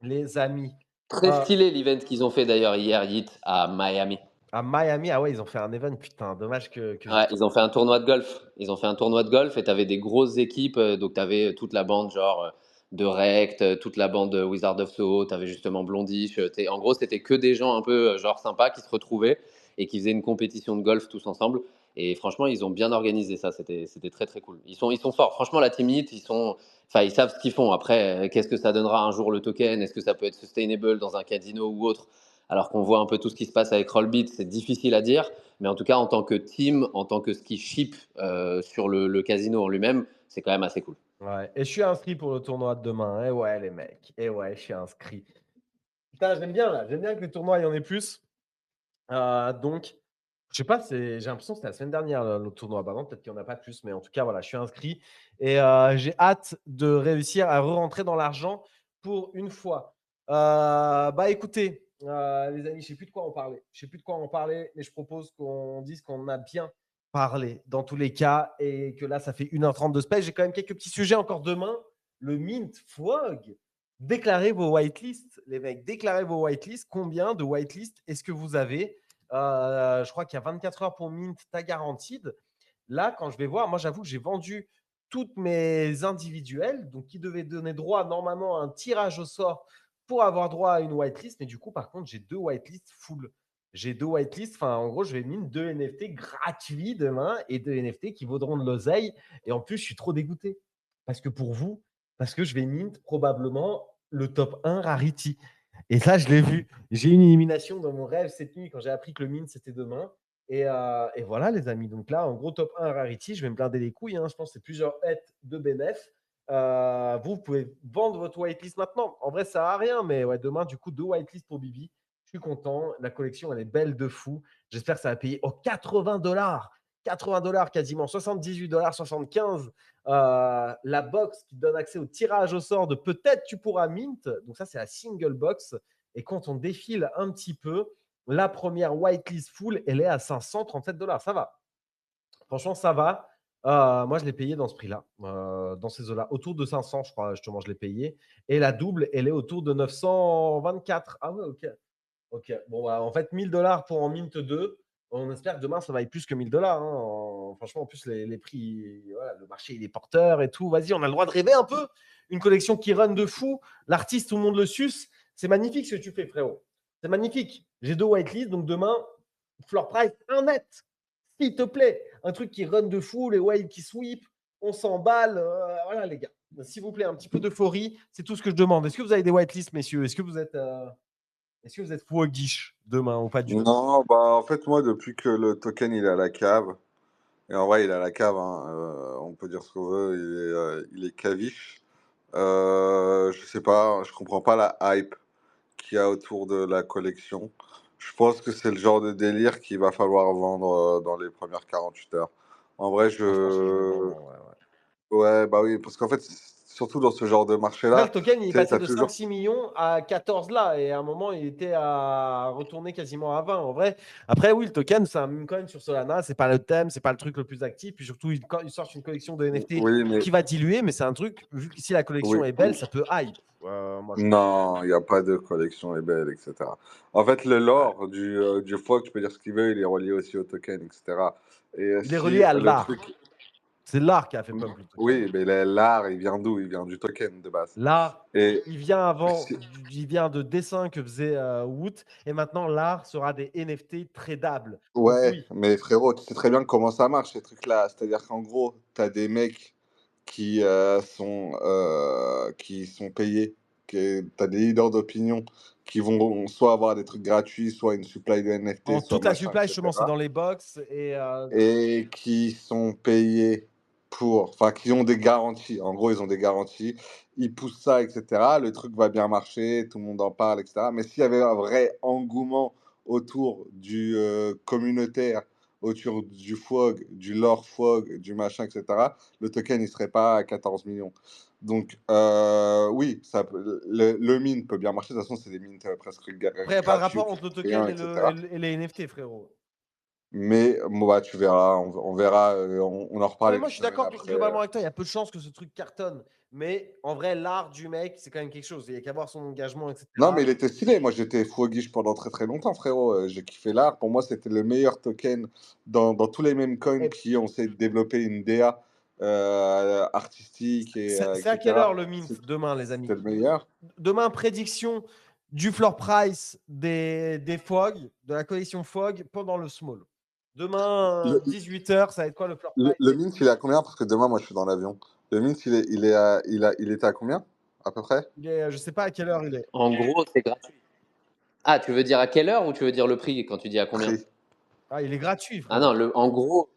Les amis. Très stylé l'event qu'ils ont fait d'ailleurs hier, Hit, à Miami. À Miami, ah ouais, ils ont fait un event. Putain, dommage que Ouais, ils ont fait un tournoi de golf. Ils ont fait un tournoi de golf et tu avais des grosses équipes. Donc, tu avais toute la bande genre de Rect, toute la bande de Wizard of Soho, tu avais justement Blondish. En gros, c'était que des gens un peu genre sympas qui se retrouvaient et qui faisaient une compétition de golf tous ensemble. Et franchement, ils ont bien organisé ça. C'était très, très cool. Ils sont forts. Franchement, la Team Hit, ils savent ce qu'ils font. Après, qu'est-ce que ça donnera un jour le token? Est-ce que ça peut être sustainable dans un casino ou autre? Alors qu'on voit un peu tout ce qui se passe avec Rollbit, c'est difficile à dire. Mais en tout cas, en tant que team, en tant que ce qui ship sur le casino en lui-même, c'est quand même assez cool. Ouais, et je suis inscrit pour le tournoi de demain. Et ouais, les mecs. Et ouais, je suis inscrit. Putain, j'aime bien là. J'aime bien que les tournois, il y en ait plus. Donc, je sais pas, j'ai l'impression que c'était la semaine dernière le tournoi. Bah non, peut-être qu'il n'y en a pas plus, mais en tout cas, voilà, je suis inscrit. Et j'ai hâte de réussir à rentrer dans l'argent pour une fois. Bah écoutez, les amis, je sais plus de quoi on parlait. Je sais plus de quoi on parlait, mais je propose qu'on dise qu'on a bien parlé dans tous les cas et que là, ça fait 1h30 de space. J'ai quand même quelques petits sujets encore demain. Le Mint Frog. Déclarez vos whitelists, les mecs. Déclarez vos whitelists. Combien de whitelists est-ce que vous avez? Je crois qu'il y a 24 heures pour Mint, ta guaranteed. Là, quand je vais voir, moi, j'avoue que j'ai vendu toutes mes individuelles, donc qui devaient donner droit normalement à un tirage au sort pour avoir droit à une whitelist. Mais du coup, par contre, j'ai 2 whitelists full. J'ai 2 whitelists. Enfin, en gros, je vais mint 2 NFT gratuits demain et 2 NFT qui vaudront de l'oseille. Et en plus, je suis trop dégoûté. Parce que je vais mint probablement le top 1 Rarity. Et ça, je l'ai vu. J'ai eu une élimination dans mon rêve cette nuit quand j'ai appris que le mint, c'était demain. Et voilà, les amis. Donc là, en gros, top 1 Rarity, je vais me blinder les couilles. Je pense que c'est plusieurs hêtes de BNF. Vous pouvez vendre votre whitelist maintenant. En vrai, ça sert à rien. Mais ouais, demain, du coup, 2 whitelists pour Bibi. Je suis content. La collection, elle est belle de fou. J'espère que ça va payer 80 $. 80 $ quasiment. 78 $, 75. La box qui donne accès au tirage au sort de peut-être tu pourras mint. Donc ça, c'est la single box. Et quand on défile un petit peu, la première whitelist full, elle est à 537 $. Ça va. Franchement, ça va. Moi, je l'ai payé dans ce prix-là, dans ces eaux-là. Autour de 500, je crois, justement, je l'ai payé. Et la double, elle est autour de 924. Ah ouais, ok. Ok. Bon, bah, en fait, 1000 $ pour en mint 2. On espère que demain, ça vaille plus que 1000 $. Franchement, en plus, les prix, voilà, le marché, il est porteur et tout. Vas-y, on a le droit de rêver un peu. Une collection qui run de fou. L'artiste, tout le monde le suce. C'est magnifique ce que tu fais, frérot. C'est magnifique. J'ai 2 whitelists, donc demain, floor price 1 net. S'il te plaît. Un truc qui run de fou, les waves qui sweep. On s'emballe. Voilà, les gars. S'il vous plaît, un petit peu d'euphorie. C'est tout ce que je demande. Est-ce que vous avez des whitelists, messieurs? Est-ce que vous êtes froggish demain ou pas du tout? Non, bah en fait, moi, depuis que le token il est à la cave, et en vrai, il est à la cave, hein, on peut dire ce qu'on veut, il est caviche. Je sais pas, je comprends pas la hype qu'il y a autour de la collection. Je pense que c'est le genre de délire qu'il va falloir vendre dans les premières 48 heures. En vrai, Je pense que je vais vendre. Ouais, bah oui, parce qu'en fait, surtout dans ce genre de Là, le marché-là, token, il est tu sais, passé t'as de toujours. 5-6 millions à 14 là. Et à un moment, il était à retourner quasiment à 20. En vrai, après, oui, le token, c'est un meme coin sur Solana. C'est pas le thème, c'est pas le truc le plus actif. Puis surtout, quand ils sortent une collection de NFT Oui, mais qui va diluer, mais c'est un truc, vu que si la collection oui. est belle, ça peut hype. Moi, je pense. Non, il n'y a pas de collection est belle, etc. En fait, le lore du FOG, tu peux dire ce qu'il veut, il est relié aussi au token, etc. Et Il est si relié à le truc, l'art. C'est l'art qui a fait pump le token. Oui, mais l'art, il vient d'où? Il vient du token de base. L'art, Et il vient avant, si- il vient de dessins que faisait Woot, et maintenant l'art sera des NFT tradables. Donc ouais, oui, mais frérot, tu sais très bien comment ça marche, ces trucs-là. C'est-à-dire qu'en gros, tu as des mecs qui sont payés, tu as des leaders d'opinion qui vont soit avoir des trucs gratuits, soit une supply de NFT, soit toute la machin, supply, justement, c'est etc. dans les box. Et qui sont payés enfin, qui ont des garanties. En gros, ils ont des garanties. Ils poussent ça, etc. Le truc va bien marcher, tout le monde en parle, etc. Mais s'il y avait un vrai engouement autour du communautaire, autour du FOG, du lore FOG, du machin, etc., le token, il serait pas à 14 millions. Donc, oui, le mine peut bien marcher. De toute façon, c'est des mines presque Après, il n'y a pas de gratuits, rapport entre le qui coûtent token rien, et, etc. et les NFT, frérot. Mais bon, bah, tu verras, on verra, on en reparle Ouais, une moi, je suis semaine d'accord après. globalement avec toi. Il y a peu de chances que ce truc cartonne. Mais en vrai, l'art du mec, c'est quand même quelque chose. Il y a qu'à voir son engagement, etc. Non, mais il était stylé. Moi, j'étais Frogish pendant très très longtemps, frérot. J'ai kiffé l'art. Pour moi, c'était le meilleur token dans tous les mêmes coins Et qui ont essayé de développer une DA artistique, c'est à quelle etc. heure le mint demain, les amis? C'était le meilleur. Demain, prédiction du floor price des FOG, de la collection FOG pendant le small. Demain, Le, 18h, ça va être quoi le floor le, price? le mint, il est à combien? Parce que demain, moi, je suis dans l'avion. Le mint, il était à combien, à peu près? Je ne sais pas à quelle heure il est. En gros, c'est gratuit. Ah, tu veux dire à quelle heure ou tu veux dire le prix quand tu dis à combien? Prix. Ah, il est gratuit, Ah frérot. non, en gros,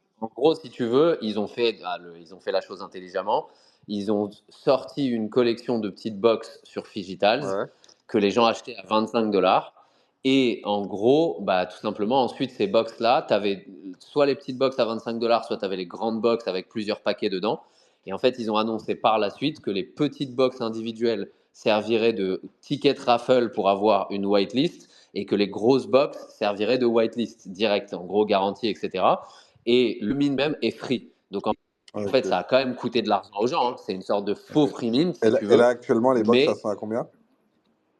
si tu veux, ils ont fait la chose intelligemment. Ils ont sorti une collection de petites box sur Figitals Ouais. que les gens achetaient à 25 $. Et en gros, bah, tout simplement, ensuite, ces box-là, tu avais soit les petites box à 25 $, soit tu avais les grandes box avec plusieurs paquets dedans. Et en fait, ils ont annoncé par la suite que les petites box individuelles serviraient de ticket raffle pour avoir une whitelist et que les grosses box serviraient de whitelist direct, en gros garantie, etc. Et le mint même est free. Donc en fait, Ok. ça a quand même coûté de l'argent aux gens. Hein. C'est une sorte de faux free mint, Et si là, tu et là, veux. actuellement, les box, ça Mais sont à combien?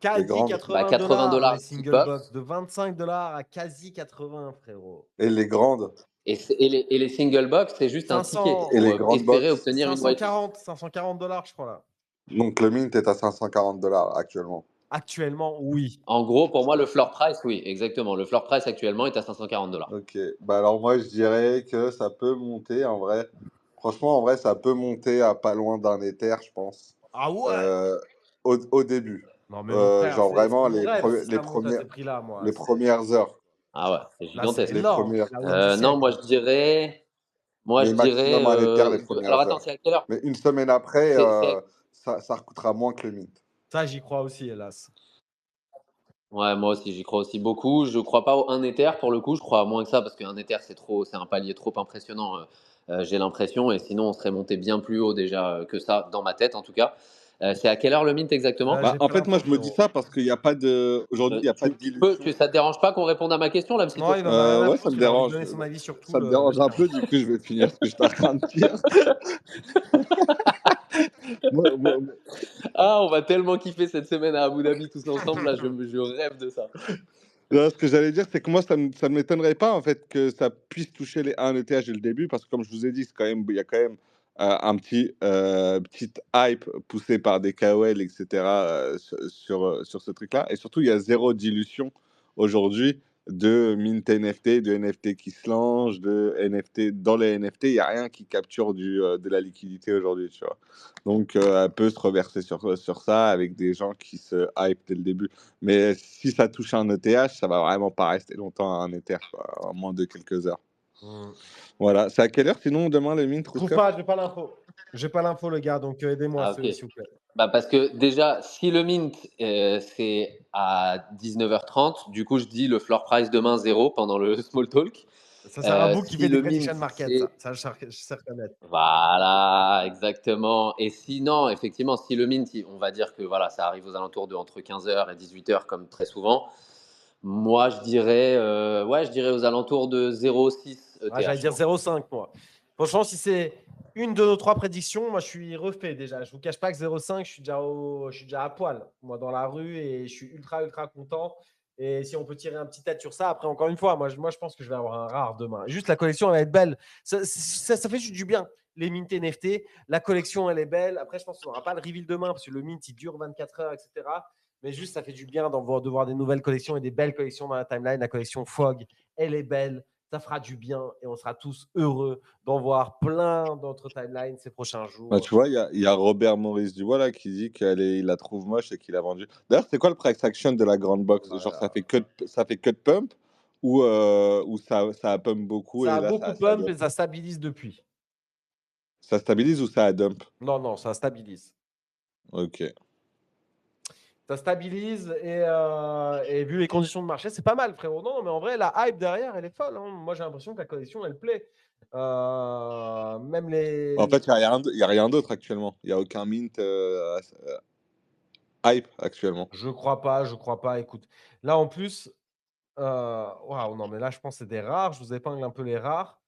Les Quasi grandes. bah, 80 $, les $80 petite single box. box. De 25 $ à quasi 80, frérot. Et les grandes. Et les single box, c'est juste un ticket 500, Et pour les grandes espérer box. obtenir une whitelist. 540 $, je crois, là. Donc le mint est à 540 $ actuellement. Actuellement, oui. En gros, pour moi, le floor price, oui, exactement. Le floor price actuellement est à 540 $. Ok. Bah alors moi je dirais que ça peut monter en vrai. Franchement en vrai ça peut monter à pas loin d'un Ether je pense. Ah ouais? Euh, au début. Non, mais mon frère, Genre c'est vraiment mon rêve si les ça monte à premières ces prix-là, moi. les premières heures. Ah ouais, c'est Là, c'est gigantesque. Les énorme. premières. C'est la win du Non, siècle. moi Mais je dirais. maximum un Ether les Alors premières attends, heures. c'est à quelle heure? Mais une semaine après C'est ça recoûtera moins que le mint. Ça, j'y crois aussi, hélas. Ouais, moi aussi, j'y crois aussi beaucoup. Je crois pas au 1 Ether pour le coup, je crois à moins que ça parce qu'un Ether c'est un palier trop impressionnant, j'ai l'impression, et sinon on serait monté bien plus haut déjà que ça, dans ma tête en tout cas. C'est à quelle heure le mint exactement? Bah, J'ai en pas fait moi l'info, je me dis frérot. ça parce qu'il n'y a pas de aujourd'hui il n'y a pas de dilution. Ça te dérange pas qu'on réponde à ma question là, Non, Psycho? il en a rien à Ouais, foutre. ça me Il a envie de dérange. donner son avis sur tout Ça me le dérange un Ether. peu, du coup, je vais finir ce que j'étais en train de dire. Moi, Ah, on va tellement kiffer cette semaine à Abu Dhabi tous ensemble, là, je rêve de ça. là, ce que j'allais dire, c'est que moi, ça ne m'étonnerait pas en fait que ça puisse toucher les 1 ETH dès le début, parce que comme je vous ai dit, il y a quand même un petite hype poussée par des KOL, etc. Sur ce truc-là. Et surtout, il y a zéro dilution aujourd'hui de mint NFT, de NFT qui se lancent, de NFT dans les NFT. Il n'y a rien qui capture de la liquidité aujourd'hui, tu vois. Donc, elle peut se reverser sur ça avec des gens qui se hype dès le début. Mais si ça touche un ETH, ça va vraiment pas rester longtemps un Ether, quoi, en moins de quelques heures. Voilà. C'est à quelle heure sinon demain le mint, Je trouve Rouska? pas, j'ai pas l'info. J'ai pas l'info, le gars, donc aidez-moi, Ah, ok. s'il vous plaît. Bah parce que déjà, si le mint c'est à 19h30, du coup je dis le floor price demain 0 pendant le small talk. Ça, c'est un bout qui Si fait des le mint prediction market, c'est ça. Ça, je sais reconnaître. Voilà, exactement. Et sinon, effectivement, si le mint, on va dire que voilà, ça arrive aux alentours de entre 15h et 18h comme très souvent. Moi, je dirais aux alentours de 0,6 ETH. Ah, j'allais dire 0,5, moi. Franchement, si c'est une de nos 3 prédictions, moi, je suis refait déjà. Je vous cache pas que 0,5, je suis déjà à poil, moi, dans la rue, et je suis ultra, ultra content. Et si on peut tirer un petit tête sur ça, après, encore une fois, moi, je pense que je vais avoir un rare demain. Juste la collection, elle va être belle. Ça fait juste du bien. les mint NFT. La collection, elle est belle. Après, je pense qu'on n'aura pas le reveal demain parce que le mint, il dure 24 heures, etc. Mais juste, ça fait du bien de voir des nouvelles collections et des belles collections dans la timeline. La collection Fog, elle est belle. Ça fera du bien et on sera tous heureux d'en voir plein d'autres timelines ces prochains Bah, jours. tu vois, il y a Robert Maurice Dubois là, qui dit il la trouve moche et qu'il a vendu. D'ailleurs, c'est quoi le price action de la grande box? Oh là Genre, là. ça fait cut pump ou ça a pump beaucoup Ça et a là, beaucoup ça pump dump? et ça stabilise depuis. Ça stabilise ou ça a dump? Non, non, ça stabilise. Ok. Ça stabilise et vu les conditions de marché, c'est pas mal, frérot. Non, mais en vrai, la hype derrière, elle est folle. Hein. Moi, j'ai l'impression que la collection, elle plaît. Même En les. fait, il y a rien d'autre actuellement. Il y a aucun mint hype actuellement. Je crois pas, je crois pas. Écoute, là, en plus, waouh, non, mais là, je pense que c'est des rares. Je vous épingle un peu les rares.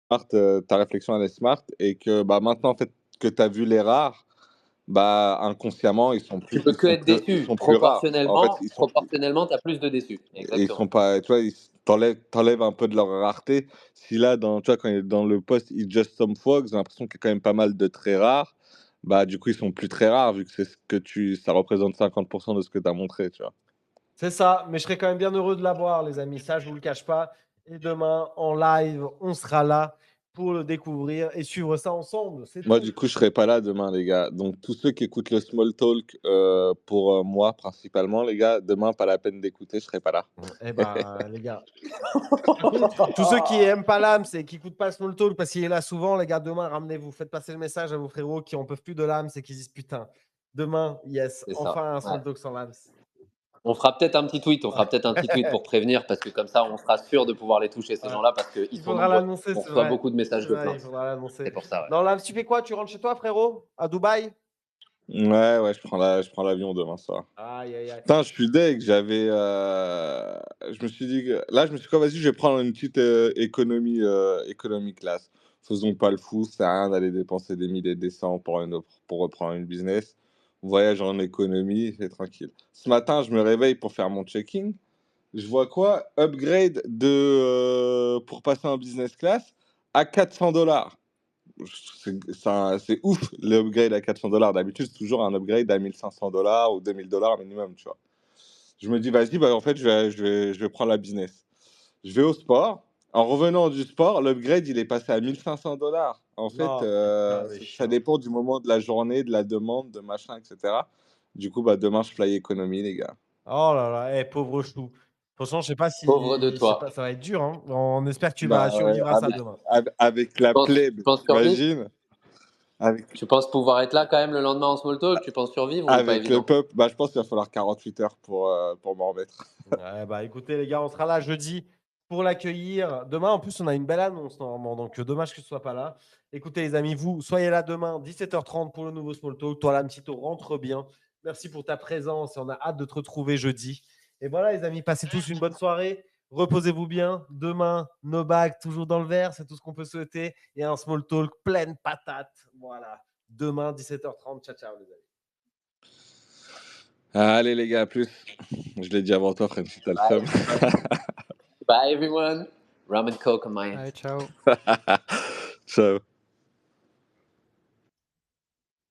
Smart, ta réflexion elle est smart et que bah, maintenant en fait que tu as vu les rares, bah inconsciemment Tu peux que être ils déçu. sont plus rares. En fait, Proportionnellement, tu as plus de déçus. ils sont Exactement. pas, tu vois, t'enlèves un peu de leur rareté. Si là, tu vois, quand il est dans le post, il just some fogs, j'ai l'impression qu'il y a quand même pas mal de très rares. Bah, du coup, ils sont plus très rares vu que ça représente 50% de ce que tu as montré, tu vois. C'est ça, mais je serais quand même bien heureux de l'avoir, les amis. Ça, je ne vous le cache pas. Et demain, en live, on sera là pour le découvrir et suivre ça ensemble. C'est Moi, tout. du coup, je serai pas là demain, les gars. Donc, tous ceux qui écoutent le small talk, pour moi principalement, les gars, demain, pas la peine d'écouter, je serai pas là. Eh ben, les gars. Par contre, tous ceux qui aiment pas l'âme, c'est qui n'écoutent pas le small talk parce qu'il est là souvent, les gars, demain, ramenez-vous. Faites passer le message à vos frérots qui en peuvent plus de l'âme, c'est qu'ils disent putain, demain, yes, C'est ça. enfin un Ouais. small talk sans l'âme. On fera peut-être un petit tweet pour prévenir, parce que comme ça, on sera sûr de pouvoir les toucher, ces Ouais. gens-là, parce qu'ils Il sont faudra nombreux. l'annoncer, On c'est reçoit vrai. beaucoup de messages C'est de vrai, il plainte. faudra l'annoncer. C'est pour ça, ouais. Non, l'âme, tu fais quoi? Tu rentres chez toi, frérot? À Dubaï? Ouais, je prends l'avion demain soir. Aïe, aïe, aïe. Putain, je suis deg, je me suis dit là, je me suis dit quoi, vas-y, je vais prendre une petite économie classe. Faisons pas le fou, ça sert à rien d'aller dépenser des milliers et des cents pour reprendre une business. Voyage en économie, c'est tranquille. Ce matin, je me réveille pour faire mon checking. Je vois quoi? Upgrade pour passer en business class à 400 $. C'est ouf l'upgrade à 400 $. D'habitude, c'est toujours un upgrade à 1500 $ ou 2000 $ minimum, tu vois. Je me dis, vas-y, bah, en fait, je vais prendre la business. Je vais au sport. En revenant du sport, l'upgrade, il est passé à 1500 $. En fait, Non, putain, mais ça chiant. dépend du moment de la journée, de la demande, de machin, etc. Du coup, bah, demain, je fly économie, les gars. Oh là là, pauvre chou. Franchement, je sais pas Pauvre de si, je sais pas, toi. ça va être dur. Hein. On espère que tu vas Bah, ouais, survivre à ça demain. avec la Tu plèbe, penses survivre? t'imagines? Avec, Tu penses pouvoir être là quand même le lendemain en small talk? Tu penses survivre ou pas avec le évident? peuple, bah, je pense qu'il va falloir 48 heures pour m'en remettre. Ouais, bah écoutez, les gars, on sera là jeudi. pour l'accueillir. Demain, en plus, on a une belle annonce normalement, donc dommage que ce soit pas là. Écoutez, les amis, vous, soyez là demain, 17h30 pour le nouveau Small Talk. Toi, là, Mtito, rentre bien. Merci pour ta présence et on a hâte de te retrouver jeudi. Et voilà, les amis, passez tous une bonne soirée. Reposez-vous bien. Demain, no bags, toujours dans le vert, c'est tout ce qu'on peut souhaiter. Et un Small Talk pleine patate. Voilà. Demain, 17h30. Ciao, ciao, les amis. Allez, les gars, à plus. Je l'ai dit avant toi, Frenchy, t'as le Bye, seum. everyone. Bye, everyone. Rum and coke on my end. Allez, ciao. Ciao.